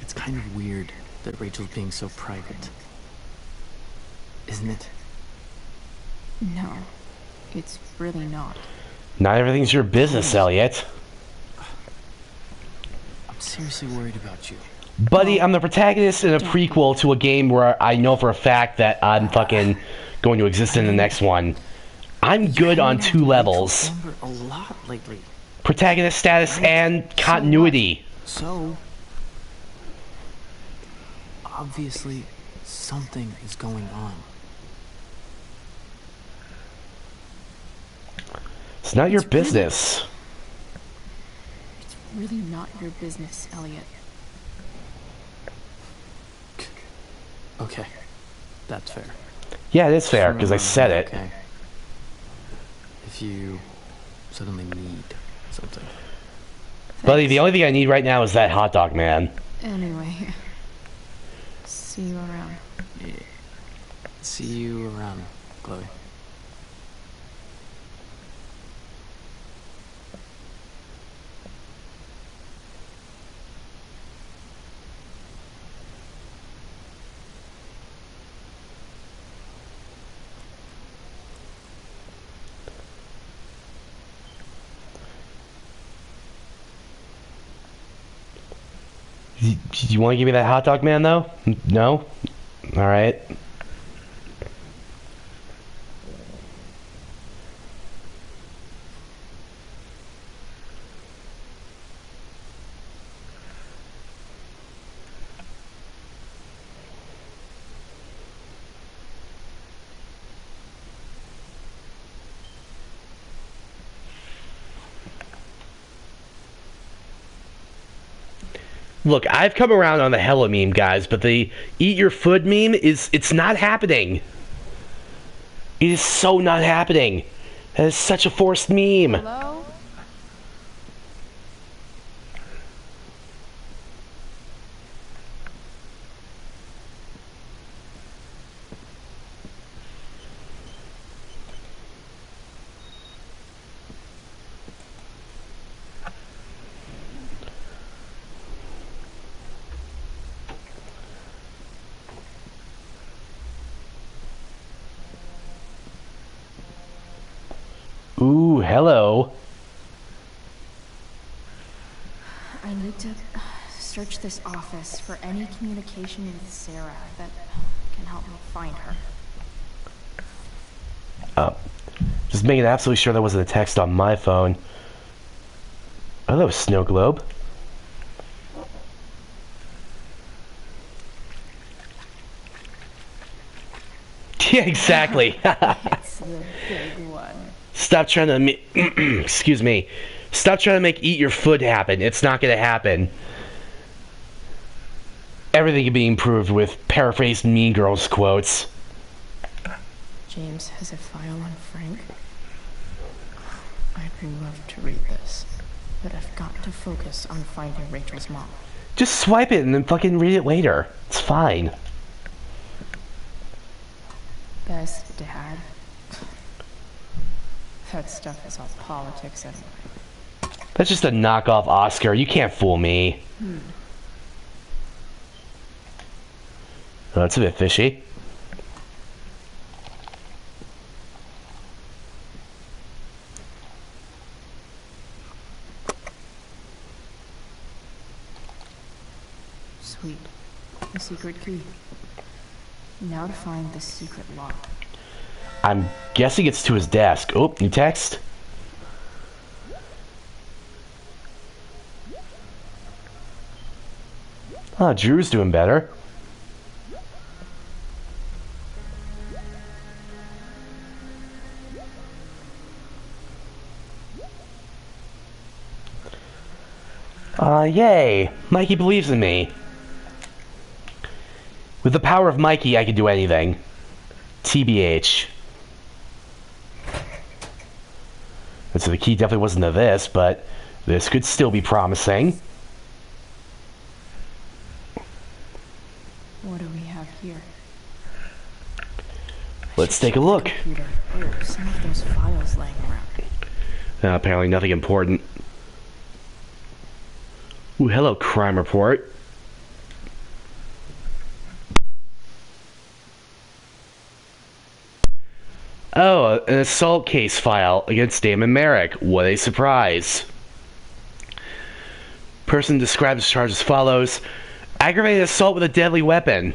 Speaker 20: It's kind of weird that Rachel's being so private. Isn't it?
Speaker 12: No, it's really not.
Speaker 1: Not everything's your business, Elliot.
Speaker 20: I'm seriously worried about you.
Speaker 1: Buddy, I'm the protagonist in a prequel to a game where I know for a fact that I'm fucking going to exist in the next one. I'm good on 2 levels.
Speaker 20: A lot lately.
Speaker 1: Protagonist status and continuity.
Speaker 20: So, obviously, something is going on.
Speaker 1: It's not your business.
Speaker 12: It's really not your business, Elliot.
Speaker 20: Okay, that's fair.
Speaker 1: Yeah, it is fair, because I said it.
Speaker 20: Okay. If you suddenly need something.
Speaker 1: Buddy, the only thing I need right now is that hot dog man.
Speaker 12: Anyway, see you around.
Speaker 20: Yeah. See you around, Chloe.
Speaker 1: You want to give me that hot dog man, though? No? Alright. Look, I've come around on the hella meme, guys, but the eat your food meme it's not happening. It is so not happening. That is such a forced meme.
Speaker 2: Hello?
Speaker 1: Ooh, hello.
Speaker 12: I need to search this office for any communication with Sera that can help me find her.
Speaker 1: Just making absolutely sure there wasn't a text on my phone. Hello, Snow Globe. Yeah, exactly.
Speaker 12: It's the big one.
Speaker 1: Stop trying to excuse me. Stop trying to make eat your food happen. It's not going to happen. Everything can be improved with paraphrased Mean Girls quotes.
Speaker 12: James has a file on Frank. I'd love to read this, but I've got to focus on finding Rachel's mom.
Speaker 1: Just swipe it and then fucking read it later. It's fine.
Speaker 12: Best dad. That stuff is all politics anyway.
Speaker 1: That's just a knockoff Oscar. You can't fool me. Oh, that's a bit fishy.
Speaker 12: Sweet. The secret key. Now to find the secret lock.
Speaker 1: I'm guessing it's to his desk. Oh, new text. Oh, Drew's doing better. Yay! Mikey believes in me. With the power of Mikey, I can do anything. TBH. And so the key definitely wasn't to this, but this could still be promising.
Speaker 12: What do we have here?
Speaker 1: Let's take a look.
Speaker 12: Oh, some of those files laying around.
Speaker 1: Apparently nothing important. Ooh, hello, crime report. Oh, an assault case file against Damon Merrick. What a surprise. Person described as charged as follows. Aggravated assault with a deadly weapon.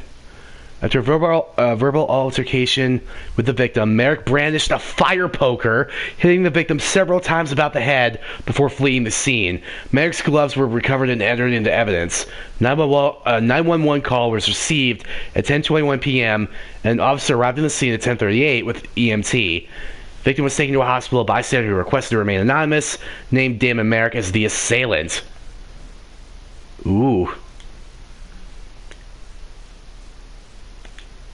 Speaker 1: After a verbal altercation with the victim, Merrick brandished a fire poker, hitting the victim several times about the head before fleeing the scene. Merrick's gloves were recovered and entered into evidence. 911 call was received at 10:21 p.m. and an officer arrived on the scene at 10:38 with EMT. Victim was taken to a hospital. Bystander who requested to remain anonymous named Damon Merrick as the assailant. Ooh.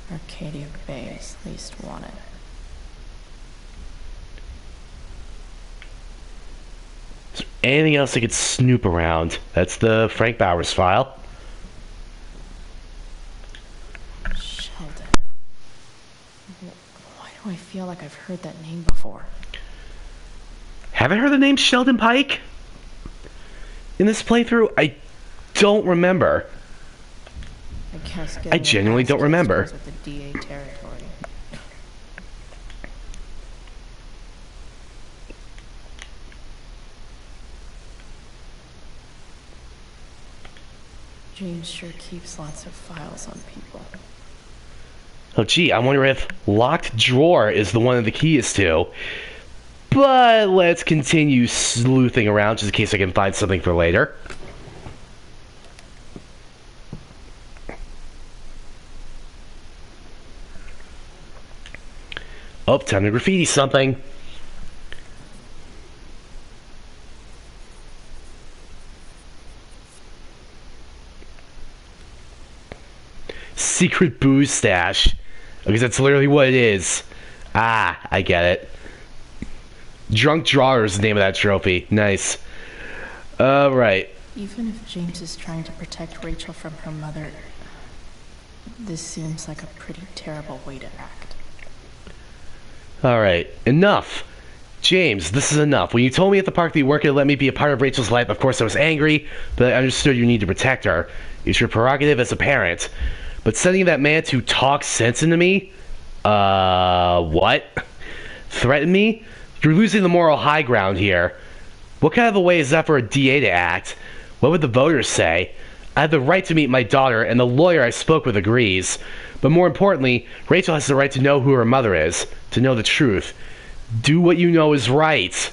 Speaker 12: Arcadia Bay is least wanted.
Speaker 1: Is there anything else I could snoop around? That's the Frank Bowers file.
Speaker 12: Sheldon. Why do I feel like I've heard that name before?
Speaker 1: Haven't heard the name Sheldon Pike? In this playthrough, I don't remember. I genuinely don't remember.
Speaker 12: With the DA territory. James sure keeps lots of files on people.
Speaker 1: Oh gee, I wonder if locked drawer is the one that the key is to. But let's continue sleuthing around just in case I can find something for later. Oh, time to graffiti something. Secret booze stash. Because that's literally what it is. Ah, I get it. Drunk Drawer is the name of that trophy. Nice. Alright.
Speaker 12: Even if James is trying to protect Rachel from her mother, this seems like a pretty terrible way to act.
Speaker 1: Alright, enough. James, this is enough. When you told me at the park that you weren't going to let me be a part of Rachel's life, of course I was angry, but I understood your need to protect her. It's your prerogative as a parent. But sending that man to talk sense into me? What? Threaten me? You're losing the moral high ground here. What kind of a way is that for a DA to act? What would the voters say? I have the right to meet my daughter, and the lawyer I spoke with agrees. But more importantly, Rachel has the right to know who her mother is, to know the truth. Do what you know is right.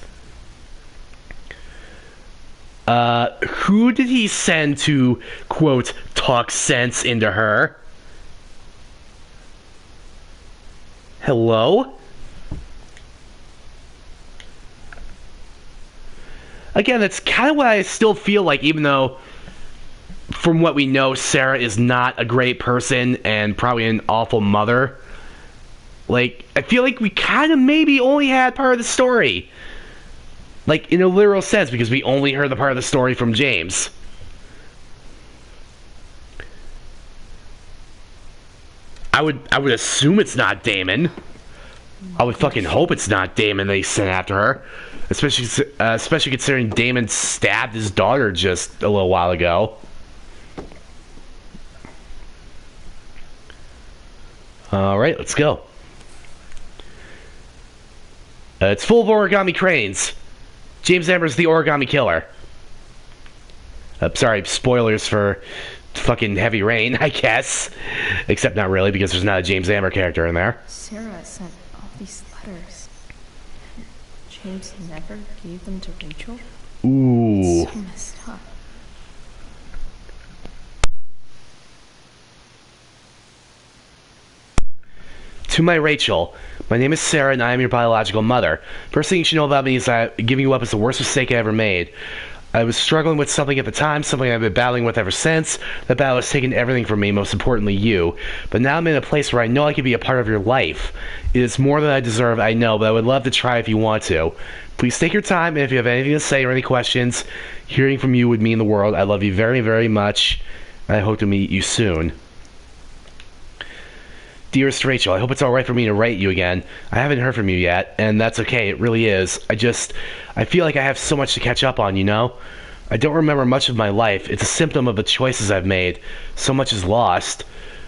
Speaker 1: Who did he send to, quote, talk sense into her? Hello? Again, that's kind of what I still feel like, even though, from what we know, Sera is not a great person and probably an awful mother. Like, I feel like we kind of maybe only had part of the story. Like, in a literal sense, because we only heard the part of the story from James. I would assume it's not Damon. I would fucking hope it's not Damon they sent after her. Especially considering Damon stabbed his daughter just a little while ago. Alright, let's go. It's full of origami cranes. James Amber's the origami killer. Sorry, spoilers for fucking Heavy Rain, I guess. Except not really, because there's not a James Amber character in there.
Speaker 12: Sera sent all these letters. James never gave them to Rachel?
Speaker 1: Ooh.
Speaker 12: So messed up.
Speaker 1: To my Rachel, my name is Sera and I am your biological mother. First thing you should know about me is that giving you up is the worst mistake I ever made. I was struggling with something at the time, something I've been battling with ever since. That battle has taken everything from me, most importantly you. But now I'm in a place where I know I can be a part of your life. It is more than I deserve, I know, but I would love to try if you want to. Please take your time, and if you have anything to say or any questions, hearing from you would mean the world. I love you very, very much, and I hope to meet you soon. Dearest Rachel, I hope it's alright for me to write you again. I haven't heard from you yet, and that's okay, it really is. I feel like I have so much to catch up on, you know? I don't remember much of my life. It's a symptom of the choices I've made. So much is lost.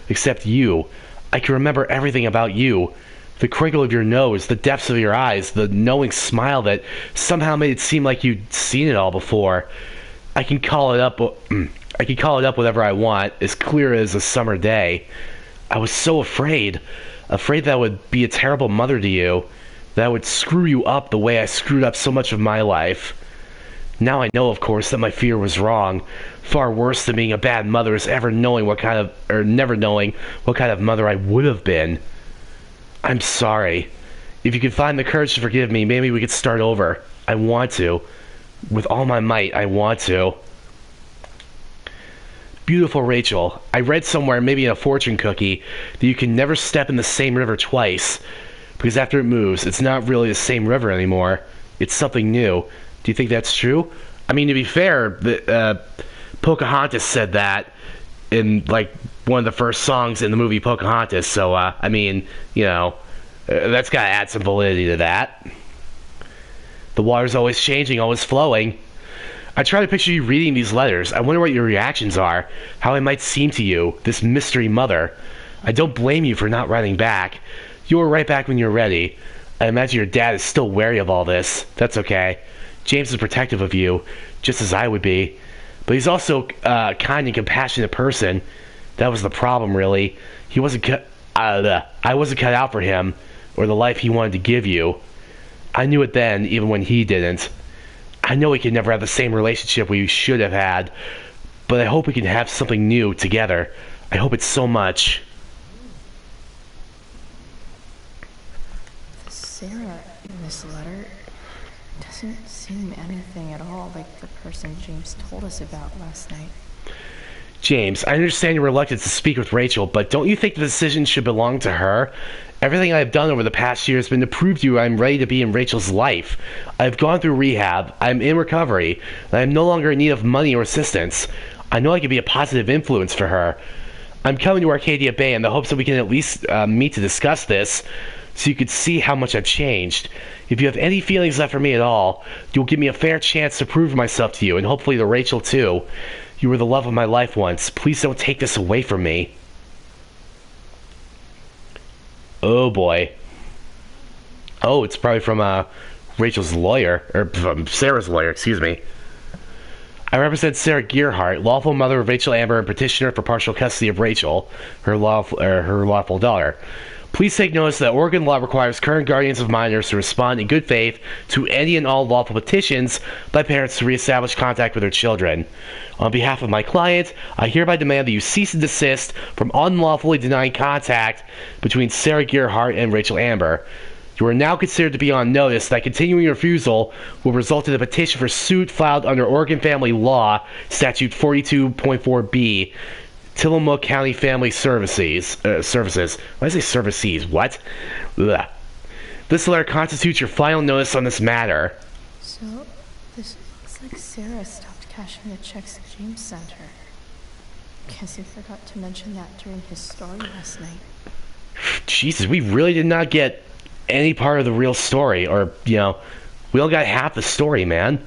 Speaker 1: Except you. I can remember everything about you. The crinkle of your nose, the depths of your eyes, the knowing smile that somehow made it seem like you'd seen it all before. I can call it up whatever I want, as clear as a summer day. I was so afraid that I would be a terrible mother to you, that I would screw you up the way I screwed up so much of my life. Now I know, of course, that my fear was wrong. Far worse than being a bad mother is never knowing what kind of mother I would have been. I'm sorry. If you could find the courage to forgive me, maybe we could start over. I want to. With all my might, I want to. Beautiful Rachel, I read somewhere, maybe in a fortune cookie, that you can never step in the same river twice, because after it moves, it's not really the same river anymore. It's something new. Do you think that's true? I mean, to be fair, Pocahontas said that in, like, one of the first songs in the movie Pocahontas, so, I mean, you know, that's gotta add some validity to that. The water's always changing, always flowing. I try to picture you reading these letters. I wonder what your reactions are, how I might seem to you, this mystery mother. I don't blame you for not writing back. You'll write back when you're ready. I imagine your dad is still wary of all this. That's okay. James is protective of you, just as I would be. But he's also a kind and compassionate person. That was the problem, really. I wasn't cut out for him, or the life he wanted to give you. I knew it then, even when he didn't. I know we can never have the same relationship we should have had, but I hope we can have something new together. I hope it's so much.
Speaker 12: The Sera in this letter doesn't seem anything at all like the person James told us about last night.
Speaker 1: James, I understand your reluctance to speak with Rachel, but don't you think the decision should belong to her? Everything I've done over the past year has been to prove to you I'm ready to be in Rachel's life. I've gone through rehab, I'm in recovery, and I'm no longer in need of money or assistance. I know I can be a positive influence for her. I'm coming to Arcadia Bay in the hopes that we can at least meet to discuss this, so you could see how much I've changed. If you have any feelings left for me at all, you'll give me a fair chance to prove myself to you, and hopefully to Rachel too. You were the love of my life once. Please don't take this away from me. Oh boy. Oh, it's probably from Rachel's lawyer, or from Sarah's lawyer, excuse me. I represent Sera Gearhart, lawful mother of Rachel Amber and petitioner for partial custody of Rachel, her lawful daughter. Please take notice that Oregon law requires current guardians of minors to respond in good faith to any and all lawful petitions by parents to reestablish contact with their children. On behalf of my client, I hereby demand that you cease and desist from unlawfully denying contact between Sera Gearhart and Rachel Amber. You are now considered to be on notice that continuing refusal will result in a petition for suit filed under Oregon Family Law, Statute 42.4b, Tillamook County Family Services. Why did I say services? What? Ugh. This letter constitutes your final notice on this matter.
Speaker 12: So, this looks like Sera stopped cashing the checks James sent her. Guess he forgot to mention that during his story last night.
Speaker 1: Jesus, we really did not get any part of the real story, or, you know, we only got half the story, man.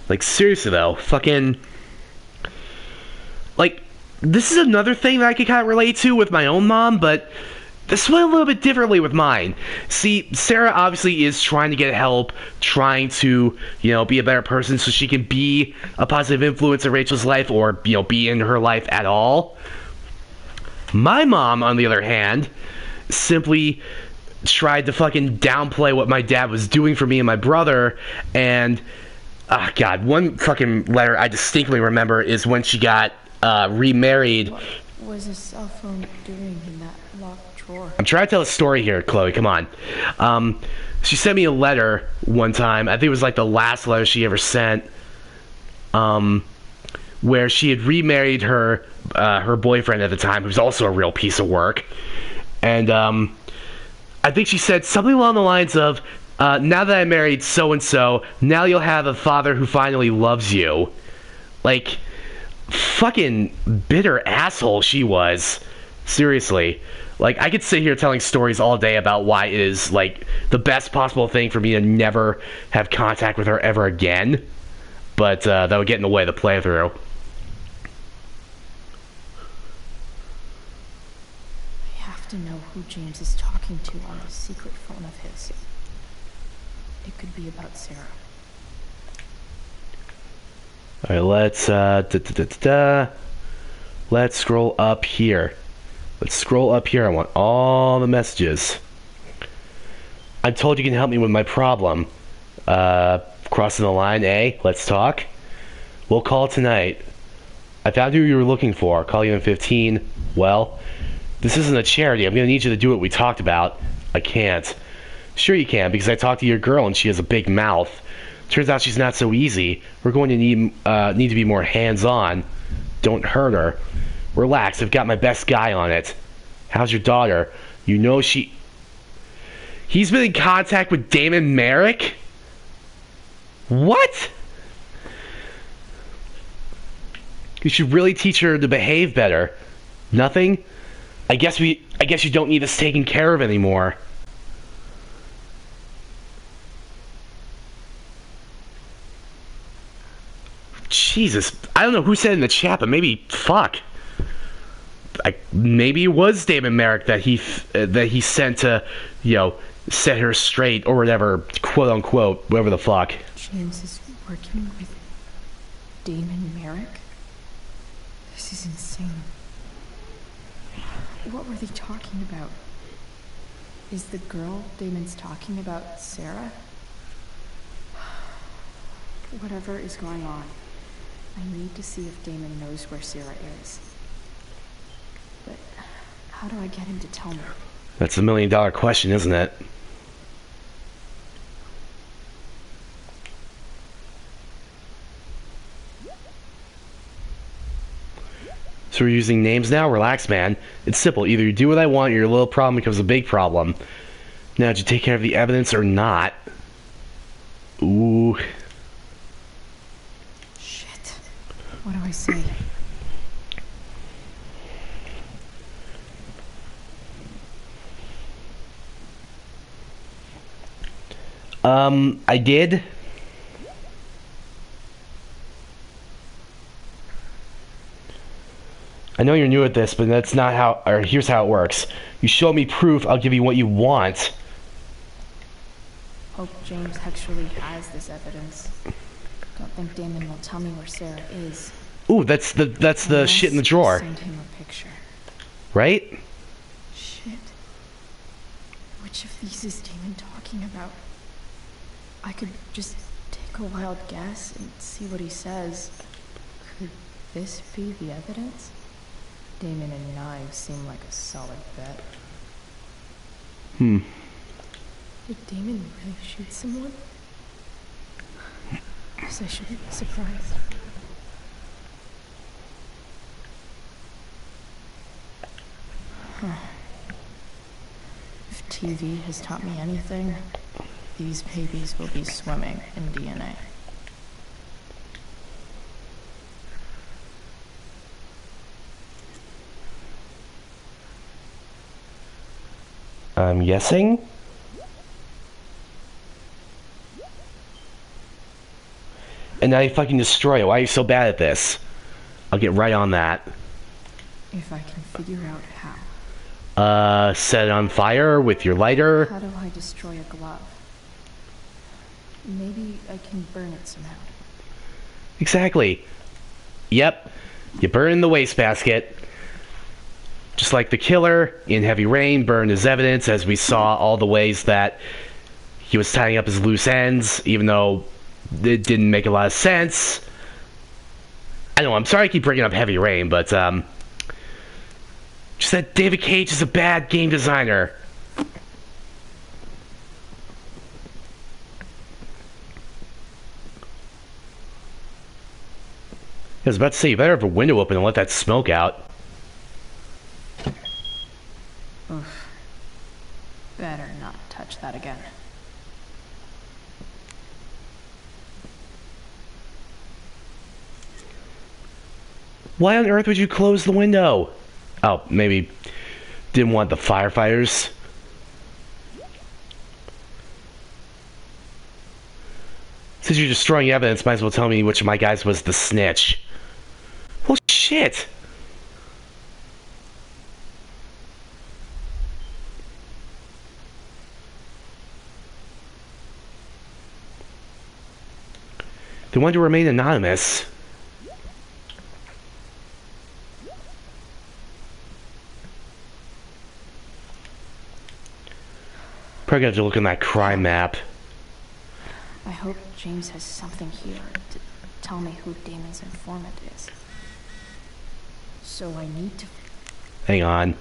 Speaker 1: Like, seriously though, fucking, like, this is another thing that I could kind of relate to with my own mom, but this went a little bit differently with mine. See, Sera obviously is trying to get help, trying to, you know, be a better person so she can be a positive influence in Rachel's life, or, you know, be in her life at all. My mom, on the other hand, simply tried to fucking downplay what my dad was doing for me and my brother, and oh god, one fucking letter I distinctly remember is when she got remarried.
Speaker 12: What was his cell phone doing in that locked drawer?
Speaker 1: I'm trying to tell a story here, Chloe, come on. She sent me a letter one time, I think it was like the last letter she ever sent, where she had remarried her boyfriend at the time, who was also a real piece of work. And I think she said something along the lines of, now that I married so-and-so, now you'll have a father who finally loves you. Like, fucking bitter asshole she was. Seriously. Like, I could sit here telling stories all day about why it is, like, the best possible thing for me to never have contact with her ever again. But, that would get in the way of the playthrough.
Speaker 12: I have to know who James is talking to on the secret phone of his. It could be about Sera.
Speaker 1: Alright, let's scroll up here. Let's scroll up here. I want all the messages. I'm told you can help me with my problem. Crossing the line, eh? Let's talk. We'll call tonight. I found who you were looking for. Call you in 15. Well, this isn't a charity. I'm gonna need you to do what we talked about. I can't. Sure you can, because I talked to your girl and she has a big mouth. Turns out she's not so easy. We're going to need to be more hands-on. Don't hurt her. Relax, I've got my best guy on it. How's your daughter? You know she... He's been in contact with Damon Merrick? What? You should really teach her to behave better. Nothing? I guess you don't need us taken care of anymore. Jesus, I don't know who said in the chat, but maybe, fuck. Maybe it was Damon Merrick that he sent to, you know, set her straight or whatever, quote unquote, whatever the fuck.
Speaker 12: James is working with Damon Merrick? This is insane. What were they talking about? Is the girl Damon's talking about Sera? Whatever is going on, I need to see if Damon knows where Sera is. But how do I get him to tell me?
Speaker 1: That's the million-dollar question, isn't it? So we're using names now? Relax, man. It's simple. Either you do what I want or your little problem becomes a big problem. Now, did you take care of the evidence or not? Ooh.
Speaker 12: Shit. What do I say?
Speaker 1: I did. I know you're new at this, but that's not how, or here's how it works. You show me proof, I'll give you what you want.
Speaker 12: Hope James actually has this evidence. Don't think Damon will tell me where Sera is.
Speaker 1: Ooh, that's the shit in the drawer.
Speaker 12: Send him a picture.
Speaker 1: Right?
Speaker 12: Shit. Which of these is Damon talking about? I could just take a wild guess and see what he says. Could this be the evidence? Damon and knives seem like a solid bet.
Speaker 1: Did
Speaker 12: Damon really shoot someone? Guess I shouldn't be surprised. If TV has taught me anything, these babies will be swimming in DNA.
Speaker 1: I'm guessing? And now you fucking destroy it. Why are you so bad at this? I'll get right on that.
Speaker 12: If I can figure out how.
Speaker 1: Set it on fire with your lighter.
Speaker 12: How do I destroy a glove? Maybe I can burn it somehow.
Speaker 1: Exactly. Yep. You burn in the wastebasket. Just like the killer in Heavy Rain burned his evidence, as we saw all the ways that he was tying up his loose ends, even though it didn't make a lot of sense. I know, I'm sorry I keep bringing up Heavy Rain, but, just that David Cage is a bad game designer. I was about to say, you better have a window open and let that smoke out.
Speaker 12: Oof. Better not touch that again.
Speaker 1: Why on earth would you close the window? Oh, maybe didn't want the firefighters. Since you're destroying evidence, might as well tell me which of my guys was the snitch. Well, shit. They want to remain anonymous. Probably gonna have to look on that crime map.
Speaker 12: I hope James has something here to tell me who Damon's informant is. So I need to...
Speaker 1: Hang on.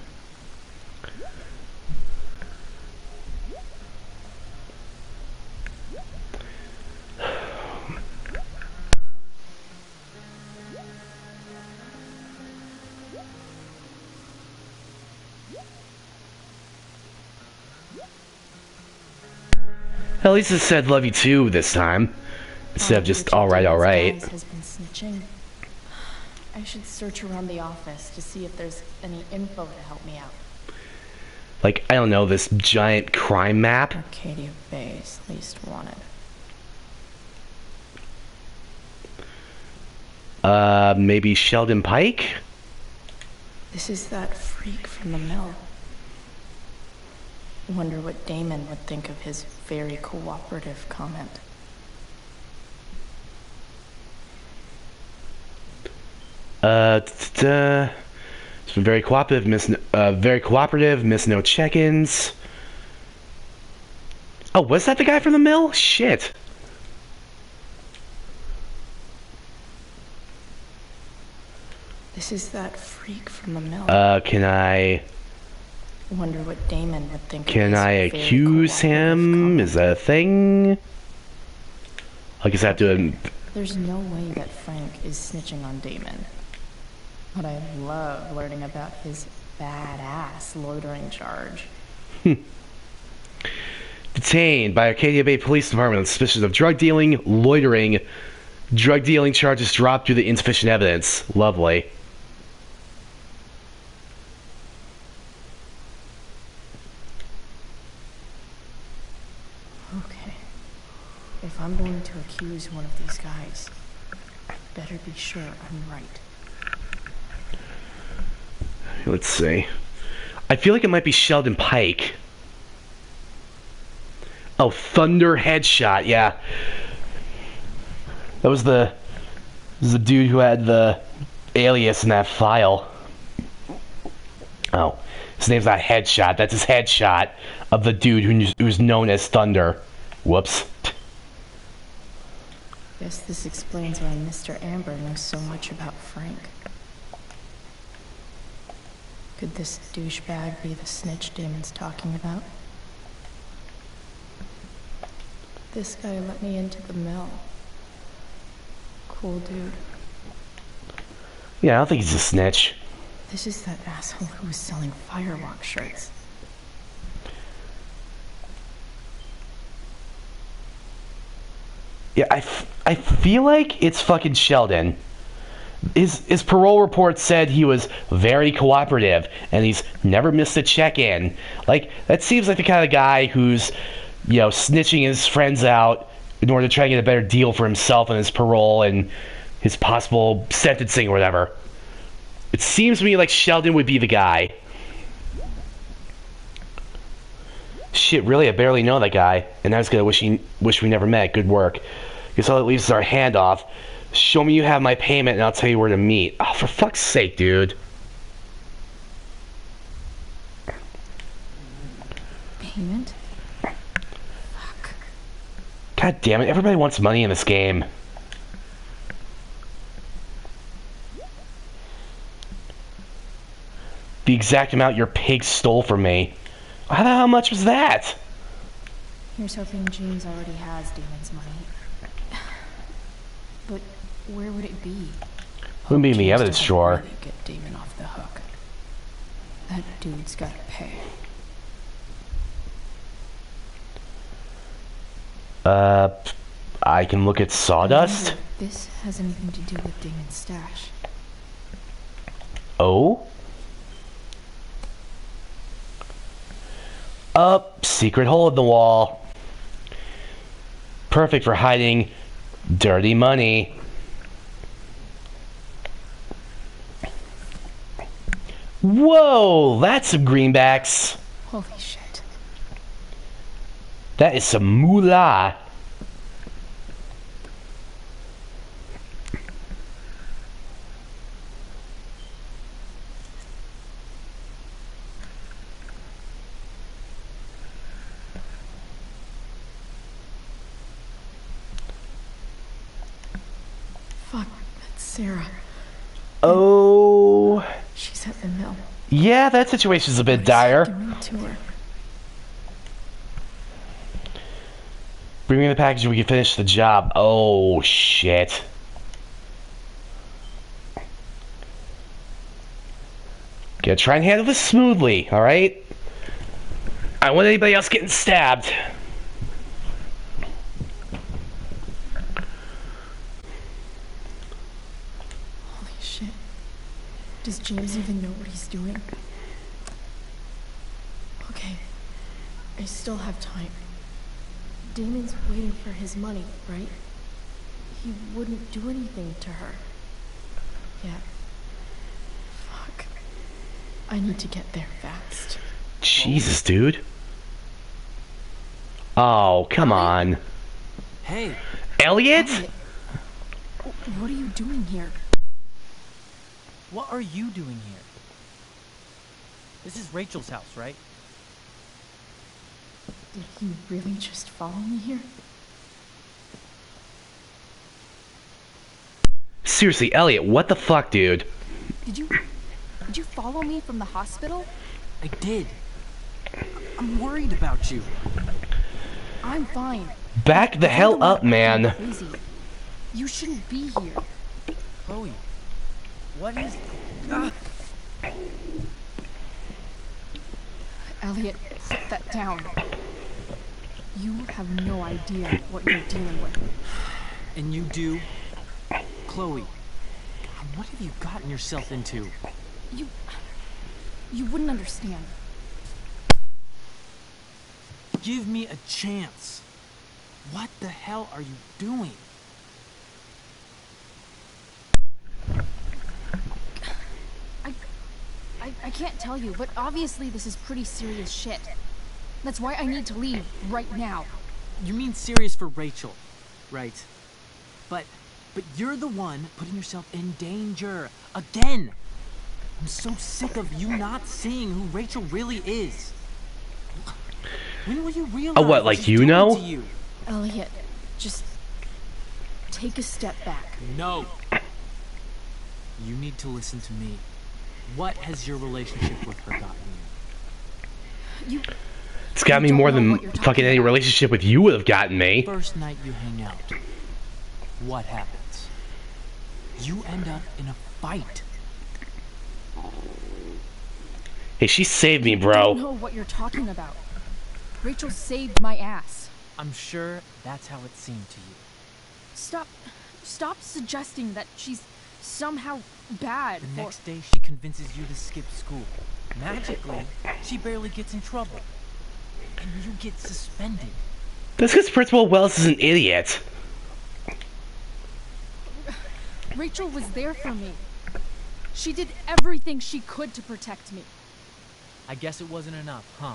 Speaker 1: At least it said love you too this time. Instead of just alright.
Speaker 12: Has been snitching. I should search around the office to see if there's any info to help me out.
Speaker 1: Like, I don't know, this giant crime map?
Speaker 12: Arcadia Bay's least wanted.
Speaker 1: Maybe Sheldon Pike?
Speaker 12: This is that freak from the mill. Wonder what Damon would think of his very cooperative comment.
Speaker 1: It's been very cooperative, miss no check-ins. Oh, was that the guy from the mill? Shit.
Speaker 12: This is that freak from the mill.
Speaker 1: Can I...
Speaker 12: Wonder what Damon would think
Speaker 1: Can
Speaker 12: of his
Speaker 1: I accuse him? Is that a thing? I guess I have to...
Speaker 12: There's no way that Frank is snitching on Damon. But I love learning about his badass loitering charge.
Speaker 1: Detained by Arcadia Bay Police Department on suspicion of drug dealing, loitering. Drug dealing charges dropped due to insufficient evidence. Lovely.
Speaker 12: Okay. If I'm going to accuse one of these guys, I better be sure I'm right.
Speaker 1: Let's see. I feel like it might be Sheldon Pike. Oh, Thunder Headshot, yeah. That was the dude who had the alias in that file. Oh, his name's not Headshot. That's his headshot of the dude who's known as Thunder. Whoops.
Speaker 12: Guess this explains why Mr. Amber knows so much about Frank. Could this douchebag be the snitch Damon's talking about? This guy let me into the mill. Cool dude.
Speaker 1: Yeah, I don't think he's a snitch.
Speaker 12: This is that asshole who was selling Firewalk shirts.
Speaker 1: Yeah, I feel like it's fucking Sheldon. His parole report said he was very cooperative and he's never missed a check-in. Like, that seems like the kind of guy who's, you know, snitching his friends out in order to try and get a better deal for himself and his parole and his possible sentencing or whatever. It seems to me like Sheldon would be the guy. Shit, really? I barely know that guy. And I was gonna wish we never met. Good work. Guess all that leaves is our handoff. Show me you have my payment and I'll tell you where to meet. Oh, for fuck's sake, dude.
Speaker 12: Payment?
Speaker 1: God damn it, everybody wants money in this game. The exact amount your pig stole from me. How much was that?
Speaker 12: Here's hoping James already has Damon's money. But where would it be?
Speaker 1: Wouldn't be in the evidence drawer.
Speaker 12: Really get Damon off the hook. That dude's gotta pay.
Speaker 1: I can look at sawdust.
Speaker 12: This has anything to do with Damon's stash.
Speaker 1: Oh? Up, secret hole in the wall. Perfect for hiding dirty money. Whoa, that's some greenbacks.
Speaker 12: Holy shit.
Speaker 1: That is some moolah.
Speaker 12: Fuck, that's Sera.
Speaker 1: Oh.
Speaker 12: She's at the mill.
Speaker 1: Yeah, that situation's a bit dire.
Speaker 12: Doing to her.
Speaker 1: Bring me the package and we can finish the job. Oh, shit. Gotta try and handle this smoothly, alright? I don't want anybody else getting stabbed.
Speaker 12: Holy shit. Does James even know what he's doing? Okay. I still have time. Damon's waiting for his money, right? He wouldn't do anything to her. Yeah. Fuck. I need to get there fast.
Speaker 1: Jesus, dude. Oh, come on.
Speaker 20: Hey.
Speaker 1: Elliot?
Speaker 12: What are you doing here?
Speaker 20: What are you doing here? This is Rachel's house, right?
Speaker 12: Did he really just follow me here?
Speaker 1: Seriously, Elliot, what the fuck, dude?
Speaker 2: Did you follow me from the hospital?
Speaker 20: I did. I'm worried about you.
Speaker 2: I'm fine.
Speaker 1: Back the hell up, man.
Speaker 2: Crazy. You shouldn't be here.
Speaker 20: Chloe, what is...
Speaker 2: Elliot, put that down. You have no idea what you're dealing with.
Speaker 20: And you do? Chloe, what have you gotten yourself into?
Speaker 2: You wouldn't understand.
Speaker 20: Give me a chance. What the hell are you doing?
Speaker 2: I can't tell you, but obviously this is pretty serious shit. That's why I need to leave right now.
Speaker 20: You mean serious for Rachel, right? But you're the one putting yourself in danger again. I'm so sick of you not seeing who Rachel really is. When will you realize?
Speaker 1: Oh, what, like you know?
Speaker 20: You?
Speaker 12: Elliot, just take a step back.
Speaker 20: No. You need to listen to me. What has your relationship with her gotten you?
Speaker 1: It's got me more than fucking any relationship with you would have gotten me.
Speaker 20: First night you hang out, what happens? You end up in a fight.
Speaker 1: Hey, she saved me,
Speaker 2: I
Speaker 1: bro.
Speaker 2: don't know what you're talking about. Rachel saved my ass.
Speaker 20: I'm sure that's how it seemed to you.
Speaker 2: Stop suggesting that she's somehow bad.
Speaker 20: The next day she convinces you to skip school. Magically, she barely gets in trouble. And you get suspended.
Speaker 1: That's because Principal Wells is an idiot.
Speaker 2: Rachel was there for me. She did everything she could to protect me.
Speaker 20: I guess it wasn't enough, huh?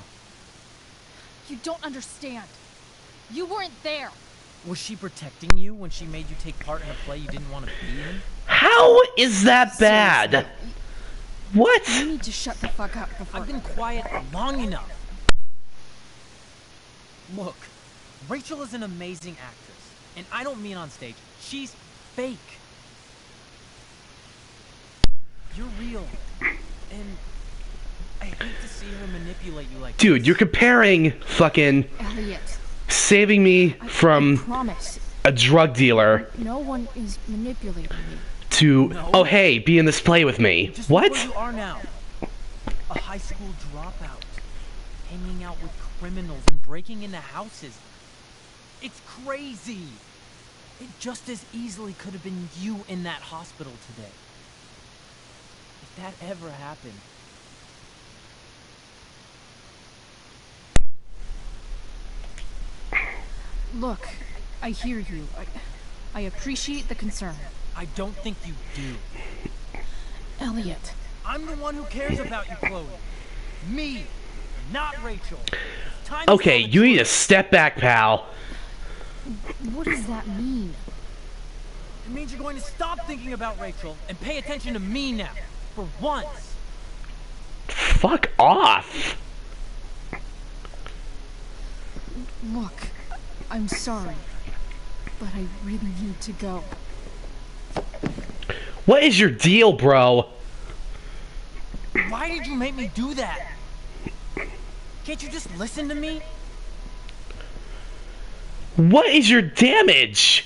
Speaker 2: You don't understand. You weren't there.
Speaker 20: Was she protecting you when she made you take part in a play you didn't want to be in?
Speaker 1: How is that bad? What?
Speaker 2: You need to shut the fuck up before...
Speaker 20: I've been quiet long enough. Look, Rachel is an amazing actress. And I don't mean on stage. She's fake. You're real. And I hate to see her manipulate you like
Speaker 1: Dude,
Speaker 20: this.
Speaker 1: you're comparing fucking
Speaker 2: Elliot,
Speaker 1: saving me from
Speaker 2: promise.
Speaker 1: a drug dealer
Speaker 2: No one is manipulating me.
Speaker 1: to, oh hey, be in this play with me.
Speaker 20: Just
Speaker 1: What?
Speaker 20: Where you are now. A high school dropout. Hanging out with criminals and breaking into houses. It's crazy. It just as easily could have been you in that hospital today. that ever happened.
Speaker 2: Look, I hear you. I appreciate the concern.
Speaker 20: I don't think you do.
Speaker 2: Elliot.
Speaker 20: I'm the one who cares about you, Chloe. Me, not Rachel. Time to
Speaker 1: Okay, you need to step back, pal.
Speaker 2: What does that mean?
Speaker 20: It means you're going to stop thinking about Rachel and pay attention to me now. For once.
Speaker 1: Fuck off.
Speaker 2: Look, I'm sorry, but I really need to go.
Speaker 1: What is your deal, bro?
Speaker 20: Why did you make me do that? Can't you just listen to me?
Speaker 1: What is your damage?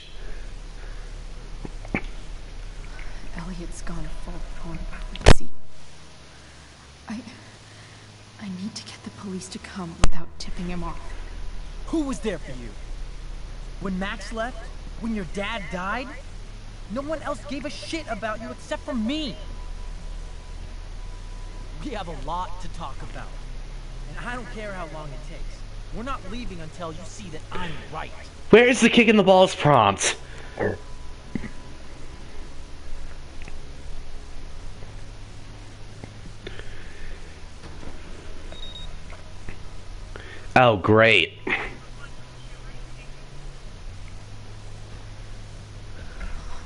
Speaker 2: Elliot's gone full-blown crazy. I need to get the police to come without tipping him off.
Speaker 20: Who was there for you? When Max left? When your dad died? No one else gave a shit about you except for me. We have a lot to talk about. And I don't care how long it takes. We're not leaving until you see that I'm right.
Speaker 1: Where is the kick in the balls prompt? Oh, great.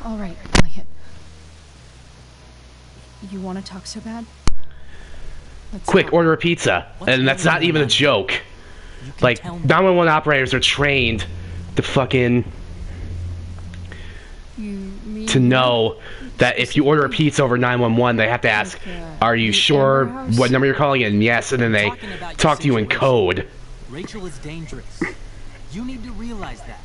Speaker 2: All right, Elliot. You want to talk so bad?
Speaker 1: Quick, order a pizza. And that's not even a joke. Like, 911 operators are trained to fucking... to know that if you order a pizza over 911, they have to ask, are you sure what number you're calling in? Yes, and then they talk to you in code.
Speaker 20: Rachel is dangerous. You need to realize that.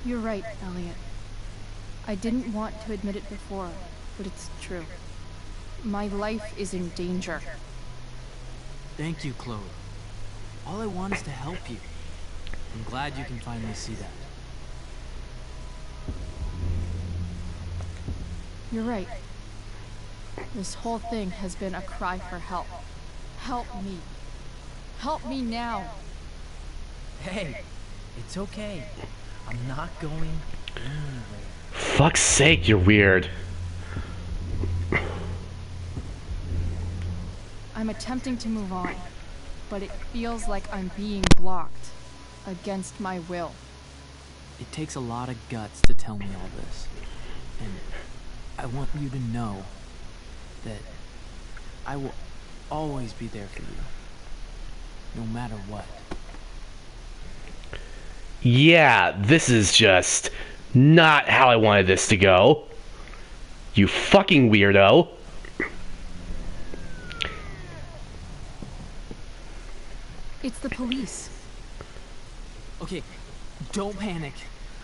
Speaker 2: You're right, Elliot. I didn't want to admit it before, but it's true. My life is in danger.
Speaker 20: Thank you, Chloe. All I want is to help you. I'm glad you can finally see that.
Speaker 2: You're right. This whole thing has been a cry for help. Help me. Help me now.
Speaker 20: Hey, it's okay. I'm not going anywhere.
Speaker 1: Fuck's sake, you're weird.
Speaker 2: I'm attempting to move on, but it feels like I'm being blocked against my will.
Speaker 20: It takes a lot of guts to tell me all this. And I want you to know that I will always be there for you, no matter what.
Speaker 1: Yeah, this is just not how I wanted this to go. You fucking weirdo.
Speaker 2: It's the police.
Speaker 20: Okay, don't panic.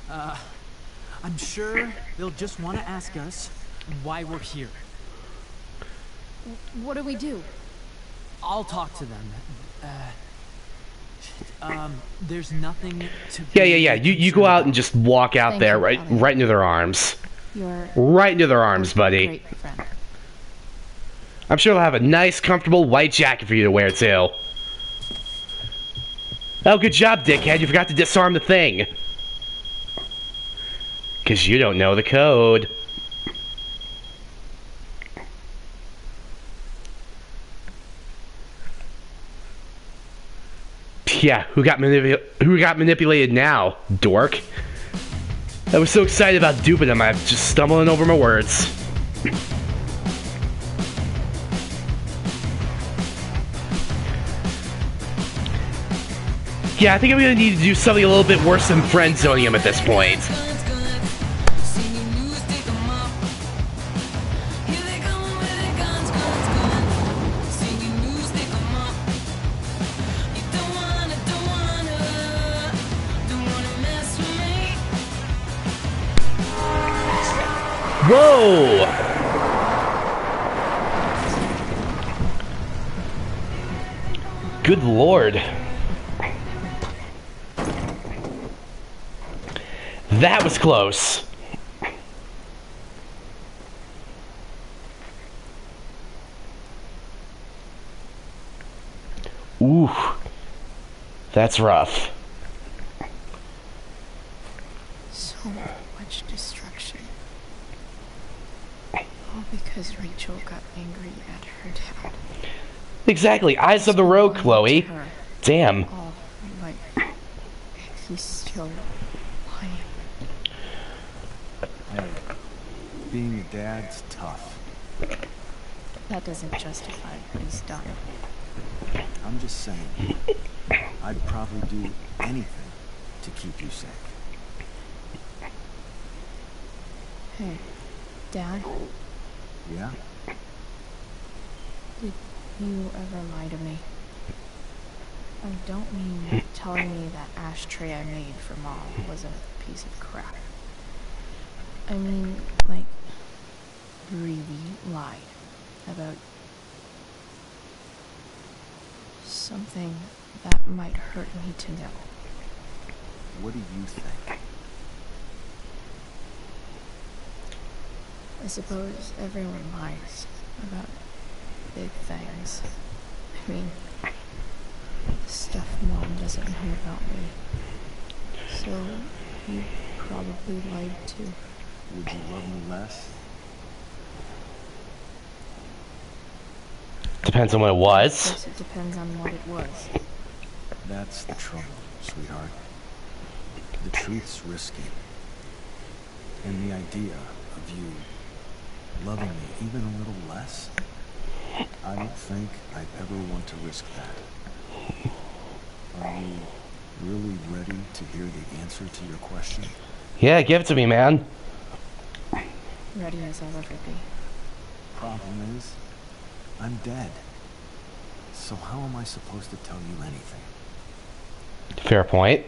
Speaker 20: I'm sure they'll just want to ask us why we're here.
Speaker 2: What do we do?
Speaker 20: I'll talk to them. There's nothing to
Speaker 1: Yeah. You go out and just walk out there, right into their arms. Right into their arms, buddy.
Speaker 2: Great friend.
Speaker 1: I'm sure they'll have a nice, comfortable white jacket for you to wear, too. Oh, good job, dickhead. You forgot to disarm the thing. Because you don't know the code. Yeah, who got manipulated now, dork? I was so excited about duping him, I'm just stumbling over my words. Yeah, I think I'm gonna need to do something a little bit worse than friend zoning him at this point. Whoa! Good lord. That was close. Ooh. That's rough.
Speaker 12: So much destruction. All because Rachel got angry at her dad.
Speaker 1: Exactly. Eyes of the road, Chloe. Damn.
Speaker 12: Oh, like, he's still lying.
Speaker 13: Hey, being a dad's tough.
Speaker 12: That doesn't justify what he's done.
Speaker 13: I'm just saying, I'd probably do anything to keep you safe.
Speaker 12: Hey, Dad?
Speaker 13: Yeah?
Speaker 12: Did you ever lie to me? I don't mean telling me that ashtray I made for Mom was a piece of crap. I mean, like, really lied about something that might hurt me to know.
Speaker 13: What do you think?
Speaker 12: I suppose everyone lies about big things. I mean, stuff Mom doesn't know about me. So, you probably lied too.
Speaker 13: Would you love me less?
Speaker 1: Depends on what it was.
Speaker 12: Of course, it depends on what it was.
Speaker 13: That's the trouble, sweetheart. The truth's risky. And the idea of you loving me even a little less, I don't think I'd ever want to risk that. Are you really ready to hear the answer to your question?
Speaker 1: Yeah, give it to me, man.
Speaker 12: Ready as I'll ever be.
Speaker 13: Problem is, I'm dead. So how am I supposed to tell you anything?
Speaker 1: Fair point.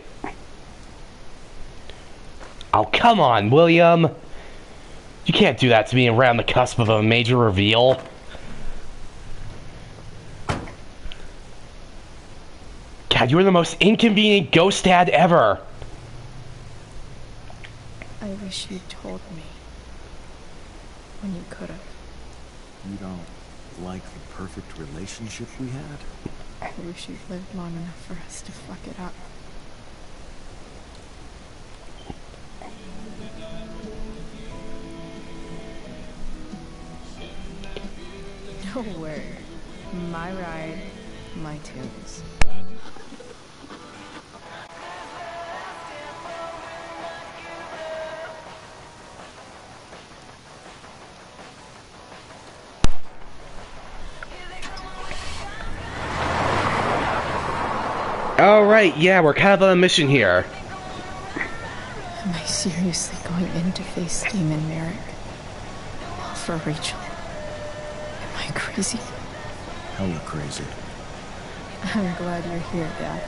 Speaker 1: Oh, come on, William. You can't do that to me around the cusp of a major reveal. God, you were the most inconvenient ghost dad ever.
Speaker 12: I wish you'd told me. When you could have.
Speaker 13: You don't like the perfect relationship we had?
Speaker 12: I wish you'd lived long enough for us to fuck it up. No word. My ride, my tunes.
Speaker 1: Alright, yeah, we're kind of on a mission here.
Speaker 12: Am I seriously going in to face Damon Merrick? All for Rachel? Am I crazy?
Speaker 13: Hella crazy.
Speaker 12: I'm glad you're here, Dad.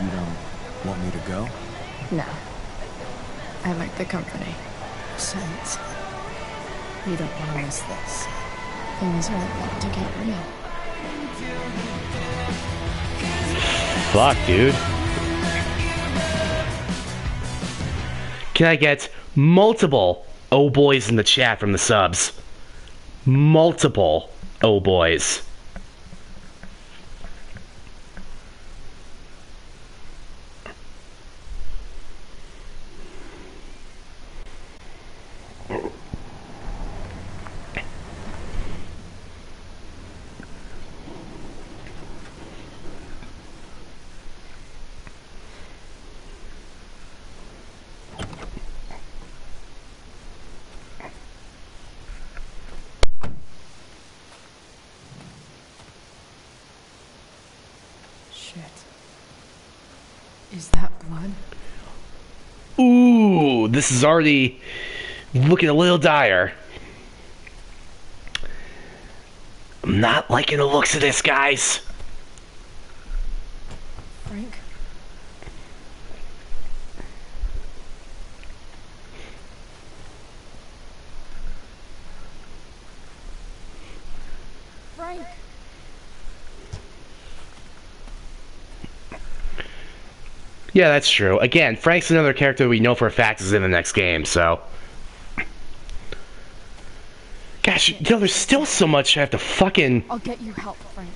Speaker 13: You don't want me to go?
Speaker 12: No. I like the company. Besides, you don't want to miss this. Things are about to get real.
Speaker 1: Fuck, dude. Can I get multiple oh boys in the chat from the subs? Multiple oh boys.
Speaker 12: Is that blood?
Speaker 1: Ooh, this is already looking a little dire. I'm not liking the looks of this, guys.
Speaker 12: Frank? Frank!
Speaker 1: Yeah, that's true. Again, Frank's another character we know for a fact is in the next game, so... Gosh, you know, there's still so much I have to fucking...
Speaker 10: I'll get you help, Frank.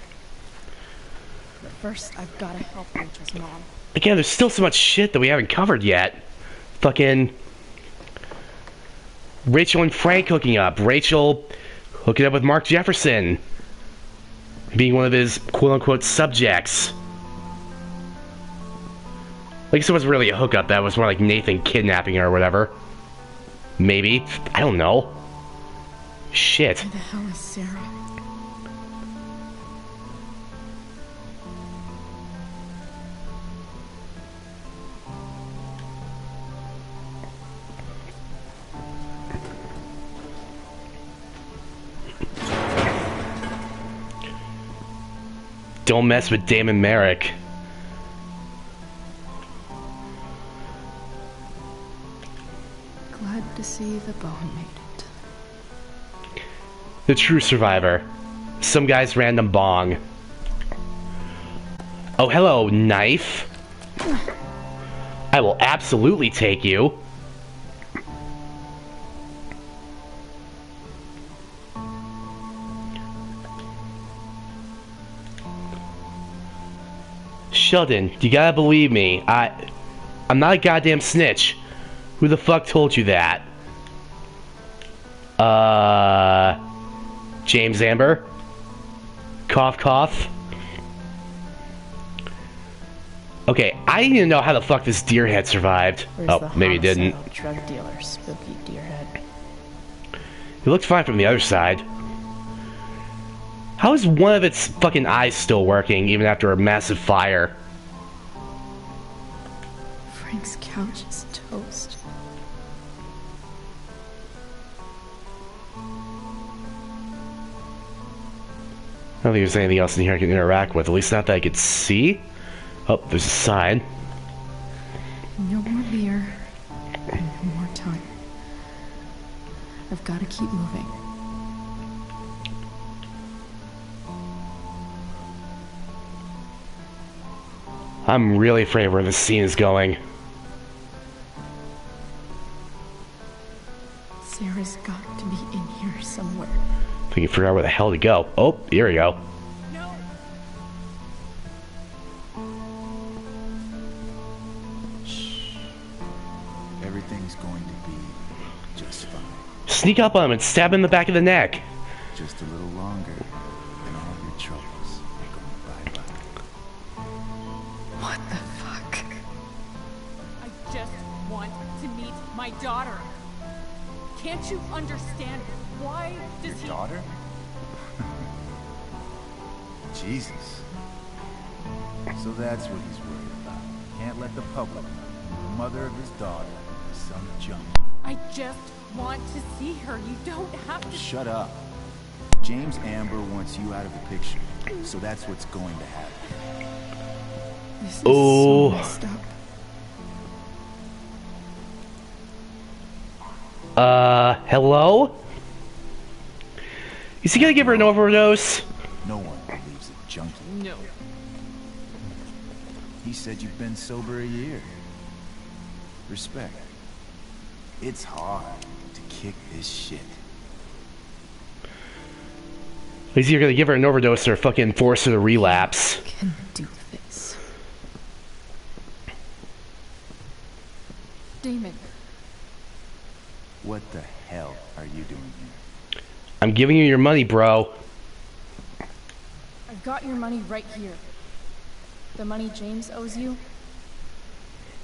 Speaker 10: But first, I've gotta help Rachel's mom.
Speaker 1: Again, there's still so much shit that we haven't covered yet. Fucking... Rachel and Frank hooking up. Rachel hooking up with Mark Jefferson. Being one of his quote-unquote subjects. I guess it wasn't really a hookup. That was more like Nathan kidnapping her or whatever. Maybe. I don't know. Shit.
Speaker 12: Where the hell is Sera?
Speaker 1: Don't mess with Damon Merrick.
Speaker 12: Glad to see the bone made it.
Speaker 1: The true survivor. Some guy's random bong. Oh, hello, knife. I will absolutely take you. Sheldon, you gotta believe me. I'm not a goddamn snitch. Who the fuck told you that? James Amber? Cough, cough. Okay, I need to know how the fuck this deerhead survived.
Speaker 12: Where's
Speaker 1: Maybe he didn't.
Speaker 12: Drug dealer, spooky deerhead.
Speaker 1: He looked fine from the other side. How is one of its fucking eyes still working, even after a massive fire?
Speaker 12: Frank's couch is toast.
Speaker 1: I don't think there's anything else in here I can interact with, at least not that I could see. Oh, there's a sign.
Speaker 12: No more beer. And no more time. I've got to keep moving.
Speaker 1: I'm really afraid where this scene is going.
Speaker 12: Sera's got to be in here somewhere.
Speaker 1: If we can figure out where the hell to go. Oh, here we go.
Speaker 13: Everything's going to be just fine.
Speaker 1: Sneak up on him and stab him in the back of the neck.
Speaker 13: Just a little longer, and all your troubles are going bye-bye.
Speaker 12: What the fuck?
Speaker 21: I just want to meet my daughter. Can't you understand? Why does
Speaker 16: Your daughter? Jesus. So that's what he's worried about. Can't let the public know. The mother of his daughter is some junk.
Speaker 21: I just want to see her. You don't have to.
Speaker 16: Shut up. James Amber wants you out of the picture. So that's what's going to happen.
Speaker 12: This is
Speaker 1: Oh.
Speaker 12: so messed up.
Speaker 1: Hello? Is he gonna give her an overdose?
Speaker 16: No one believes a junkie.
Speaker 21: No.
Speaker 16: He said you've been sober a year. Respect. It's hard to kick this shit.
Speaker 1: He's either gonna give her an overdose or fucking force her to relapse.
Speaker 12: Can do this.
Speaker 10: Damon.
Speaker 16: What the hell are you doing here?
Speaker 1: I'm giving you your money, bro.
Speaker 10: I've got your money right here. The money James owes you.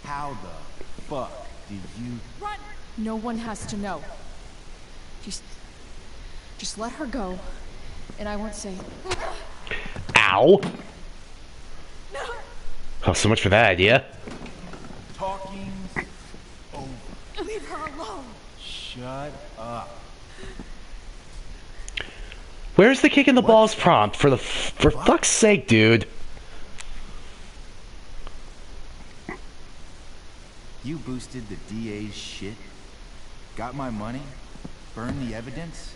Speaker 16: How the fuck did you...
Speaker 21: Run!
Speaker 10: No one has to know. Just let her go, and I won't say.
Speaker 1: Ow! Oh, so much for that idea.
Speaker 16: Talking's over.
Speaker 21: Leave her alone.
Speaker 16: Shut up.
Speaker 1: Where's the kick in the balls prompt? For fuck's sake, dude.
Speaker 16: You boosted the DA's shit? Got my money? Burned the evidence?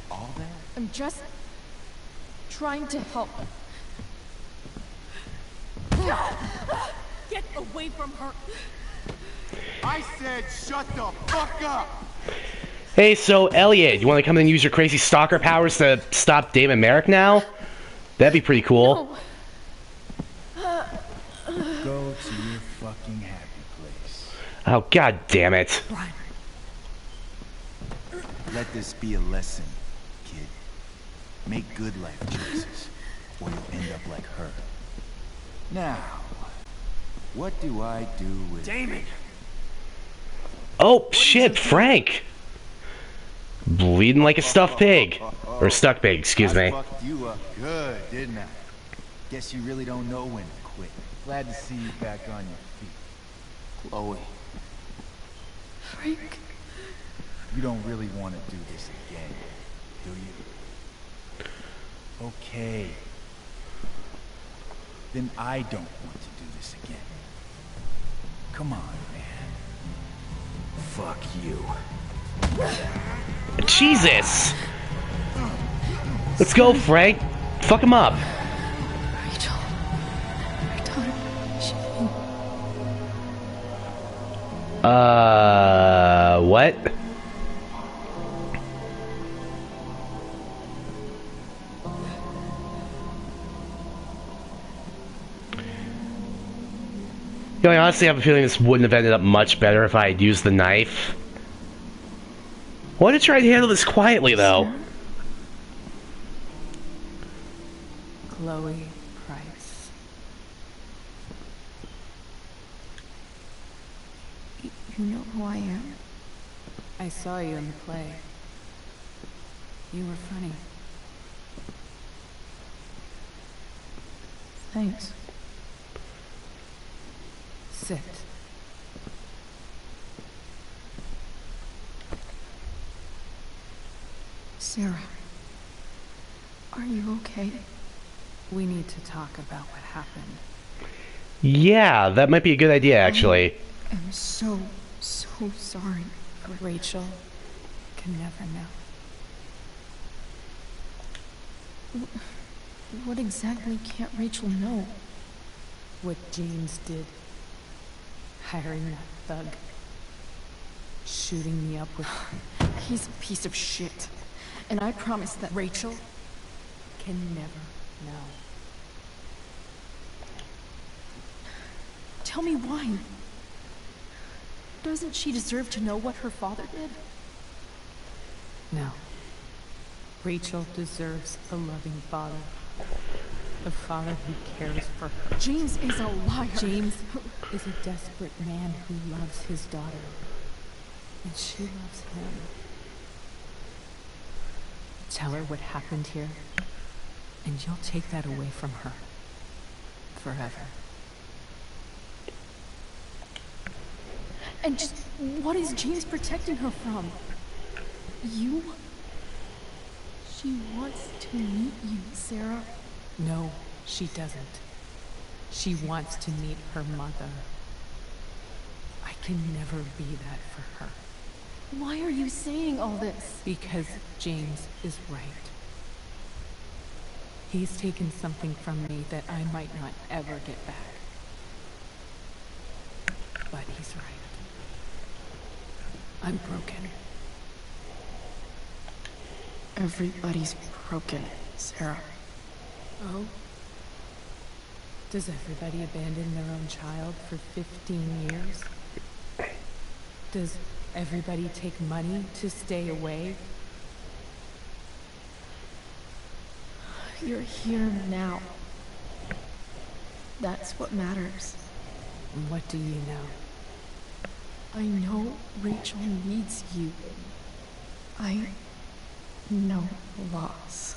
Speaker 16: All that?
Speaker 10: I'm just trying to help.
Speaker 21: Get away from her.
Speaker 16: I said shut the fuck up!
Speaker 1: Hey, so Elliot, you want to come and use your crazy stalker powers to stop Damon Merrick now? That'd be pretty cool.
Speaker 13: Go to your fucking happy place.
Speaker 1: Oh, god damn it.
Speaker 16: Let this be a lesson, kid. Make good life choices, or you'll end up like her. Now, what do I do with
Speaker 17: Damon?
Speaker 1: Oh, shit, Frank! Bleeding like a stuffed pig. Or stuck pig, excuse me.
Speaker 16: I fucked you up good, didn't I? Guess you really don't know when to quit. Glad to see you back on your feet. Chloe.
Speaker 10: Frank?
Speaker 16: You don't really want to do this again, do you? Okay. Then I don't want to do this again. Come on, man. Fuck you.
Speaker 1: Jesus! Let's go, Frank. Fuck him up.
Speaker 10: Rachel. My daughter.
Speaker 1: What? You know, I honestly have a feeling this wouldn't have ended up much better if I had used the knife. I want to try to handle this quietly, though.
Speaker 12: Chloe Price. You know who I am? I saw you in the play. You were funny. Thanks. Sit. Sera, are you okay? We need to talk about what happened.
Speaker 1: Yeah, that might be a good idea, actually.
Speaker 12: I'm so sorry. Rachel can never know. What exactly can't Rachel know? What James did. Hiring that thug. Shooting me up with... He's a piece of shit. And I promise that Rachel can never know. Tell me why. Doesn't she deserve to know what her father did? No. Rachel deserves a loving father. A father who cares for her. James is a liar. James is a desperate man who loves his daughter. And she loves him. Tell her what happened here, and you'll take that away from her. Forever. And just what is James protecting her from? You? She wants to meet you, Sera. No, she doesn't. She wants to meet her mother. I can never be that for her. Why are you saying all this? Because James is right. He's taken something from me that I might not ever get back. But he's right. I'm broken. Everybody's broken, Sera. Oh? Does everybody abandon their own child for 15 years? Does everybody take money to stay away? You're here now. That's what matters. What do you know? I know Rachel needs you. I know loss.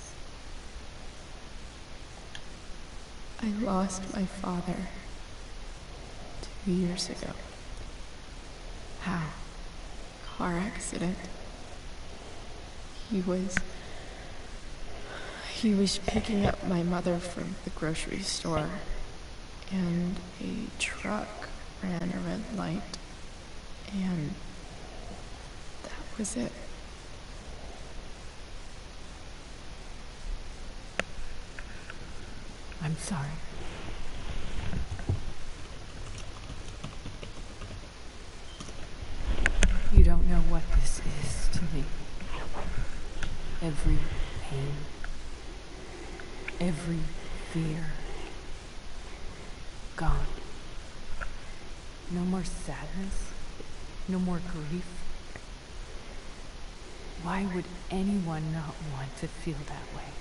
Speaker 12: I lost my father 2 years ago. How? Car accident. He was picking up my mother from the grocery store, and a truck ran a red light, and that was it. I'm sorry.
Speaker 14: Every pain, every fear, gone. No more sadness, no more grief. Why would anyone not want to feel that way?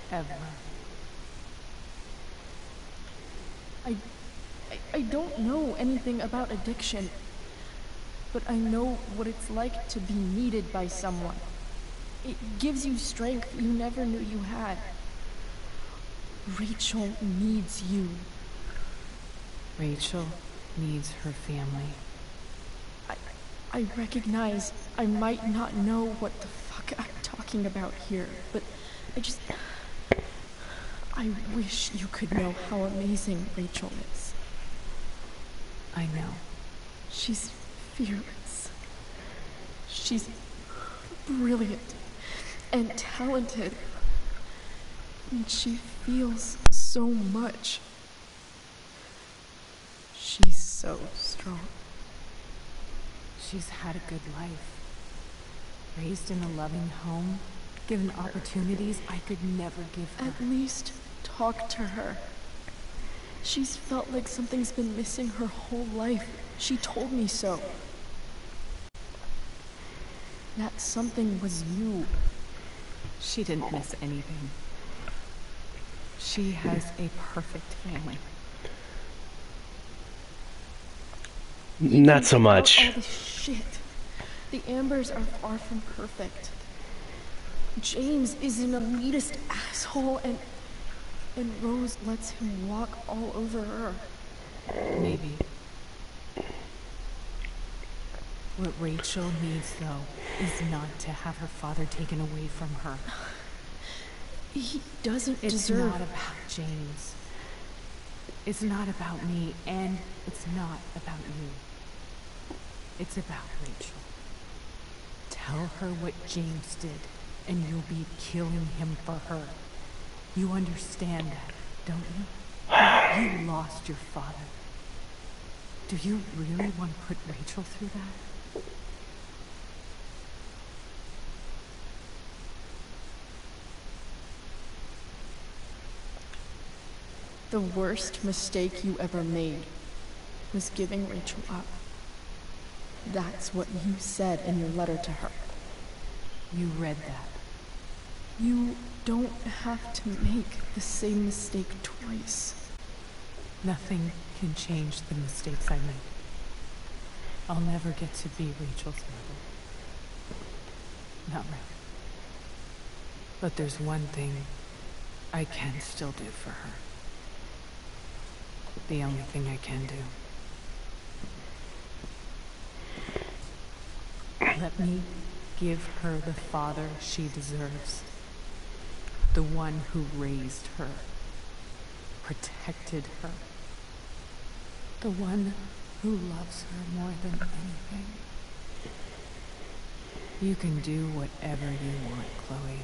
Speaker 14: Ever.
Speaker 10: I don't know anything about addiction, but I know what it's like to be needed by someone. It gives you strength you never knew you had. Rachel needs you.
Speaker 14: Rachel needs her family.
Speaker 10: I recognize I might not know what the fuck I'm talking about here, but I wish you could know how amazing Rachel is.
Speaker 14: I know.
Speaker 10: She's fearless. She's brilliant and talented. And she feels so much. She's so strong.
Speaker 14: She's had a good life. Raised in a loving home, given opportunities I could never give her.
Speaker 10: At least talk to her. She's felt like something's been missing her whole life. She told me so. That something was you.
Speaker 14: She didn't miss anything. She has a perfect family.
Speaker 1: Not so much.
Speaker 10: All this shit. The Ambers are far from perfect. James is an elitist asshole, and Rose lets him walk all over her.
Speaker 14: Maybe. What Rachel needs, though, is not to have her father taken away from her.
Speaker 10: He doesn't
Speaker 14: It's
Speaker 10: deserve...
Speaker 14: not about James. It's not about me, and it's not about you. It's about Rachel. Tell her what James did, and you'll be killing him for her. You understand that, don't you? You lost your father. Do you really want to put Rachel through that?
Speaker 10: The worst mistake you ever made was giving Rachel up. That's what you said in your letter to her.
Speaker 14: You read that.
Speaker 10: You don't have to make the same mistake twice.
Speaker 14: Nothing can change the mistakes I made. I'll never get to be Rachel's mother. Not really. But there's one thing I can still do for her. The only thing I can do. Let me give her the father she deserves. The one who raised her, protected her. The one who loves her more than anything. You can do whatever you want, Chloe.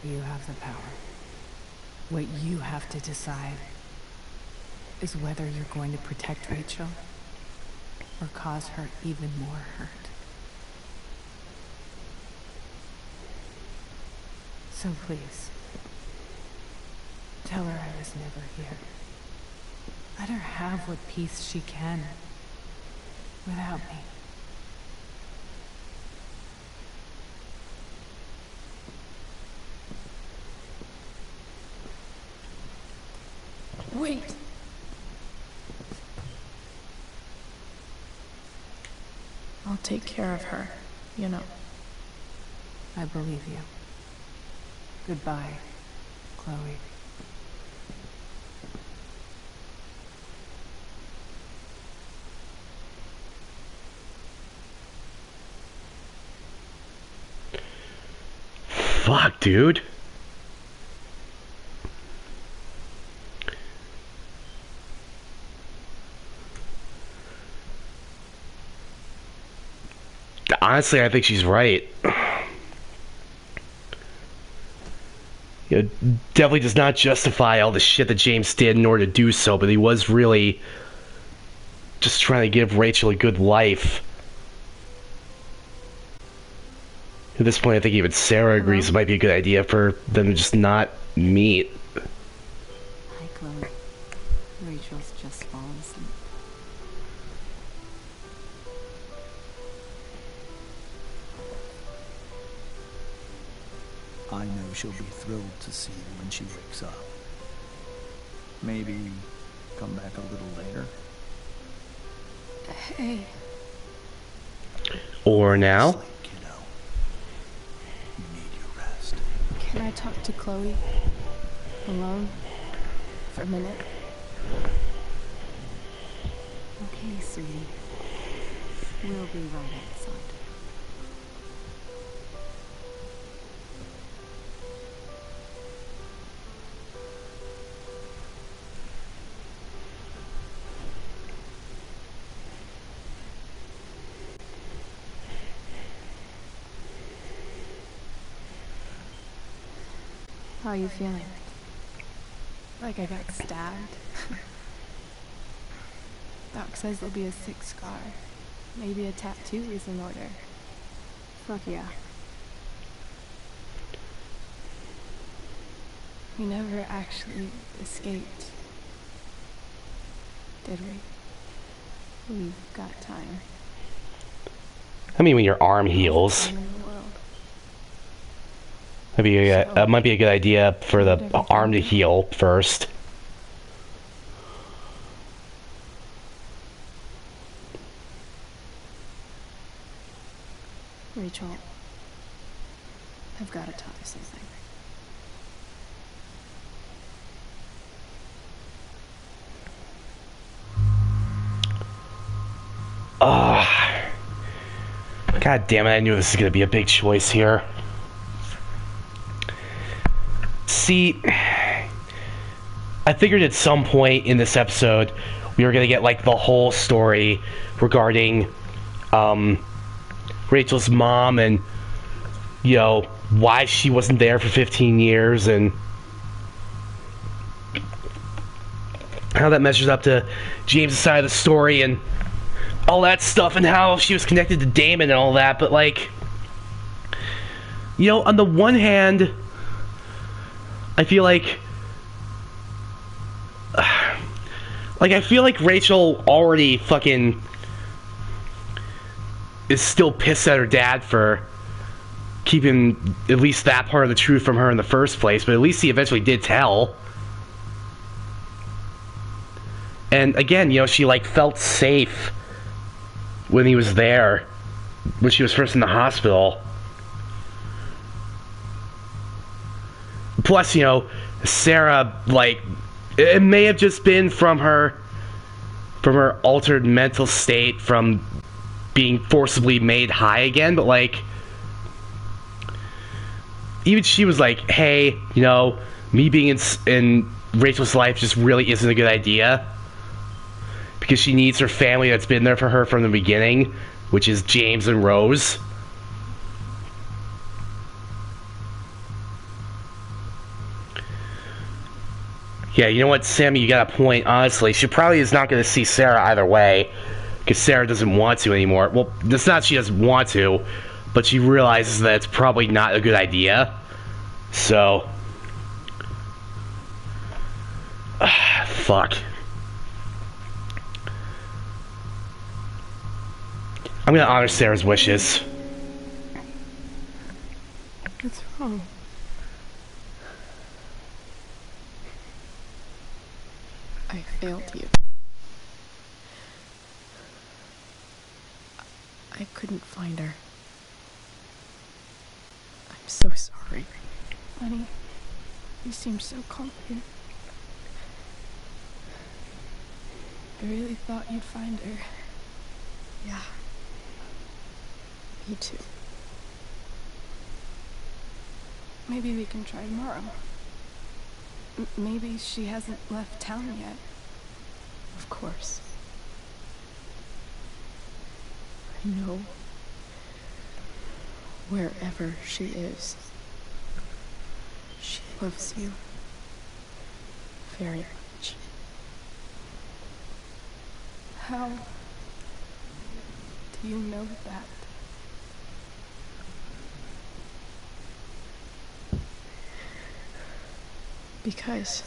Speaker 14: You have the power. What you have to decide is whether you're going to protect Rachel or cause her even more hurt. So please, tell her I was never here. Let her have what peace she can without me.
Speaker 10: Wait! I'll take care of her, you know.
Speaker 14: I believe you. Goodbye, Chloe.
Speaker 1: Fuck, dude. Honestly, I think she's right. It definitely does not justify all the shit that James did in order to do so, but he was really just trying to give Rachel a good life. At this point, I think even Sera agrees it might be a good idea for them to just not meet.
Speaker 11: Hi, Chloe. Rachel's just fallen asleep.
Speaker 7: I know she'll be thrilled to see you when she wakes up. Maybe come back a little later.
Speaker 10: Hey.
Speaker 1: Or now?
Speaker 10: Can I talk to Chloe? Alone? For a minute?
Speaker 11: Okay, sweetie. We'll be right outside.
Speaker 10: How are you feeling? Like I got stabbed? Doc says there'll be a sick scar. Maybe a tattoo is in order. Fuck yeah. We never actually escaped. Did we? We've got time.
Speaker 1: I mean, when your arm heals. Might be a good idea for the arm to heal first.
Speaker 10: Rachel, I've got to tell you something.
Speaker 1: God damn it, I knew this was going to be a big choice here. See, I figured at some point in this episode we were going to get like the whole story regarding Rachel's mom and, you know, why she wasn't there for 15 years and how that measures up to James' side of the story and all that stuff and how she was connected to Damon and all that. But, like, you know, on the one hand, I feel like I feel like Rachel already fucking is still pissed at her dad for keeping at least that part of the truth from her in the first place, but at least he eventually did tell. And again, you know, she like felt safe when he was there, when she was first in the hospital. Plus, you know, Sera, like, it may have just been from her altered mental state from being forcibly made high again, but like, even she was like, hey, you know, me being in Rachel's life just really isn't a good idea, because she needs her family that's been there for her from the beginning, which is James and Rose. Yeah, you know what, Sammy, you got a point. Honestly, she probably is not going to see Sera either way, because Sera doesn't want to anymore. Well, it's not she doesn't want to, but she realizes that it's probably not a good idea. So, fuck. I'm going to honor Sera's wishes.
Speaker 10: What's wrong? I failed you. I couldn't find her. I'm so sorry. Honey, you seem so confident. I really thought you'd find her. Yeah. Me too. Maybe we can try tomorrow. Maybe she hasn't left town yet. Of course. I know. Wherever she is, she loves you very much. How do you know that? Because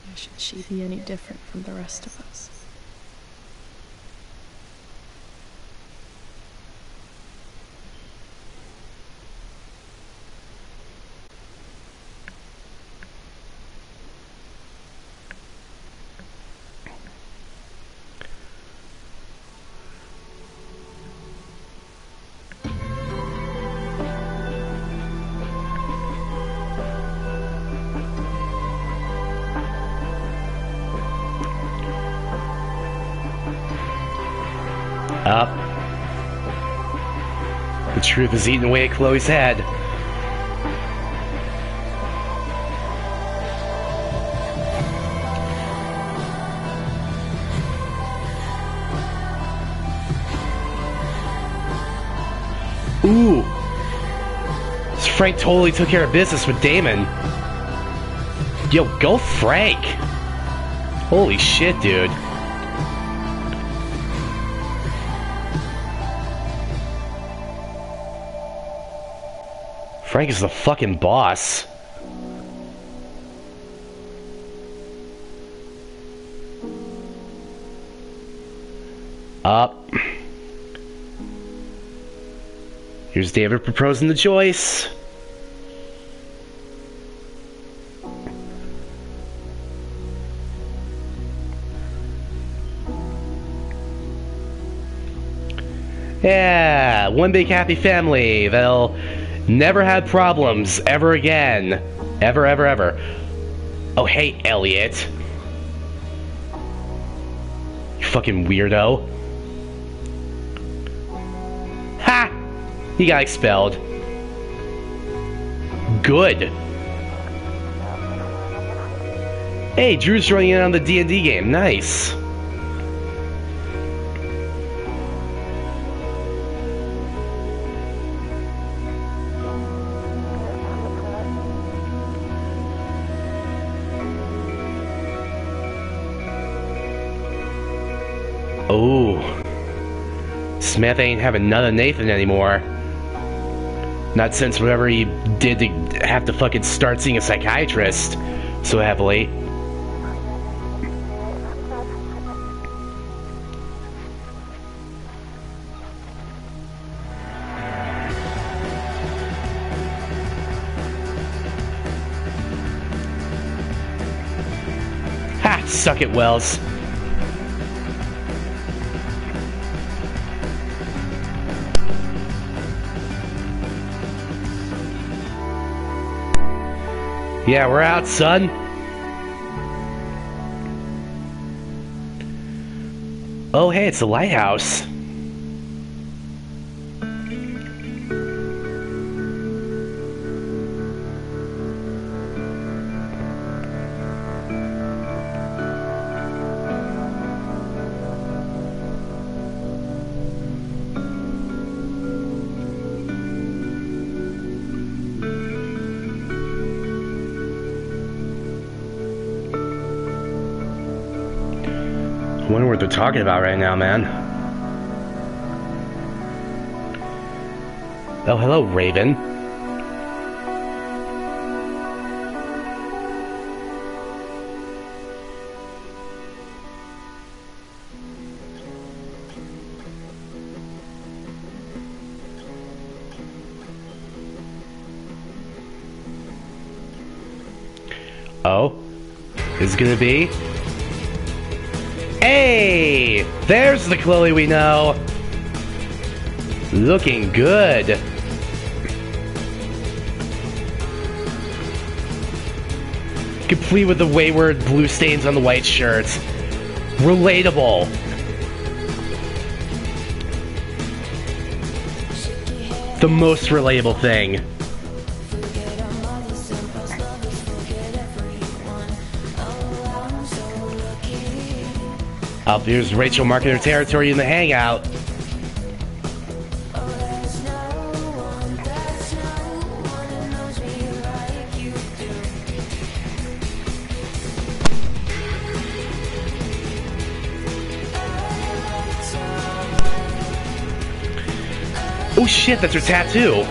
Speaker 10: why should she be any different from the rest of us?
Speaker 1: Up. The truth is eating away at Chloe's head. Ooh. Frank totally took care of business with Damon. Yo, go Frank. Holy shit, dude. Frank is the fucking boss. Up. Here's David proposing to Joyce. Yeah, one big happy family. They'll never have problems ever again. Ever, ever, ever. Oh, hey, Elliot. You fucking weirdo. Ha! He got expelled. Good. Hey, Drew's joining in on the D&D game. Nice. Oh, Smith ain't having none of Nathan anymore. Not since whatever he did to have to fucking start seeing a psychiatrist so heavily. Ha! Suck it, Wells. Yeah, we're out, son. Oh, hey, it's the lighthouse. I wonder what they're talking about right now, man. Oh, hello, Raven. Oh? Is it gonna be? Hey! There's the Chloe we know! Looking good! Complete with the wayward blue stains on the white shirts. Relatable! The most relatable thing. Up here's Rachel marking her territory in the hangout. Oh shit, that's her tattoo.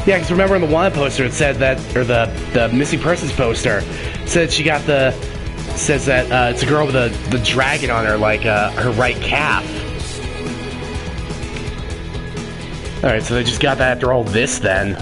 Speaker 1: Yeah, because remember in the wanted poster it said that, or the missing persons poster said she got the, says that it's a girl with the dragon on her, like her right calf. Alright, so they just got that after all this then.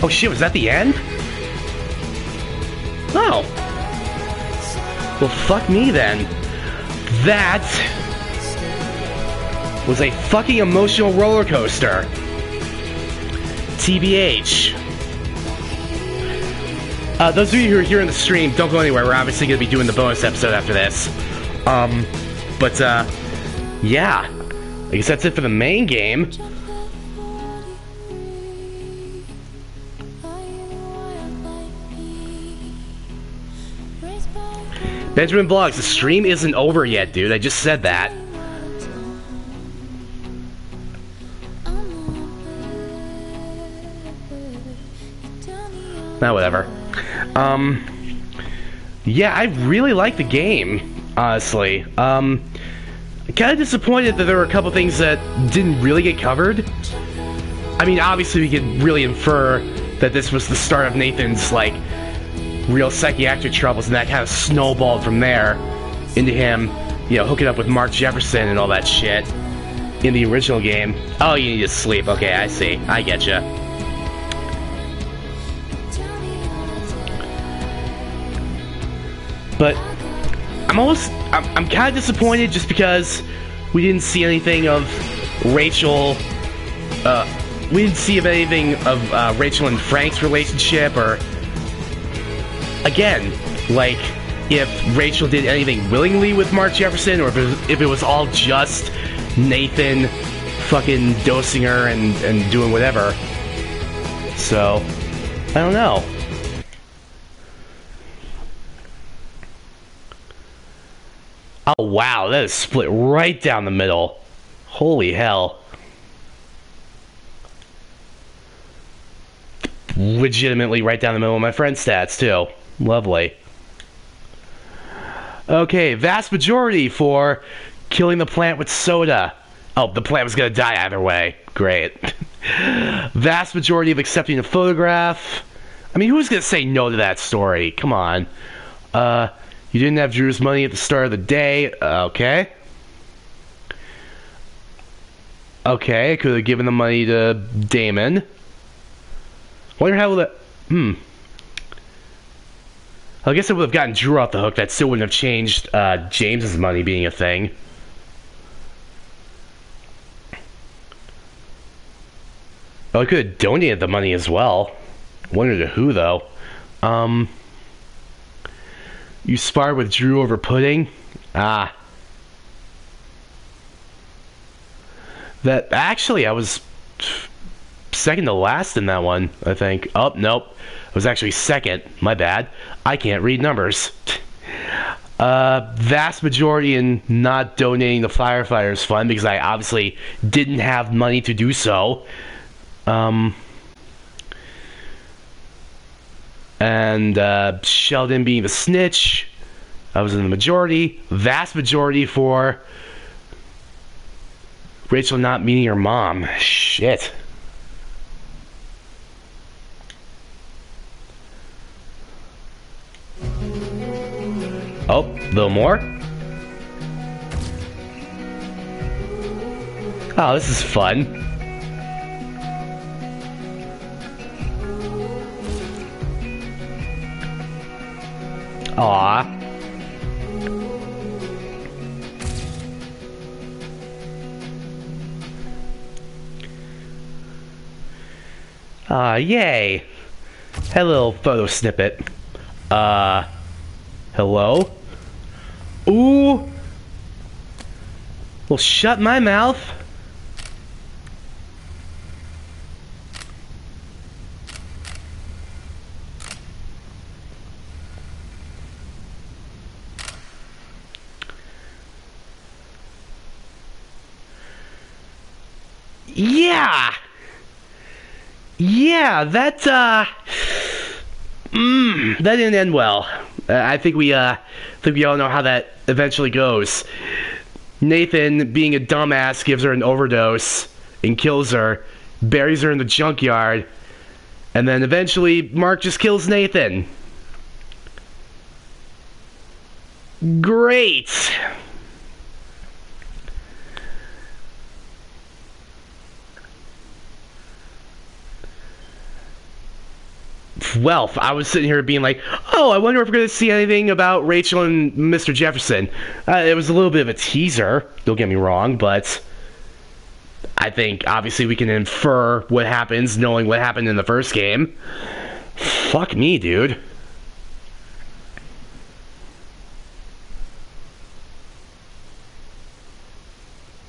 Speaker 1: Oh shit, was that the end? Oh. Well, fuck me then. That was a fucking emotional roller coaster. TBH. Those of you who are here in the stream, don't go anywhere. We're obviously going to be doing the bonus episode after this. Yeah. I guess that's it for the main game. Benjamin Vlogs, the stream isn't over yet, dude. I just said that. Nah, whatever. Yeah, I really like the game, honestly. Kind of disappointed that there were a couple things that didn't really get covered. I mean, obviously we could really infer that this was the start of Nathan's, like, real psychiatric troubles, and that kind of snowballed from there into him, you know, hooking up with Mark Jefferson and all that shit in the original game. Oh, you need to sleep. Okay, I see. I getcha. But I'm kind of disappointed just because we didn't see anything of Rachel. We didn't see anything of Rachel and Frank's relationship, or again, like, if Rachel did anything willingly with Mark Jefferson, or if it was all just Nathan fucking dosing her and doing whatever. So, I don't know. Oh wow, that is split right down the middle. Holy hell. Legitimately right down the middle of my friend's stats, too. Lovely. Okay, vast majority for killing the plant with soda. Oh, the plant was gonna die either way. Great. Vast majority of accepting a photograph. I mean, who's gonna say no to that story? Come on. You didn't have Drew's money at the start of the day. Okay. Okay, I could have given the money to Damon. Wonder how that... I guess I would have gotten Drew off the hook. That still wouldn't have changed James's money being a thing. Oh, I could have donated the money as well. Wonder to who, though. You sparred with Drew over pudding? Ah. That... Actually, I was... second to last in that one, I think. Oh, nope. I was actually second. My bad. I can't read numbers. Vast majority in not donating the firefighters fund because I obviously didn't have money to do so. And Sheldon being the snitch. I was in the majority. Vast majority for Rachel not meeting her mom. Shit. Oh, a little more? Oh, this is fun. Aww. Yay. Hello, photo snippet. Hello? Ooh! Well, shut my mouth. Yeah, that didn't end well. I think we all know how that eventually goes. Nathan, being a dumbass, gives her an overdose and kills her, buries her in the junkyard, and then eventually Mark just kills Nathan. Great. Well, I was sitting here being like, oh, I wonder if we're going to see anything about Rachel and Mr. Jefferson. It was a little bit of a teaser, don't get me wrong, but I think obviously we can infer what happens knowing what happened in the first game. Fuck me, dude.